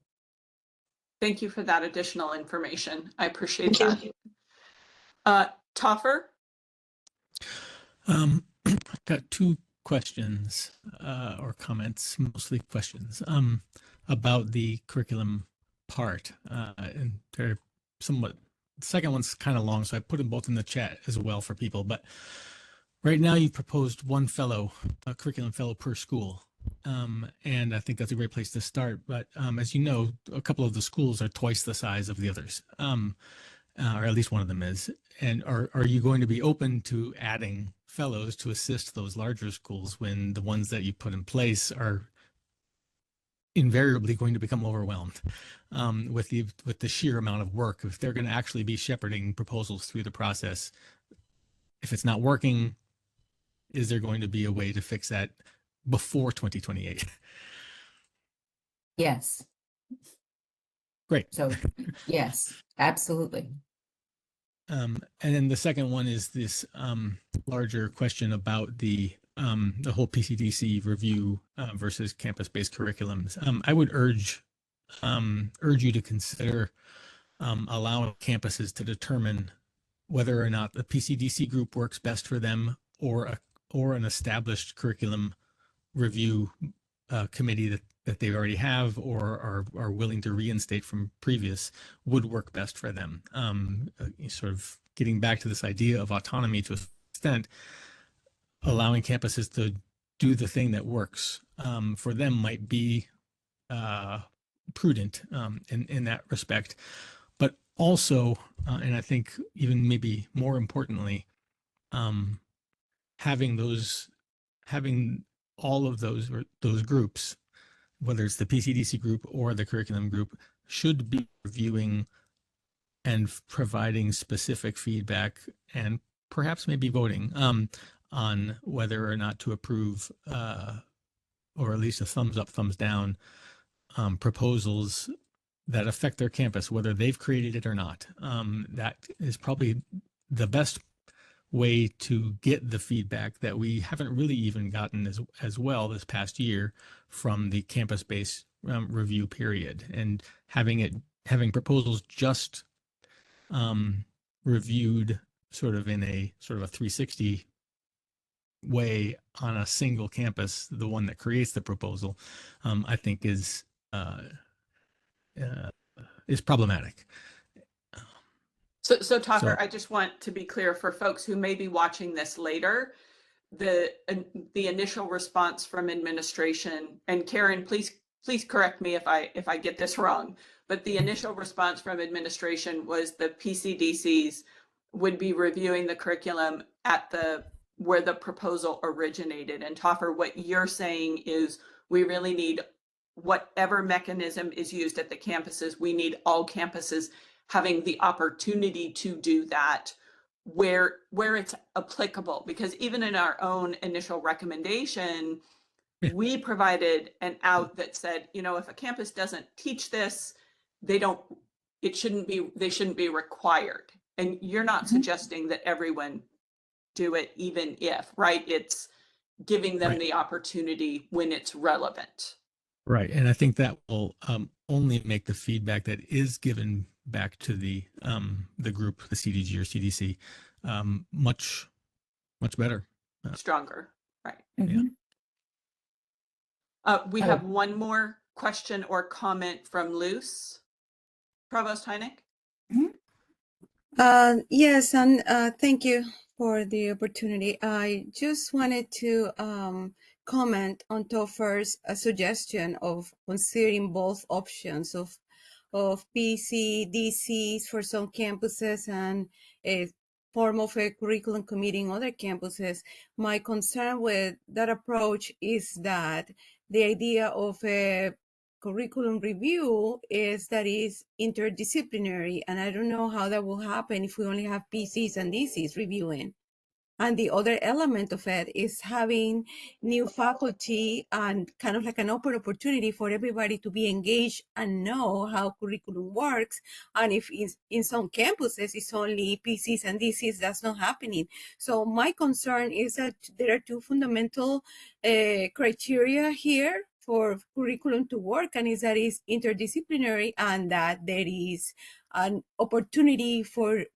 Thank you for that additional information. I appreciate that. Toffer? I've got two questions or comments, mostly questions, about the curriculum part. And they're somewhat, the second one's kind of long, so I put them both in the chat as well for people. But right now you've proposed one fellow, a curriculum fellow per school. And I think that's a great place to start. But as you know, a couple of the schools are twice the size of the others, or at least one of them is. And are you going to be open to adding fellows to assist those larger schools when the ones that you put in place are invariably going to become overwhelmed with the sheer amount of work? If they're going to actually be shepherding proposals through the process, if it's not working, is there going to be a way to fix that before 2028? Yes. Great. So yes, absolutely. And then the second one is this larger question about the whole PCDC review versus campus-based curriculums. I would urge you to consider allowing campuses to determine whether or not the PCDC group works best for them, or an established curriculum review committee that they already have or are willing to reinstate from previous would work best for them. Sort of getting back to this idea of autonomy to an extent, allowing campuses to do the thing that works for them might be prudent in that respect. But also, and I think even maybe more importantly, having all of those groups, whether it's the PCDC group or the curriculum group, should be reviewing and providing specific feedback and perhaps maybe voting on whether or not to approve or at least a thumbs up, thumbs down proposals that affect their campus, whether they've created it or not. That is probably the best way to get the feedback that we haven't really even gotten as well this past year from the campus-based review period, and having proposals just reviewed sort of in a 360 way on a single campus, the one that creates the proposal, I think is problematic. So Topper, So- I just want to be clear for folks who may be watching this later, the initial response from administration, and Karen, please correct me if I get this wrong, but the initial response from administration was the PCDCs would be reviewing the curriculum at where the proposal originated. And Topper, what you're saying is we really need whatever mechanism is used at the campuses, we need all campuses having the opportunity to do that where it's applicable, because even in our own initial recommendation, we provided an out that said, if a campus doesn't teach this, they shouldn't be required. And you're not suggesting that everyone do it, even if, right? It's giving them Right. the opportunity when it's relevant. Right. And I think that will only make the feedback that is given back to the group, the CDG or CDC, much better. Stronger, right? Yeah. We have one more question or comment from Luce. Provost Heineck? Yes, and thank you for the opportunity. I just wanted to comment on Topher's suggestion of considering both options of PC, DCs for some campuses and a form of a curriculum committee in other campuses. My concern with that approach is that the idea of a curriculum review is that is interdisciplinary, and I don't know how that will happen if we only have PCs and DCs reviewing. And the other element of it is having new faculty and kind of like an open opportunity for everybody to be engaged and know how curriculum works. And if in some campuses it's only PCs and DCs, that's not happening. So my concern is that there are two fundamental criteria here for curriculum to work, and is that it's interdisciplinary and that there is an opportunity for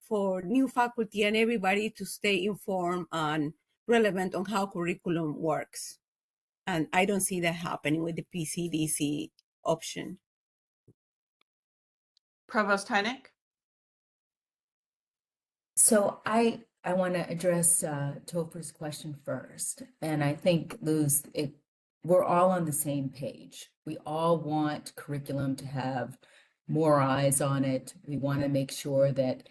new faculty and everybody to stay informed and relevant on how curriculum works. And I don't see that happening with the PCDC option. Provost Heineck? So I want to address Topher's question first. And I think, Luz, we're all on the same page. We all want curriculum to have more eyes on it. We want to make sure that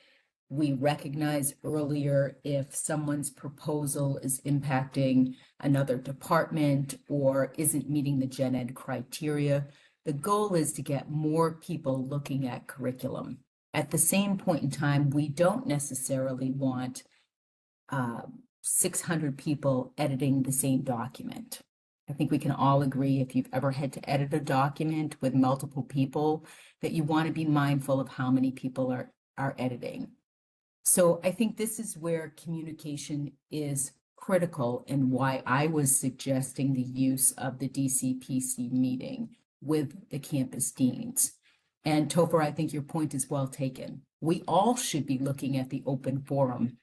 we recognize earlier if someone's proposal is impacting another department or isn't meeting the gen ed criteria. The goal is to get more people looking at curriculum. At the same point in time, we don't necessarily want 600 people editing the same document. I think we can all agree, if you've ever had to edit a document with multiple people, that you want to be mindful of how many people are editing. So I think this is where communication is critical, and why I was suggesting the use of the DCPC meeting with the campus deans. And Topher, I think your point is well taken. We all should be looking at the open forum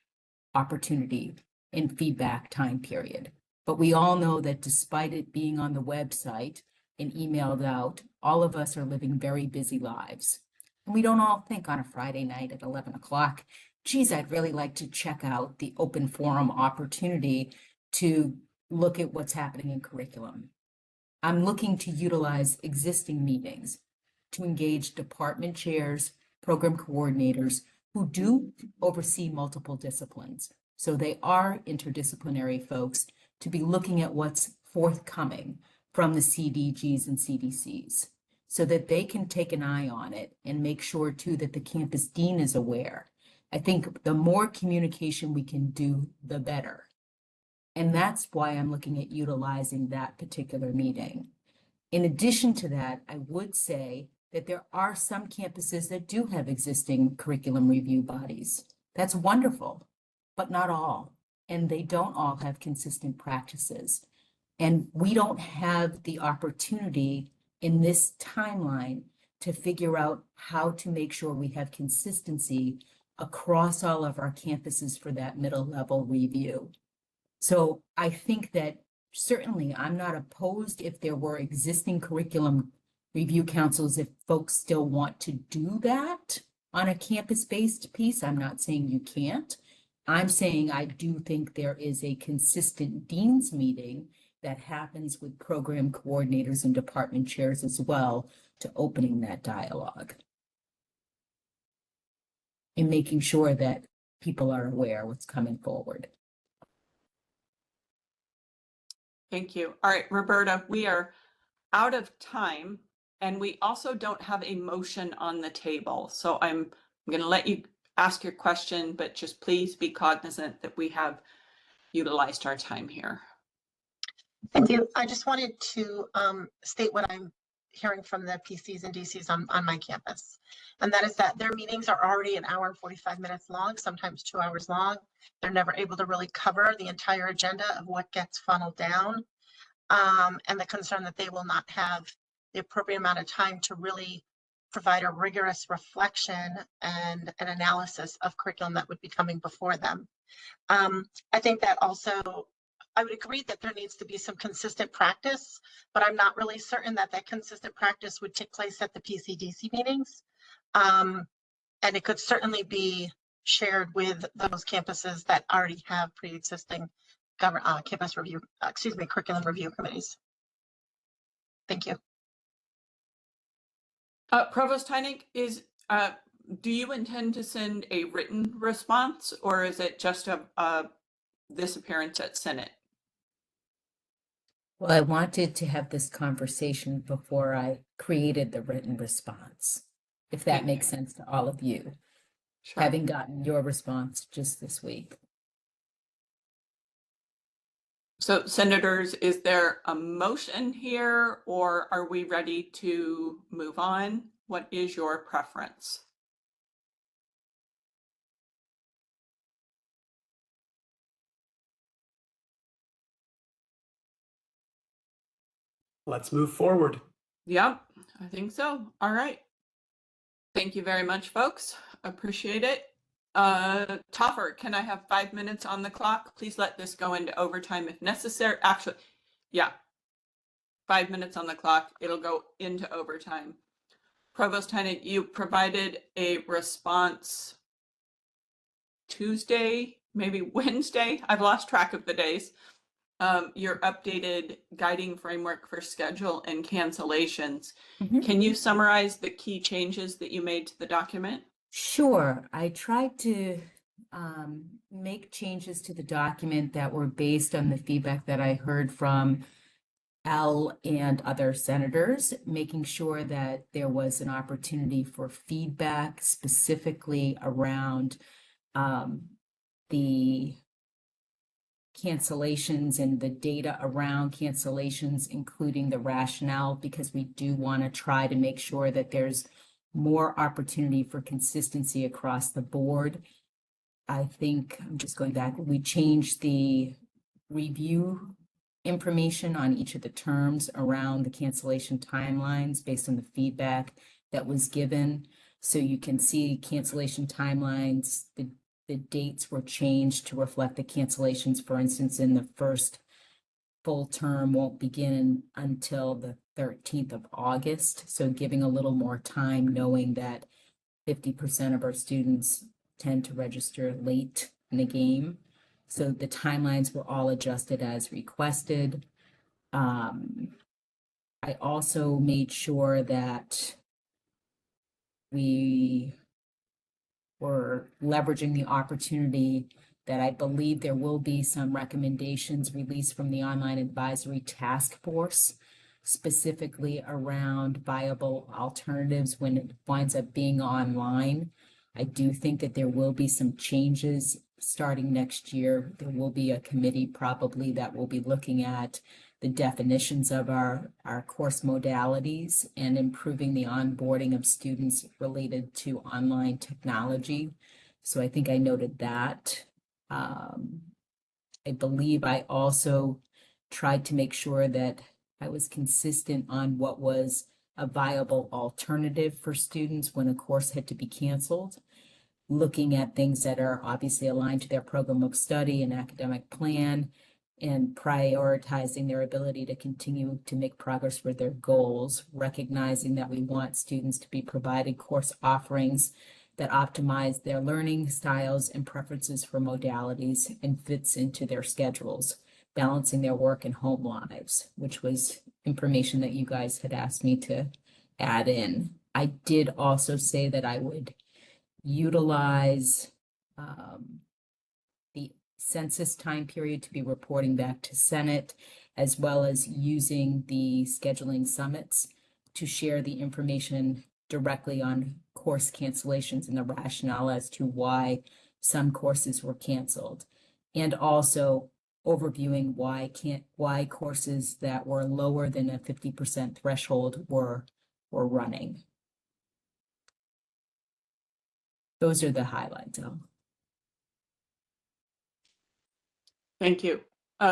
opportunity in feedback time period. But we all know that despite it being on the website and emailed out, all of us are living very busy lives. And we don't all think on a Friday night at 11 o'clock, geez, I'd really like to check out the open forum opportunity to look at what's happening in curriculum. I'm looking to utilize existing meetings to engage department chairs, program coordinators who do oversee multiple disciplines. So they are interdisciplinary folks, to be looking at what's forthcoming from the CDGs and CDCs, so that they can take an eye on it and make sure too that the campus dean is aware. I think the more communication we can do, the better. And that's why I'm looking at utilizing that particular meeting. In addition to that, I would say that there are some campuses that do have existing curriculum review bodies. That's wonderful. but not all. And they don't all have consistent practices. And we don't have the opportunity in this timeline to figure out how to make sure we have consistency across all of our campuses for that middle level review. So I think that certainly I'm not opposed if there were existing curriculum review councils, if folks still want to do that on a campus-based piece. I'm not saying you can't. I'm saying I do think there is a consistent dean's meeting that happens with program coordinators and department chairs as well to opening that dialogue and making sure that people are aware what's coming forward. Thank you. All right, Roberta, we are out of time and we also don't have a motion on the table. So I'm going to let you ask your question, but just please be cognizant that we have utilized our time here. Thank you. I just wanted to state what I'm hearing from the PCs and DCs on my campus. And that is that their meetings are already an hour and 45 minutes long, sometimes 2 hours long. They're never able to really cover the entire agenda of what gets funneled down. And the concern that they will not have the appropriate amount of time to really provide a rigorous reflection and an analysis of curriculum that would be coming before them. I think that also, I would agree that there needs to be some consistent practice, but I'm not really certain that that consistent practice would take place at the PCDC meetings. And it could certainly be shared with those campuses that already have pre-existing campus review, curriculum review committees. Thank you. Provost Heinig, do you intend to send a written response or is it just this appearance at Senate? Well, I wanted to have this conversation before I created the written response, if that makes sense to all of you, Sure. having gotten your response just this week. So senators, is there a motion here or are we ready to move on? What is your preference? Let's move forward. Yep, I think so. All right. Thank you very much, folks. Appreciate it. Toffer, can I have 5 minutes on the clock? Please let this go into overtime if necessary. Actually, yeah, 5 minutes on the clock. It'll go into overtime. Provost Heinig, you provided a response Tuesday, maybe Wednesday. I've lost track of the days. Your updated guiding framework for schedule and cancellations. Can you summarize the key changes that you made to the document? Sure. I tried to make changes to the document that were based on the feedback that I heard from Al and other senators, making sure that there was an opportunity for feedback specifically around the cancellations and the data around cancellations, including the rationale, because we do want to try to make sure that there's more opportunity for consistency across the board. I think, I'm just going back, we changed the review information on each of the terms around the cancellation timelines based on the feedback that was given. So you can see cancellation timelines, the dates were changed to reflect the cancellations. For instance, in the first full term won't begin until the 13th of August. So giving a little more time, knowing that 50% of our students tend to register late in the game. So the timelines were all adjusted as requested. I also made sure that we were leveraging the opportunity that I believe there will be some recommendations released from the Online Advisory Task Force, specifically around viable alternatives when it winds up being online. I do think that there will be some changes starting next year. There will be a committee probably that will be looking at the definitions of our course modalities and improving the onboarding of students related to online technology. So I think I noted that. I believe I also tried to make sure that I was consistent on what was a viable alternative for students when a course had to be canceled, looking at things that are obviously aligned to their program of study and academic plan, and prioritizing their ability to continue to make progress with their goals, recognizing that we want students to be provided course offerings that optimize their learning styles and preferences for modalities and fits into their schedules, balancing their work and home lives, which was information that you guys had asked me to add in. I did also say that I would utilize the census time period to be reporting back to Senate, as well as using the scheduling summits to share the information directly on course cancellations and the rationale as to why some courses were canceled. And also overviewing why courses that were lower than a 50% threshold were running. Those are the highlights. Thank you.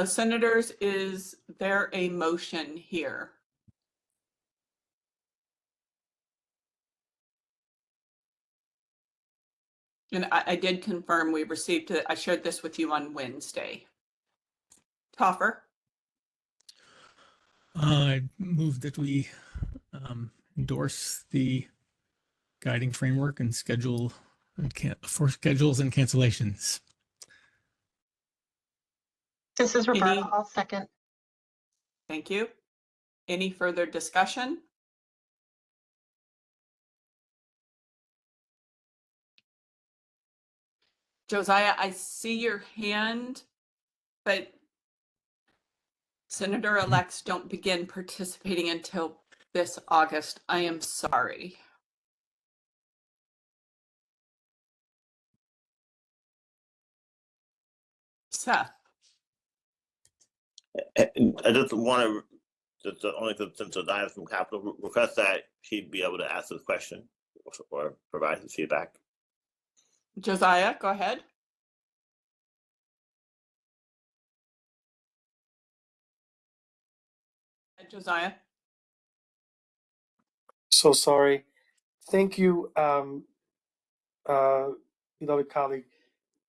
Senators, is there a motion here? And I did confirm we received it. I shared this with you on Wednesday. Toffer? I move that we endorse the guiding framework and schedule for schedules and cancellations. This is Roberta. I'll second. Thank you. Any further discussion? Josiah, I see your hand, but Senator-elects don't begin participating until this August. I am sorry. Seth. I just want to, the only since Josiah from Capitol, request that he'd be able to ask this question or provide his feedback. Josiah, go ahead. Josiah. So sorry. Thank you, beloved colleague.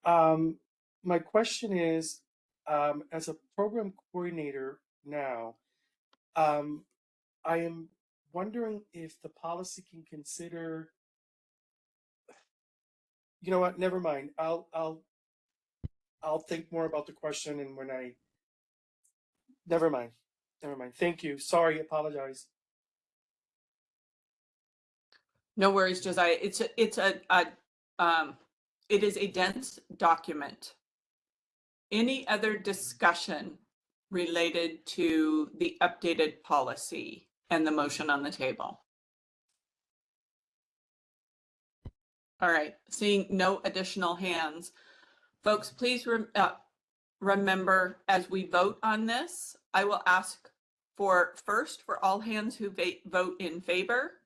My question is, as a program coordinator now, I am wondering if the policy can consider, you know what, never mind. I'll think more about the question, and when I, never mind. Thank you. Sorry, apologize. No worries, Josiah. It is a dense document. Any other discussion related to the updated policy and the motion on the table? All right, seeing no additional hands. Folks, please remember, as we vote on this, I will ask for all hands who vote in favor,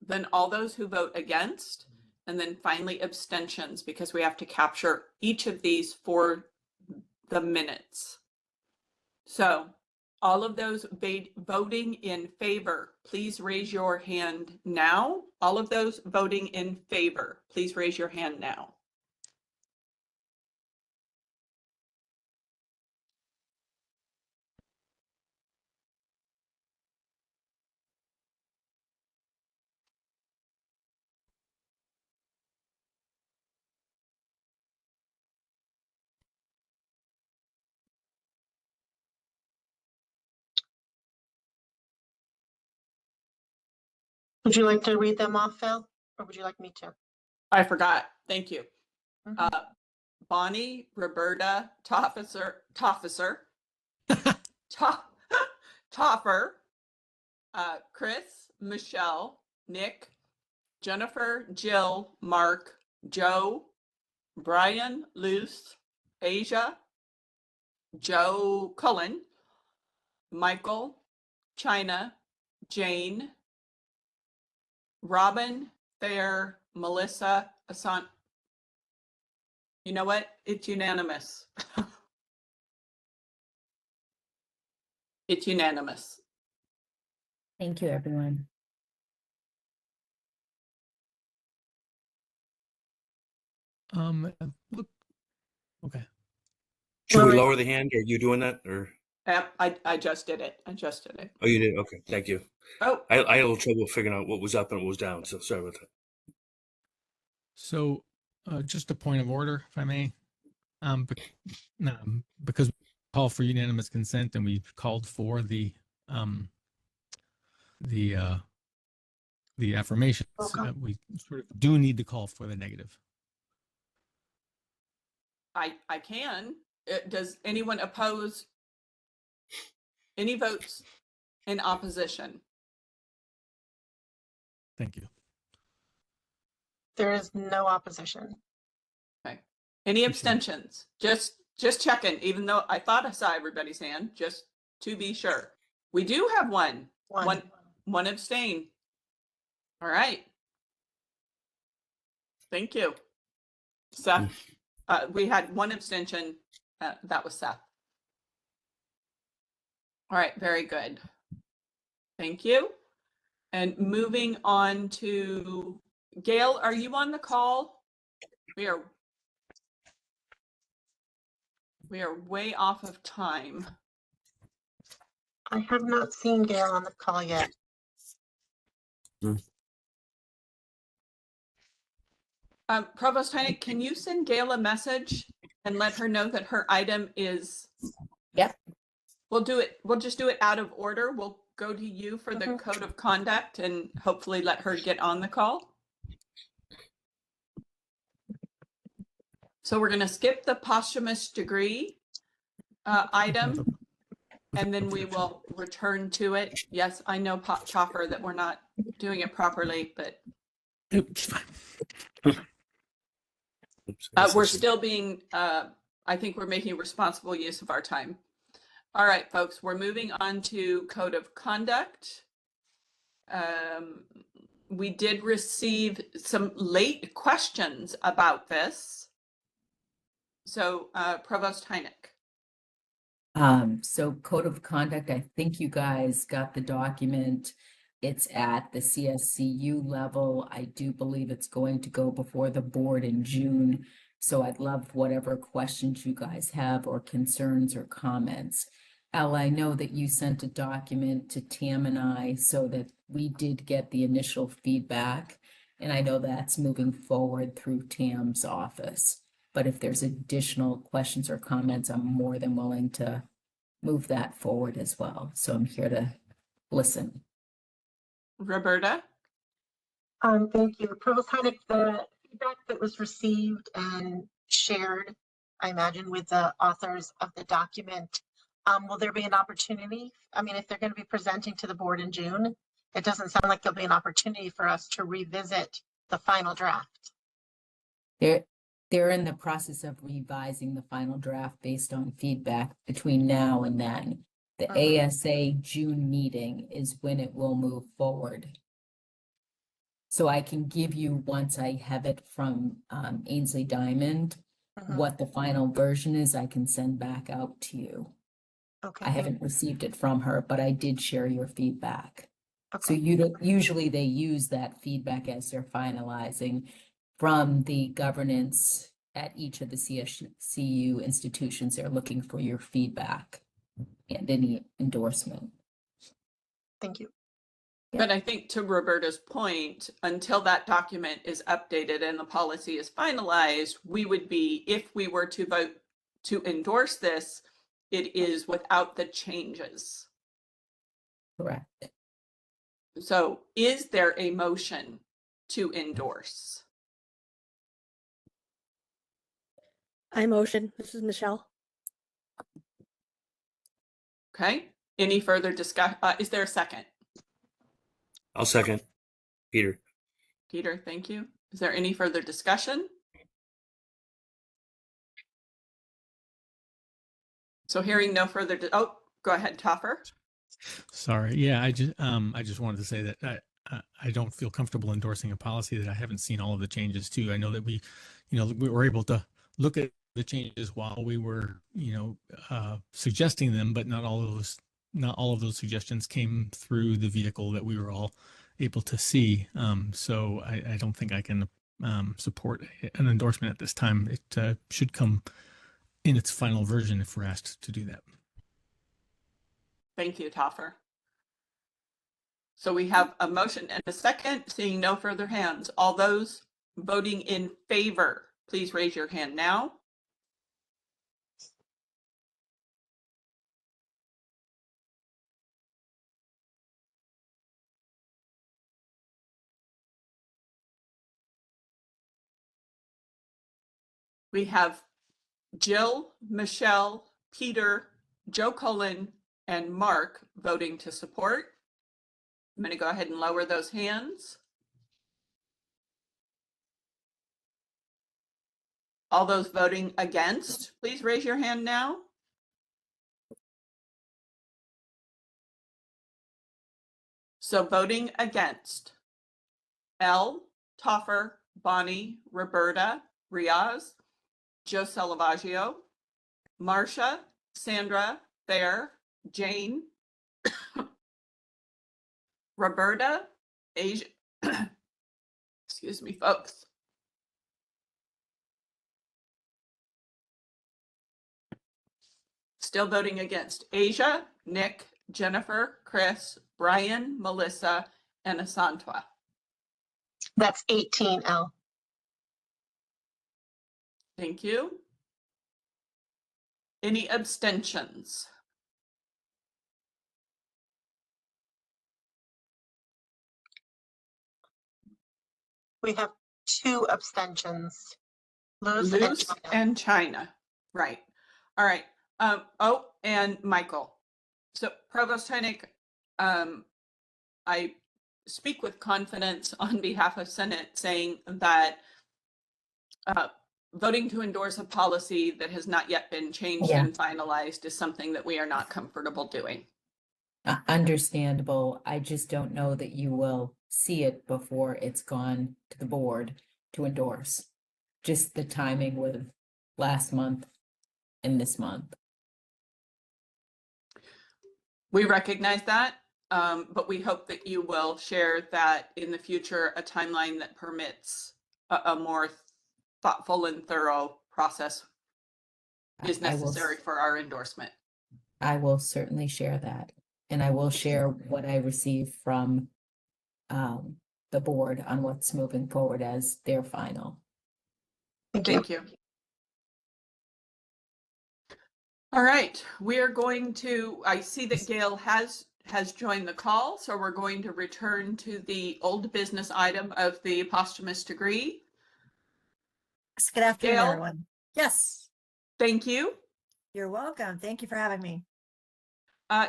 then all those who vote against, and then finally abstentions, because we have to capture each of these for the minutes. So all of those voting in favor, please raise your hand now. All of those voting in favor, please raise your hand now. Would you like to read them off, Phil, or would you like me to? I forgot. Thank you. Bonnie, Roberta, Toffer, Chris, Michelle, Nick, Jennifer, Jill, Mark, Joe, Brian, Luce, Asia, Joe Cullen, Michael, China, Jane, Robin, Fair, Melissa, You know what? It's unanimous. It's unanimous. Thank you, everyone. Look, okay. Should we lower the hand? Are you doing that, or? I just did it. I just did it. Oh, you did? Okay, thank you. Oh, I had a little trouble figuring out what was up and what was down, so sorry about that. So, just a point of order, if I may. Because we call for unanimous consent and we called for the affirmations, we sort of do need to call for the negative. I can. Does anyone oppose? Any votes in opposition? Thank you. There is no opposition. Okay. Any abstentions? Just checking, even though I thought I saw everybody's hand, just to be sure. We do have one abstain. All right. Thank you. Seth, we had one abstention. That was Seth. All right, very good. Thank you. And moving on to Gail, are you on the call? We are way off of time. I have not seen Gail on the call yet. Provost Heineck, can you send Gail a message and let her know that her item is? Yep. We'll do it. We'll just do it out of order. We'll go to you for the code of conduct and hopefully let her get on the call. So we're going to skip the posthumous degree item, and then we will return to it. Yes, I know, Chopper, that we're not doing it properly, but it's fine. We're still being, I think we're making responsible use of our time. All right, folks, we're moving on to code of conduct. We did receive some late questions about this. So Provost Heineck. So code of conduct, I think you guys got the document. It's at the CSCU level. I do believe it's going to go before the board in June. So I'd love whatever questions you guys have or concerns or comments. Elle, I know that you sent a document to Tam and I so that we did get the initial feedback. And I know that's moving forward through Tam's office. But if there's additional questions or comments, I'm more than willing to move that forward as well. So I'm here to listen. Roberta? Thank you. Provost Heineck, the feedback that was received and shared, I imagine, with the authors of the document, will there be an opportunity? I mean, if they're going to be presenting to the board in June, it doesn't sound like there'll be an opportunity for us to revisit the final draft. They're in the process of revising the final draft based on feedback between now and then. The ASA June meeting is when it will move forward. So I can give you, once I have it from Ainsley Diamond, what the final version is, I can send back out to you. Okay. I haven't received it from her, but I did share your feedback. So usually they use that feedback as they're finalizing from the governance at each of the CSCU institutions. They're looking for your feedback and any endorsement. Thank you. But I think to Roberta's point, until that document is updated and the policy is finalized, we would be, if we were to vote to endorse this, it is without the changes. Correct. So is there a motion to endorse? I motion. This is Michelle. Okay. Any further discussion? Is there a second? I'll second. Peter. Peter, thank you. Is there any further discussion? So hearing no further, oh, go ahead, Toffer. Sorry. Yeah, I just wanted to say that I don't feel comfortable endorsing a policy that I haven't seen all of the changes to. I know that we were able to look at the changes while we were, suggesting them, but not all of those suggestions came through the vehicle that we were all able to see. So I don't think I can support an endorsement at this time. It should come in its final version if we're asked to do that. Thank you, Toffer. So we have a motion and a second. Seeing no further hands. All those voting in favor, please raise your hand now. We have Jill, Michelle, Peter, Joe Cullen, and Mark voting to support. I'm going to go ahead and lower those hands. All those voting against, please raise your hand now. So voting against: Elle, Toffer, Bonnie, Roberta, Riaz, Joe Salavaggio, Marcia, Sandra, Fair, Jane, Roberta, Asia, excuse me, folks. Still voting against: Asia, Nick, Jennifer, Chris, Brian, Melissa, and Asantwa. That's 18, Elle. Thank you. Any abstentions? We have 2 abstentions. Luz and Luz China. and China. Right. All right. Oh, and Michael. So Provost Heineck, I speak with confidence on behalf of Senate saying that voting to endorse a policy that has not yet been changed Yeah. and finalized is something that we are not comfortable doing. Understandable. I just don't know that you will see it before it's gone to the board to endorse. Just the timing with last month and this month. We recognize that, but we hope that you will share that in the future, a timeline that permits a more thoughtful and thorough process is I will necessary for our endorsement. I will certainly share that. And I will share what I receive from the board on what's moving forward as their final. Thank you. All right, we are going to, I see that Gail has joined the call, so we're going to return to the old business item of the posthumous degree. Yes, good afternoon, Gail? everyone. Yes, Thank you. you're welcome. Thank you for having me.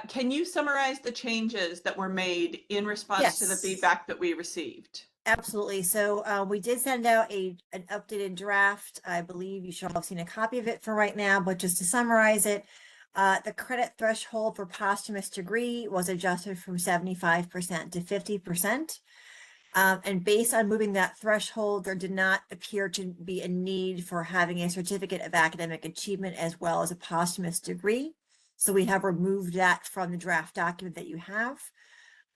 Can you summarize the changes that were made in response to the Yes. feedback that we received? Absolutely. So we did send out an updated draft. I believe you should all have seen a copy of it for right now, but just to summarize it, the credit threshold for posthumous degree was adjusted from 75% to 50%. And based on moving that threshold, there did not appear to be a need for having a certificate of academic achievement as well as a posthumous degree. So we have removed that from the draft document that you have.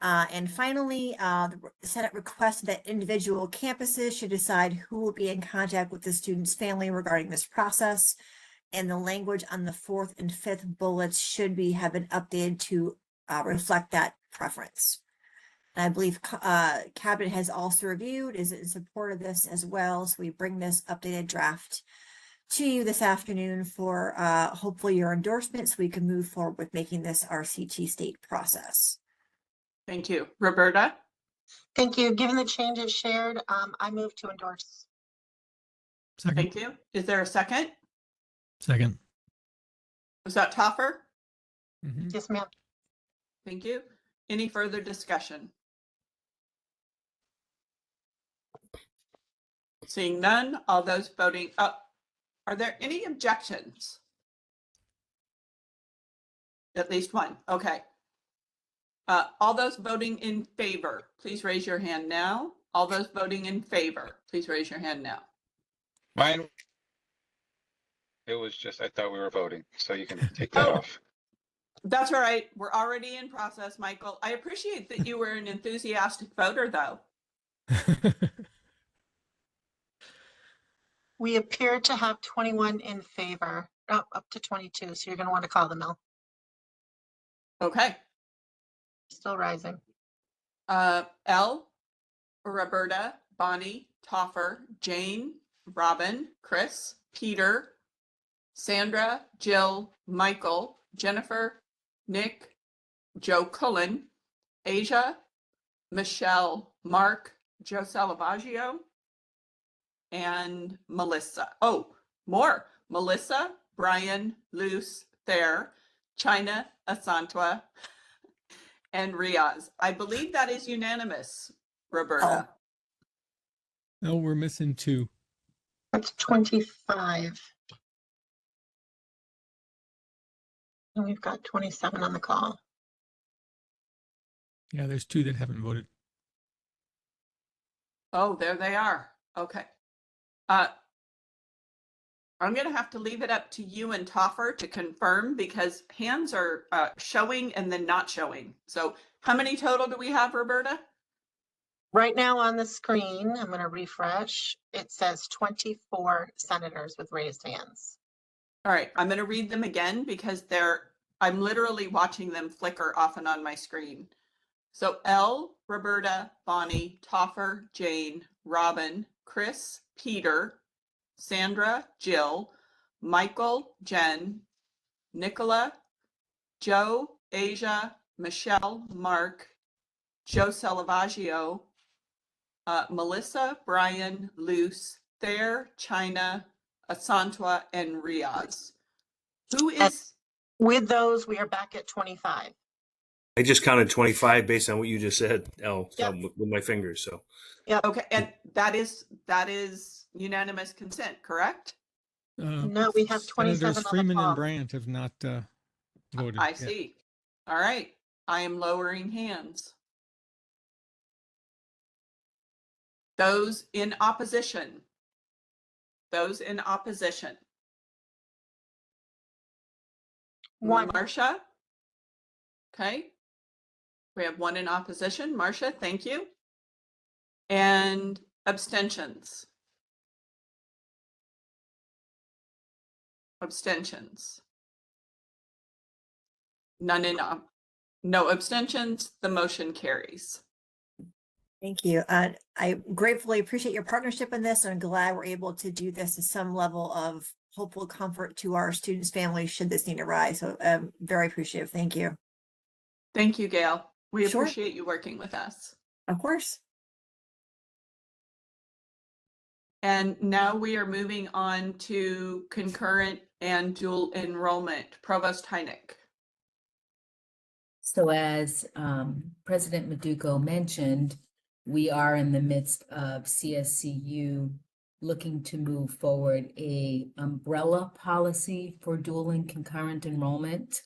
And finally, the Senate requested that individual campuses should decide who will be in contact with the student's family regarding this process. And the language on the 4th and 5th bullets should have been updated to reflect that preference. And I believe Cabinet has also reviewed, is in support of this as well. So we bring this updated draft to you this afternoon for hopefully your endorsement so we can move forward with making this our CT state process. Thank you. Roberta? Thank you. Given the changes shared, I move to endorse. Second. Thank you. Is there a second? Second. Was that Toffer? Yes, ma'am. Thank you. Any further discussion? Seeing none, all those voting up. Are there any objections? At least one. Okay. All those voting in favor, please raise your hand now. All those voting in favor, please raise your hand now. Mine. It was just, I thought we were voting, so you can take that Oh, off. that's all right. We're already in process, Michael. I appreciate that you were an enthusiastic voter, though. We appear to have 21 in favor, up to 22, so you're going to want to call the mill. Okay. Still rising. Elle, Roberta, Bonnie, Toffer, Jane, Robin, Chris, Peter, Sandra, Jill, Michael, Jennifer, Nick, Joe Cullen, Asia, Michelle, Mark, Joe Salavaggio, and Melissa. Oh, more. Melissa, Brian, Luce, Thayer, China, Asantwa, and Riaz. I believe that is unanimous, Roberta. No, we're missing 2. That's 25. And we've got 27 on the call. Yeah, there's 2 that haven't voted. Oh, there they are. Okay. I'm going to have to leave it up to you and Toffer to confirm because hands are showing and then not showing. So how many total do we have, Roberta? Right now on the screen, I'm going to refresh. It says 24 senators with raised hands. All right, I'm going to read them again because I'm literally watching them flicker often on my screen. So Elle, Roberta, Bonnie, Toffer, Jane, Robin, Chris, Peter, Sandra, Jill, Michael, Jen, Nicola, Joe, Asia, Michelle, Mark, Joe Salavaggio, Melissa, Brian, Luce, Thayer, China, Asantwa, and Riaz. Who is? With those, we are back at 25. I just counted 25 based on what you just said, Elle, with my fingers. So yeah. Okay, and that is unanimous consent, correct? No, we have 27 Senators on the Freeman call. and Brandt have not voted. I yet. see. All right, I am lowering hands. Those in opposition. Those in opposition. One. Marcia. Okay. We have 1 in opposition. Marcia, thank you. And abstentions. Abstentions. None in no abstentions. The motion carries. Thank you. I gratefully appreciate your partnership in this, and I'm glad we're able to do this at some level of hopeful comfort to our students' families should this need arise. So very appreciative. Thank you. Thank you, Gail. We Sure. appreciate you working with us. Of course. And now we are moving on to concurrent and dual enrollment. Provost Heineck. So as President Maduko mentioned, we are in the midst of CSCU looking to move forward a umbrella policy for dual and concurrent enrollment.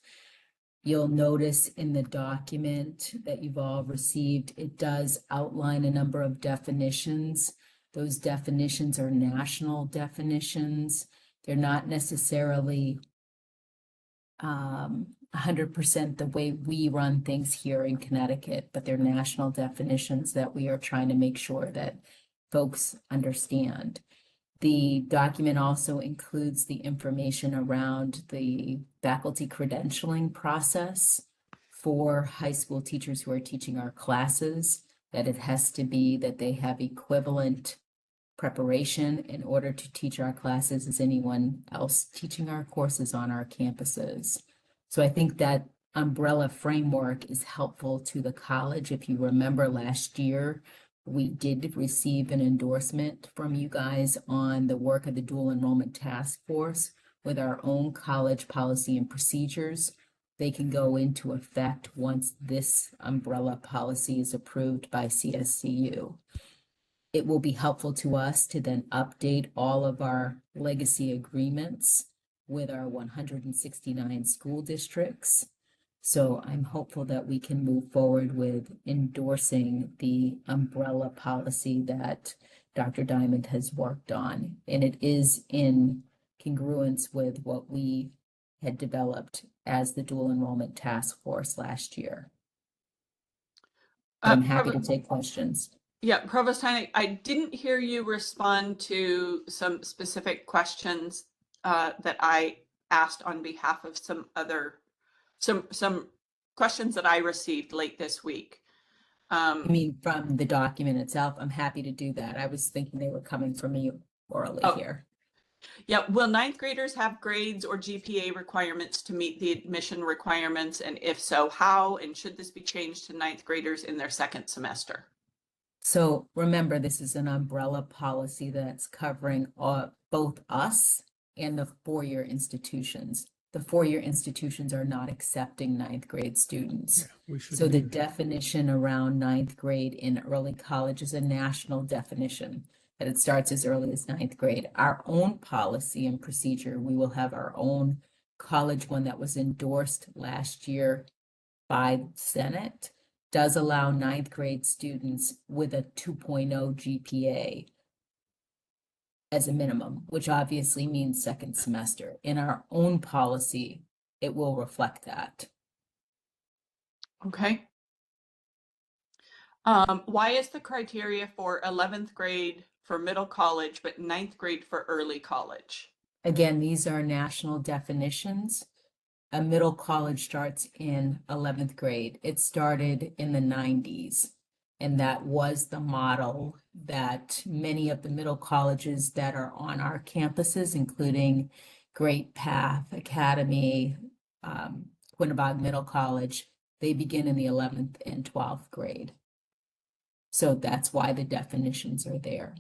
You'll notice in the document that you've all received, it does outline a number of definitions. Those definitions are national definitions. They're not necessarily 100% the way we run things here in Connecticut, but they're national definitions that we are trying to make sure that folks understand. The document also includes the information around the faculty credentialing process for high school teachers who are teaching our classes, that it has to be that they have equivalent preparation in order to teach our classes as anyone else teaching our courses on our campuses. So I think that umbrella framework is helpful to the college. If you remember last year, we did receive an endorsement from you guys on the work of the Dual Enrollment Task Force with our own college policy and procedures. They can go into effect once this umbrella policy is approved by CSCU. It will be helpful to us to then update all of our legacy agreements with our 169 school districts. So I'm hopeful that we can move forward with endorsing the umbrella policy that Dr. Diamond has worked on. And it is in congruence with what we had developed as the dual enrollment task force last year. I'm happy to take questions. Yeah, Provost Heineck, I didn't hear you respond to some specific questions that I asked on behalf of some questions that I received late this week. I mean, from the document itself, I'm happy to do that. I was thinking they were coming from you orally here. Yeah, will ninth graders have grades or GPA requirements to meet the admission requirements? And if so, how? And should this be changed to ninth graders in their second semester? So remember, this is an umbrella policy that's covering both us and the four-year institutions. The four-year institutions are not accepting ninth grade students. So the definition around ninth grade in early college is a national definition, that it starts as early as ninth grade. Our own policy and procedure, we will have our own college one that was endorsed last year by Senate, does allow ninth grade students with a 2.0 GPA as a minimum, which obviously means second semester. In our own policy, it will reflect that. Okay. Why is the criteria for 11th grade for middle college, but ninth grade for early college? Again, these are national definitions. A middle college starts in 11th grade. It started in the 90s, and that was the model that many of the middle colleges that are on our campuses, including Great Path Academy, Quinebaug Middle College, they begin in the 11th and 12th grade. So that's why the definitions are there.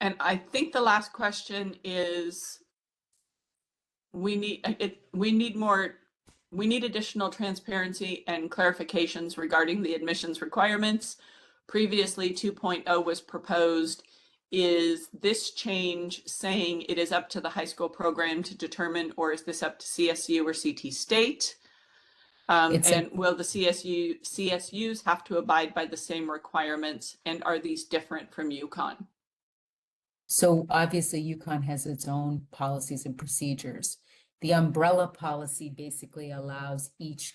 And I think the last question is, we need additional transparency and clarifications regarding the admissions requirements. Previously, 2.0 was proposed. Is this change saying it is up to the high school program to determine, or is this up to CSU or CT State? And will the CSUs have to abide by the same requirements, and are these different from UConn? So obviously UConn has its own policies and procedures. The umbrella policy basically allows each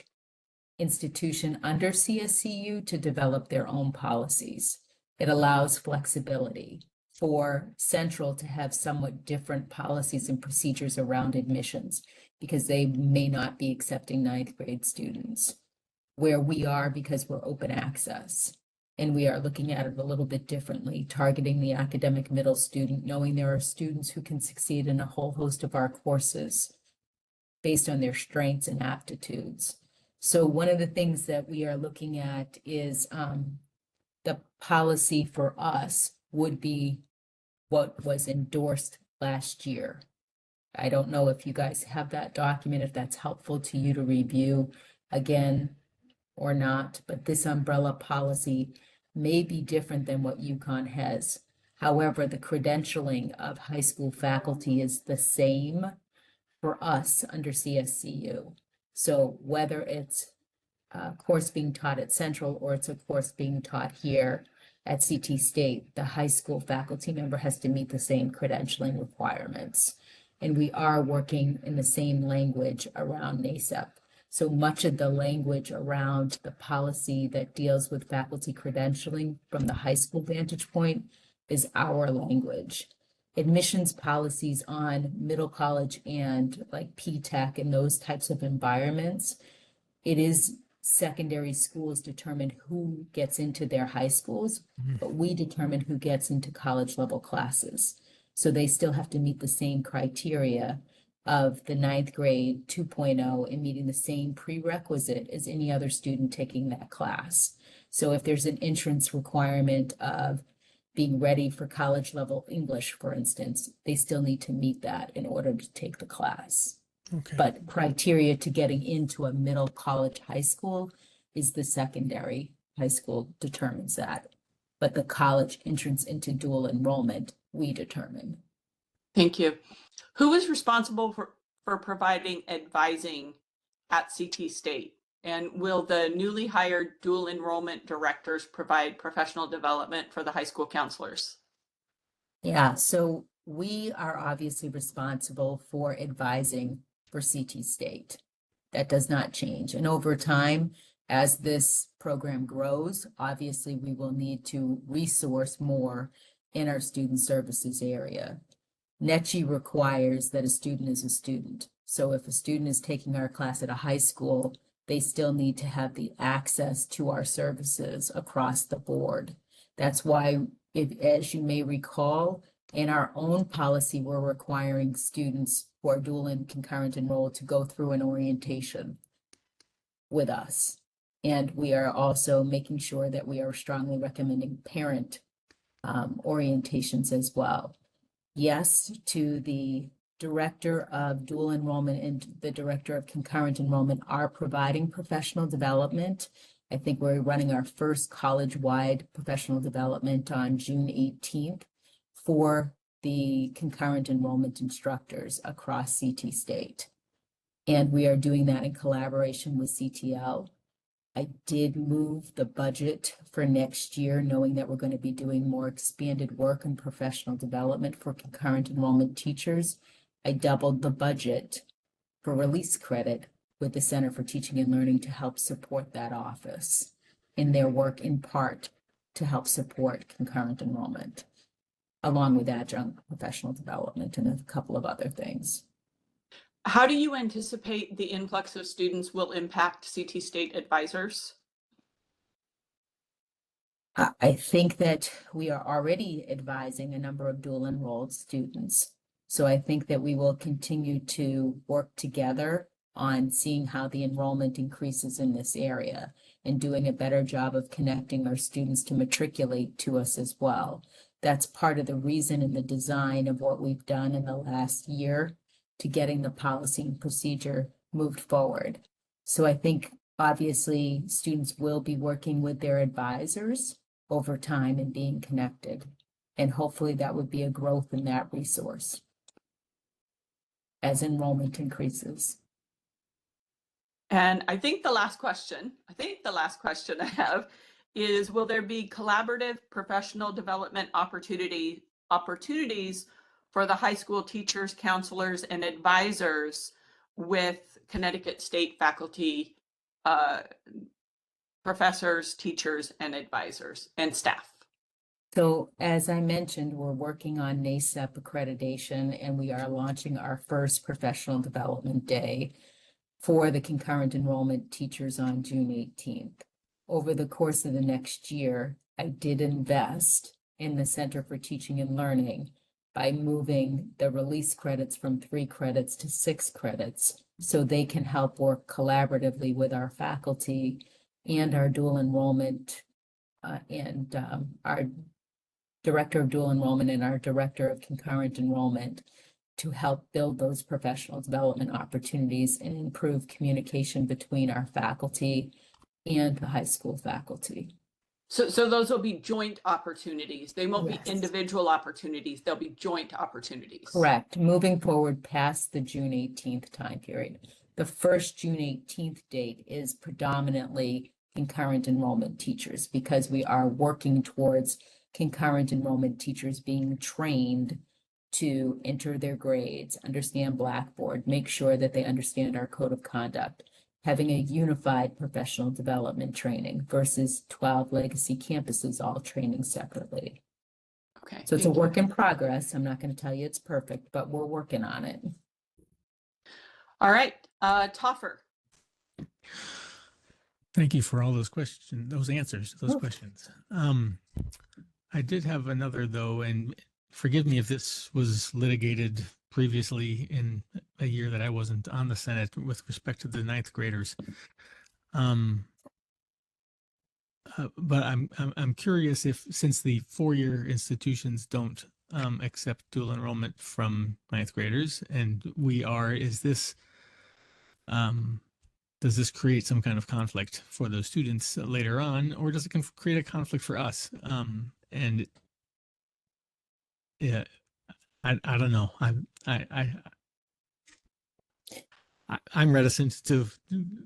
institution under CSCU to develop their own policies. It allows flexibility for Central to have somewhat different policies and procedures around admissions because they may not be accepting ninth grade students, where we are because we're open access. And we are looking at it a little bit differently, targeting the academic middle student, knowing there are students who can succeed in a whole host of our courses based on their strengths and aptitudes. So one of the things that we are looking at is the policy for us would be what was endorsed last year. I don't know if you guys have that document, if that's helpful to you to review again or not, but this umbrella policy may be different than what UConn has. However, the credentialing of high school faculty is the same for us under CSCU. So whether it's a course being taught at Central or it's a course being taught here at CT State, the high school faculty member has to meet the same credentialing requirements. And we are working in the same language around NACEP. So much of the language around the policy that deals with faculty credentialing from the high school vantage point is our language. Admissions policies on middle college and like P-TECH and those types of environments, it is secondary schools determine who gets into their high schools, but we determine who gets into college level classes. So they still have to meet the same criteria of the ninth grade 2.0 and meeting the same prerequisite as any other student taking that class. So if there's an entrance requirement of being ready for college level English, for instance, they still need to meet that in order to take the class. Okay. But criteria to getting into a middle college high school is the secondary high school determines that. But the college entrance into dual enrollment, we determine. Thank you. Who is responsible for providing advising at CT State? And will the newly hired dual enrollment directors provide professional development for the high school counselors? Yeah, so we are obviously responsible for advising for CT State. That does not change. And over time, as this program grows, obviously we will need to resource more in our student services area. NECHI requires that a student is a student. So if a student is taking our class at a high school, they still need to have the access to our services across the board. That's why, as you may recall, in our own policy, we're requiring students who are dual and concurrent enrolled to go through an orientation with us. And we are also making sure that we are strongly recommending parent orientations as well. Yes, to the director of dual enrollment and the director of concurrent enrollment are providing professional development. I think we're running our first college-wide professional development on June 18th for the concurrent enrollment instructors across CT State. And we are doing that in collaboration with CTL. I did move the budget for next year, knowing that we're going to be doing more expanded work and professional development for concurrent enrollment teachers. I doubled the budget for release credit with the Center for Teaching and Learning to help support that office in their work, in part to help support concurrent enrollment, along with adjunct professional development and a couple of other things. How do you anticipate the influx of students will impact CT State advisors? I think that we are already advising a number of dual enrolled students. So I think that we will continue to work together on seeing how the enrollment increases in this area and doing a better job of connecting our students to matriculate to us as well. That's part of the reason in the design of what we've done in the last year to getting the policy and procedure moved forward. So I think obviously students will be working with their advisors over time and being connected. And hopefully that would be a growth in that resource as enrollment increases. And I think the last question I have is, will there be collaborative professional development opportunities for the high school teachers, counselors, and advisors with Connecticut State faculty, professors, teachers, and advisors and staff? So as I mentioned, we're working on NACEP accreditation, and we are launching our first professional development day for the concurrent enrollment teachers on June 18th. Over the course of the next year, I did invest in the Center for Teaching and Learning by moving the release credits from 3 credits to 6 credits, so they can help work collaboratively with our faculty and our dual enrollment and our director of dual enrollment and our director of concurrent enrollment to help build those professional development opportunities and improve communication between our faculty and the high school faculty. So those will be joint opportunities. They won't Yes. be individual opportunities. They'll be joint opportunities. Correct. Moving forward past the June 18th time period. The first June 18th date is predominantly concurrent enrollment teachers because we are working towards concurrent enrollment teachers being trained to enter their grades, understand Blackboard, make sure that they understand our code of conduct, having a unified professional development training versus 12 legacy campuses all training separately. Okay. So it's a thank you. work in progress. I'm not going to tell you it's perfect, but we're working on it. All right, Toffer. Thank you for all those questions, those answers, those questions. I did have another though, and forgive me if this was litigated previously in a year that I wasn't on the Senate with respect to the 9th graders. But I'm curious if, since the 4-year institutions don't accept dual enrollment from 9th graders, and we are, is this does this create some kind of conflict for those students later on, or does it create a conflict for us? And yeah, I don't know. I'm reticent to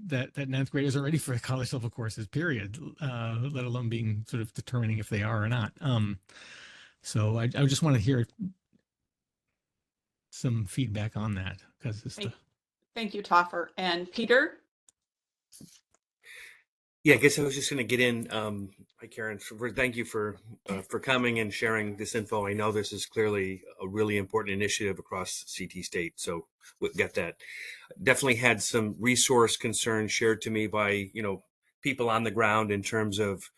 that 9th graders are ready for college level courses, period, let alone being sort of determining if they are or not. So I just want to hear some feedback on that because it's Thank you, Toffer. And Peter? Yeah, I guess I was just going to get in. Hi, Karen. Thank you for coming and sharing this info. I know this is clearly a really important initiative across CT State, so we'll get that. Definitely had some resource concerns shared to me by people on the ground in terms of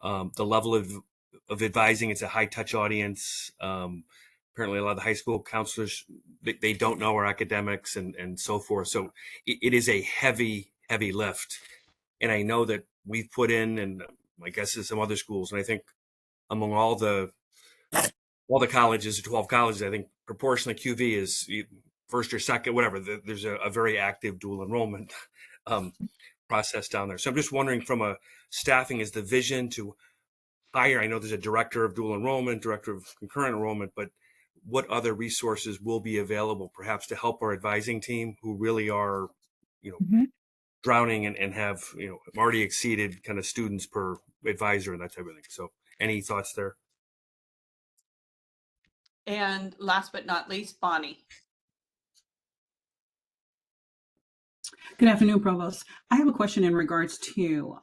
the level of advising. It's a high touch audience. Apparently, a lot of the high school counselors they don't know our academics and so forth. So it is a heavy lift. And I know that we've put in, and my guess is some other schools, and I think among all the colleges, 12 colleges, I think proportionally QV is first or second, whatever. There's a very active dual enrollment process down there. So I'm just wondering, from a staffing, is the vision to hire? I know there's a director of dual enrollment, director of concurrent enrollment, but what other resources will be available, perhaps, to help our advising team who really are, drowning and have already exceeded kind of students per advisor and that type of thing. So any thoughts there? And last but not least, Bonnie. Good afternoon, Provost. I have a question in regards to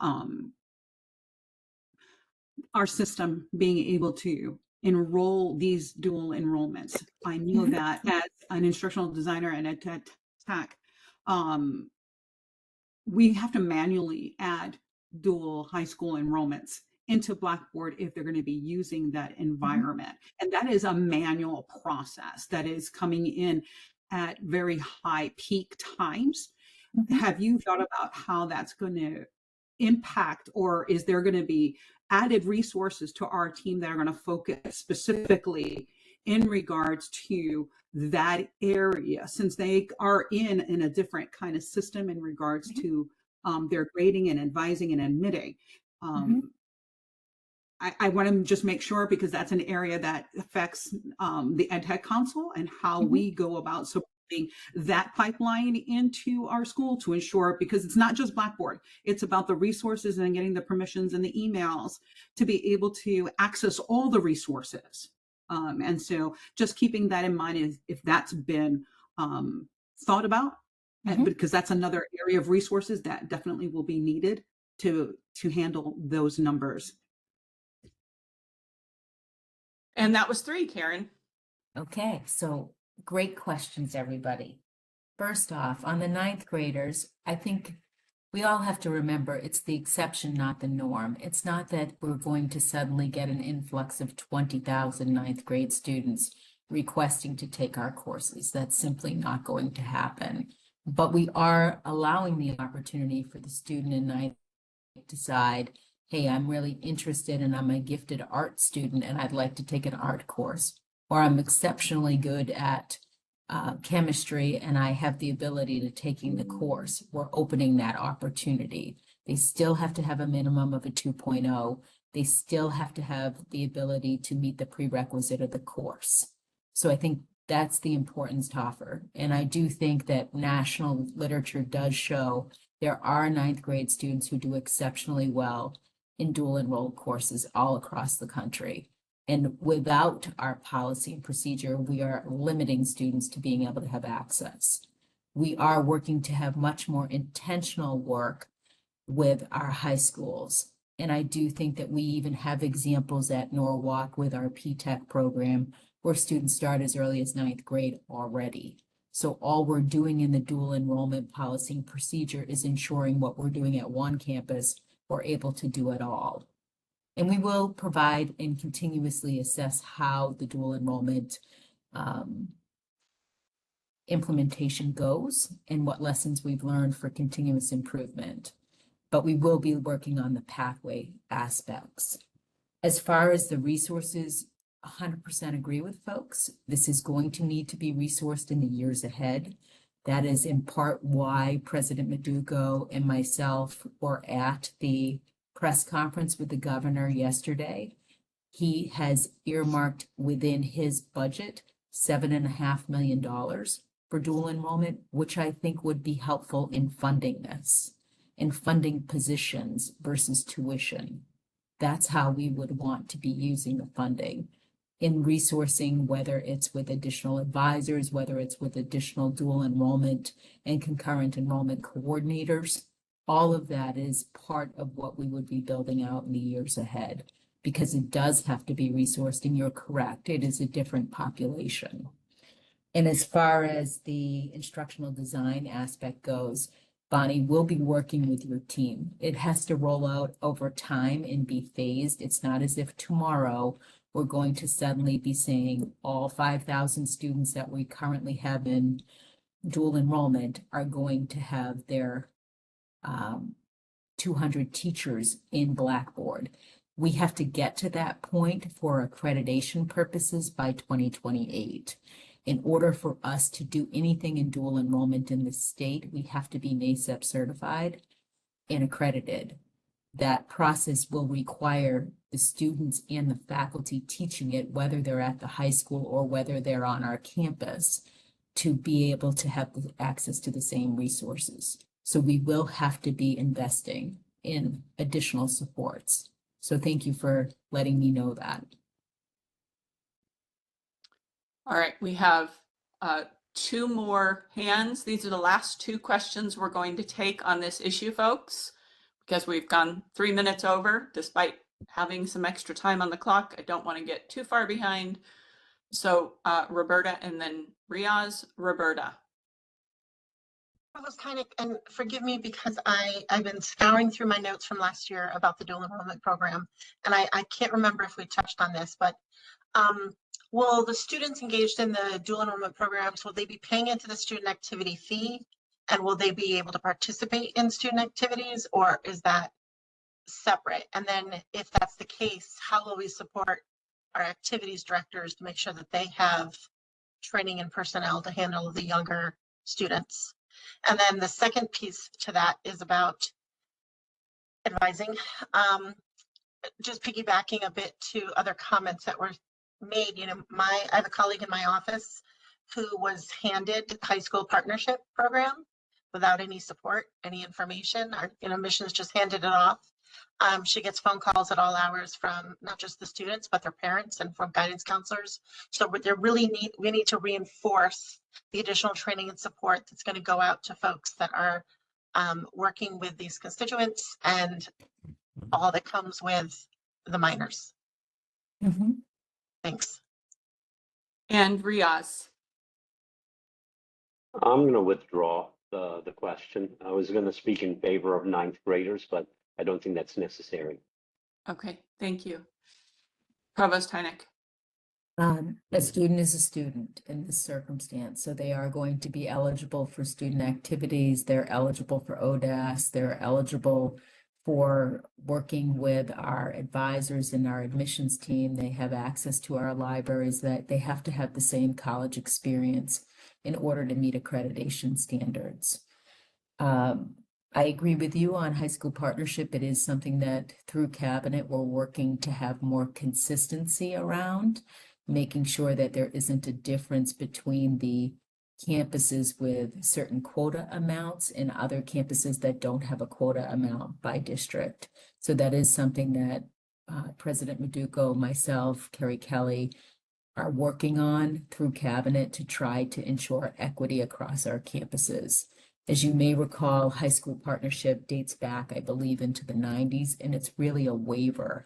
our system being able to enroll these dual enrollments. I know that as an instructional designer and ed tech, we have to manually add dual high school enrollments into Blackboard if they're going to be using that environment. And that is a manual process that is coming in at very high peak times. Have you thought about how that's going to impact, or is there going to be added resources to our team that are going to focus specifically in regards to that area, since they are in a different kind of system in regards to their grading and advising and admitting? I want to just make sure, because that's an area that affects the EdTech Council and how we go about supporting that pipeline into our school to ensure, because it's not just Blackboard, it's about the resources and getting the permissions and the emails to be able to access all the resources. And so just keeping that in mind is if that's been thought about, because that's another area of resources that definitely will be needed to handle those numbers. And that was 3, Karen. Okay, so great questions, everybody. First off, on the 9th graders, I think we all have to remember it's the exception, not the norm. It's not that we're going to suddenly get an influx of 20,000 9th grade students requesting to take our courses. That's simply not going to happen. But we are allowing the opportunity for the student in 9th to decide, hey, I'm really interested and I'm a gifted art student and I'd like to take an art course, or I'm exceptionally good at chemistry and I have the ability to taking the course. We're opening that opportunity. They still have to have a minimum of a 2.0. They still have to have the ability to meet the prerequisite of the course. So I think that's the importance to offer. And I do think that national literature does show there are 9th grade students who do exceptionally well in dual enrolled courses all across the country. And without our policy and procedure, we are limiting students to being able to have access. We are working to have much more intentional work with our high schools. And I do think that we even have examples at Norwalk with our P-TECH program where students start as early as 9th grade already. So all we're doing in the dual enrollment policy and procedure is ensuring what we're doing at one campus, we're able to do it all. And we will provide and continuously assess how the dual enrollment implementation goes and what lessons we've learned for continuous improvement. But we will be working on the pathway aspects. As far as the resources, 100% agree with folks. This is going to need to be resourced in the years ahead. That is in part why President Madugo and myself were at the press conference with the governor yesterday. He has earmarked within his budget $7.5 million for dual enrollment, which I think would be helpful in funding this and funding positions versus tuition. That's how we would want to be using the funding. in resourcing, whether it's with additional advisors, whether it's with additional dual enrollment and concurrent enrollment coordinators. All of that is part of what we would be building out in the years ahead, because it does have to be resourced, and you're correct, it is a different population. And as far as the instructional design aspect goes, Bonnie, we'll be working with your team. It has to roll out over time and be phased. It's not as if tomorrow we're going to suddenly be saying all 5,000 students that we currently have in dual enrollment are going to have their 200 teachers in Blackboard. We have to get to that point for accreditation purposes by 2028. In order for us to do anything in dual enrollment in the state, we have to be NACEP certified and accredited. That process will require the students and the faculty teaching it, whether they're at the high school or whether they're on our campus, to be able to have the access to the same resources. So we will have to be investing in additional supports. So thank you for letting me know that. All right, we have two more hands. These are the last two questions we're going to take on this issue, folks, because we've gone 3 minutes over despite having some extra time on the clock. I don't want to get too far behind. So Roberta and then Riaz. Roberta. I was kind of, and forgive me because I've been scouring through my notes from last year about the dual enrollment program, and I can't remember if we touched on this, but will the students engaged in the dual enrollment programs, will they be paying into the student activity fee, and will they be able to participate in student activities, or is that separate? And then if that's the case, how will we support our activities directors to make sure that they have training and personnel to handle the younger students? And then the second piece to that is about advising. Just piggybacking a bit to other comments that were made, you know, I have a colleague in my office who was handed the high school partnership program without any support, any information. Our, you know, missions just handed it off. She gets phone calls at all hours from not just the students, but their parents and from guidance counselors. So we need to reinforce the additional training and support that's going to go out to folks that are working with these constituents and all that comes with the minors. Mm-hmm. Thanks. And Riaz. I'm going to withdraw the question. I was going to speak in favor of 9th graders, but I don't think that's necessary. Okay, thank you. Provost Heineck. A student is a student in this circumstance, so they are going to be eligible for student activities. They're eligible for ODAS. They're eligible for working with our advisors and our admissions team. They have access to our libraries. That they have to have the same college experience in order to meet accreditation standards. I agree with you on high school partnership. It is something that through cabinet we're working to have more consistency around, making sure that there isn't a difference between the campuses with certain quota amounts and other campuses that don't have a quota amount by district. So that is something that President Maduco, myself, Carrie Kelly are working on through cabinet to try to ensure equity across our campuses. As you may recall, high school partnership dates back, I believe, into the 90s, and it's really a waiver.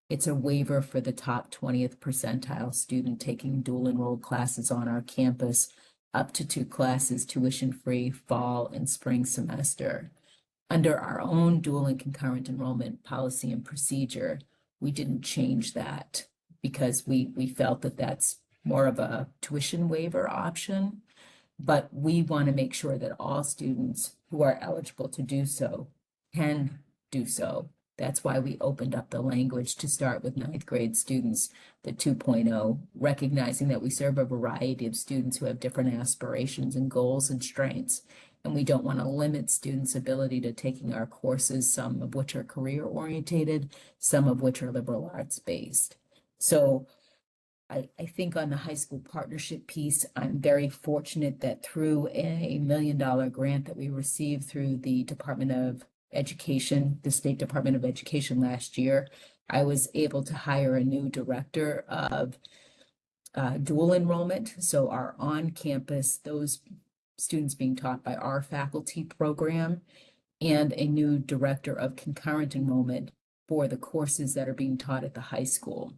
It's a waiver for the top 20th percentile student taking dual enrolled classes on our campus, up to 2 classes, tuition-free, fall and spring semester. Under our own dual and concurrent enrollment policy and procedure, we didn't change that because we felt that that's more of a tuition waiver option. But we want to make sure that all students who are eligible to do so can do so. That's why we opened up the language to start with 9th grade students, the 2.0, recognizing that we serve a variety of students who have different aspirations and goals and strengths. And we don't want to limit students' ability to taking our courses, some of which are career orientated, some of which are liberal arts based. So I think on the high school partnership piece, I'm very fortunate that through a $1 million grant that we received through the Department of Education, the State Department of Education last year, I was able to hire a new director of dual enrollment, so our on-campus, those students being taught by our faculty program, and a new director of concurrent enrollment for the courses that are being taught at the high school.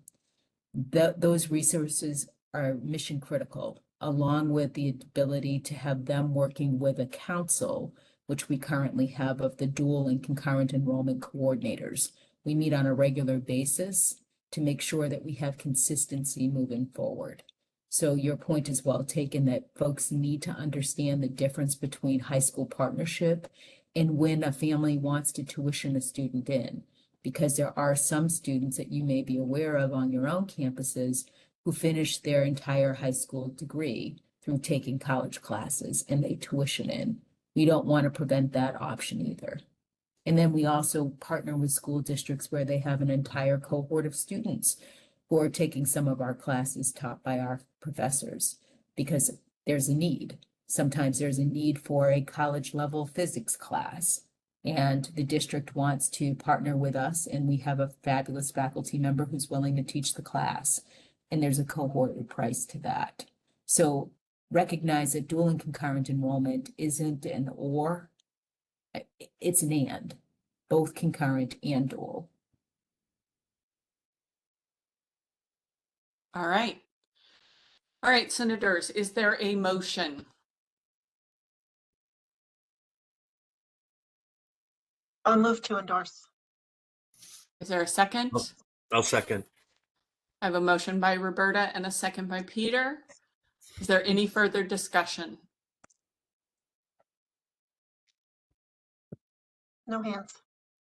Those resources are mission critical, along with the ability to have them working with a council, which we currently have of the dual and concurrent enrollment coordinators. We meet on a regular basis to make sure that we have consistency moving forward. So your point is well taken that folks need to understand the difference between high school partnership and when a family wants to tuition a student in, because there are some students that you may be aware of on your own campuses who finish their entire high school degree through taking college classes and they tuition in. We don't want to prevent that option either. And then we also partner with school districts where they have an entire cohort of students who are taking some of our classes taught by our professors, because there's a need. Sometimes there's a need for a college level physics class, and the district wants to partner with us, and we have a fabulous faculty member who's willing to teach the class, and there's a cohorted price to that. So recognize that dual and concurrent enrollment isn't an or, it's an and, both concurrent and dual. All right. All right, senators, is there a motion? I'll move to endorse. Is there a second? I'll second. I have a motion by Roberta and a second by Peter. Is there any further discussion? No hands.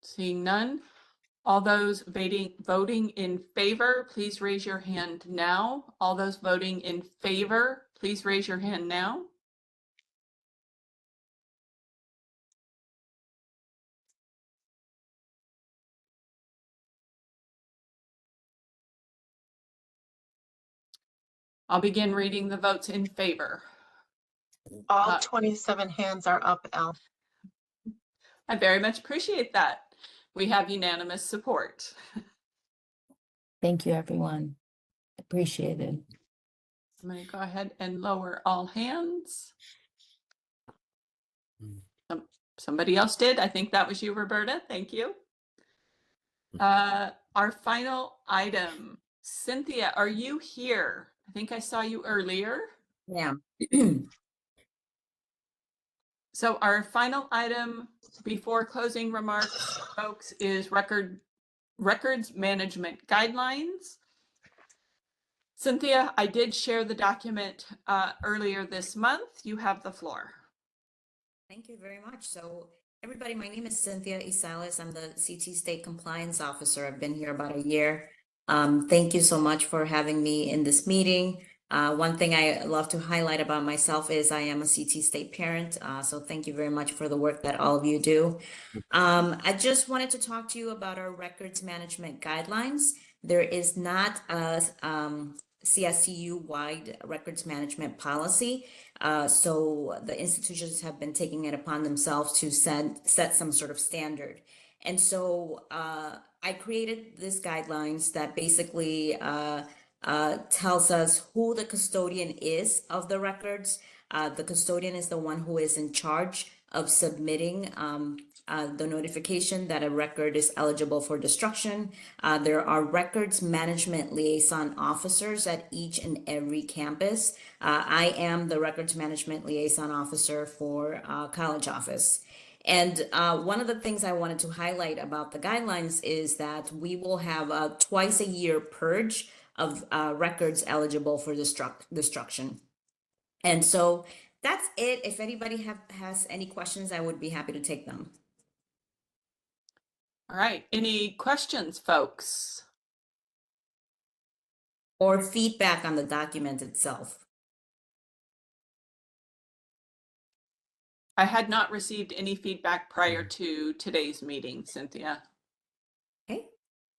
Seeing none. All those voting in favor, please raise your hand now. All those voting in favor, please raise your hand now. I'll begin reading the votes in favor. All 27 hands are up, Elle. I very much appreciate that. We have unanimous support. Thank you, everyone. Appreciate it. I'm going to go ahead and lower all hands. Somebody else did. I think that was you, Roberta. Thank you. Our final item. Cynthia, are you here? I think I saw you earlier. Yeah. So our final item before closing remarks, folks, is records management guidelines. Cynthia, I did share the document earlier this month. You have the floor. Thank you very much. So everybody, my name is Cynthia Isales. I'm the CT State Compliance Officer. I've been here about a year. Thank you so much for having me in this meeting. One thing I love to highlight about myself is I am a CT State parent. So thank you very much for the work that all of you do. I just wanted to talk to you about our records management guidelines. There is not a CSCU-wide records management policy. So the institutions have been taking it upon themselves to set some sort of standard. And so I created these guidelines that basically tells us who the custodian is of the records. The custodian is the one who is in charge of submitting the notification that a record is eligible for destruction. There are records management liaison officers at each and every campus. I am the records management liaison officer for college office. And one of the things I wanted to highlight about the guidelines is that we will have a twice a year purge of records eligible for destruction. And so that's it. If anybody has any questions, I would be happy to take them. All right. Any questions, folks? Or feedback on the document itself. I had not received any feedback prior to today's meeting, Cynthia. Okay,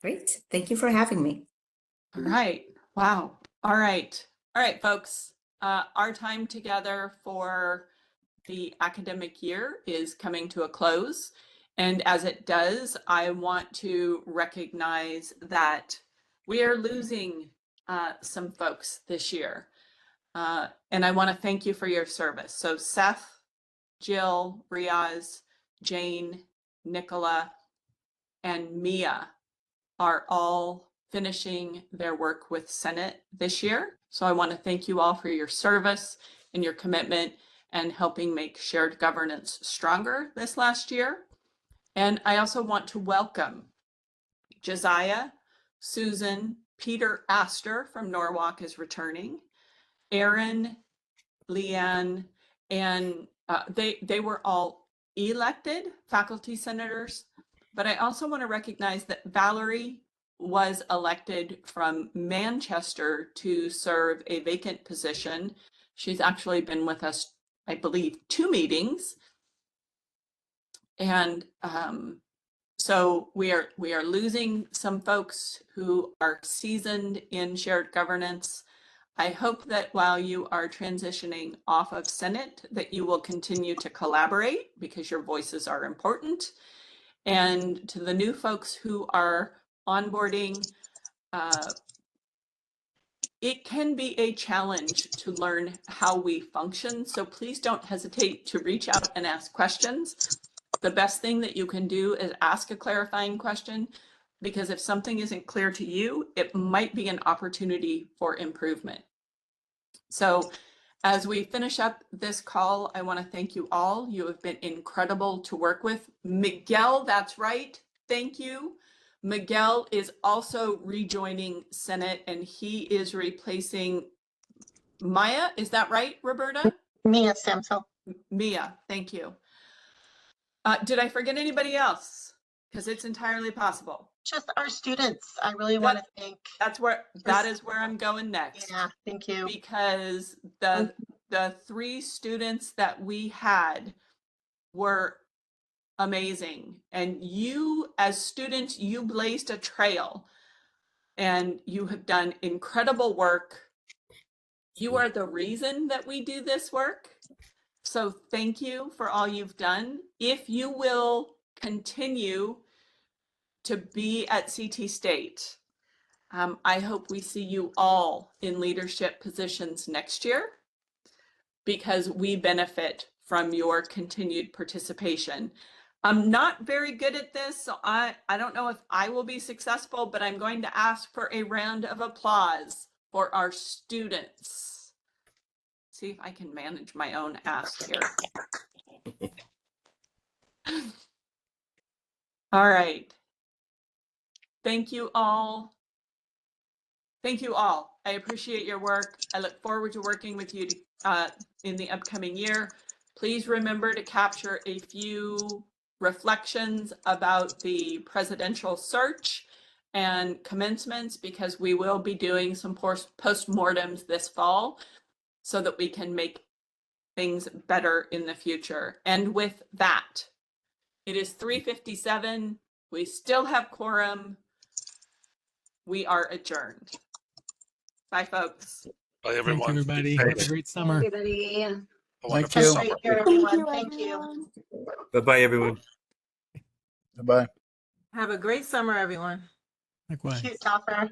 great. Thank you for having me. All right. Wow. All right. All right, folks. Our time together for the academic year is coming to a close. And as it does, I want to recognize that we are losing some folks this year. And I want to thank you for your service. So Seth, Jill, Riaz, Jane, Nicola, and Mia are all finishing their work with Senate this year. So I want to thank you all for your service and your commitment and helping make shared governance stronger this last year. And I also want to welcome Josiah, Susan, Peter Astor from Norwalk is returning, Aaron, Leanne, and they were all elected faculty senators. But I also want to recognize that Valerie was elected from Manchester to serve a vacant position. She's actually been with us, I believe, 2 meetings. And so we are losing some folks who are seasoned in shared governance. I hope that while you are transitioning off of Senate, that you will continue to collaborate because your voices are important. And to the new folks who are onboarding, it can be a challenge to learn how we function. So please don't hesitate to reach out and ask questions. The best thing that you can do is ask a clarifying question, because if something isn't clear to you, it might be an opportunity for improvement. So as we finish up this call, I want to thank you all. You have been incredible to work with. Miguel, that's right. Thank you. Miguel is also rejoining Senate, and he is replacing Maya. Is that right, Roberta? Mia Samsel. Mia, thank you. Did I forget anybody else? Because it's entirely possible. Just our students. I really want to thank. That is where I'm going next. Yeah, thank you. Because the 3 students that we had were amazing. And you, as students, you blazed a trail and you have done incredible work. You are the reason that we do this work. So thank you for all you've done. If you will continue to be at CT State, I hope we see you all in leadership positions next year, because we benefit from your continued participation. I'm not very good at this, so I don't know if I will be successful, but I'm going to ask for a round of applause for our students. See if I can manage my own ask here. All right. Thank you all. Thank you all. I appreciate your work. I look forward to working with you in the upcoming year. Please remember to capture a few reflections about the presidential search and commencements, because we will be doing some postmortems this fall so that we can make things better in the future. And with that, it is 3:57. We still have quorum. We are adjourned. Bye, folks. Bye, everyone. Thanks, everybody. Have a great summer. Everybody. A wonderful Have a summer. great year, everyone. Thank you. Bye-bye, everyone. Bye. Have a great summer, everyone. Likewise. Cute, Topper.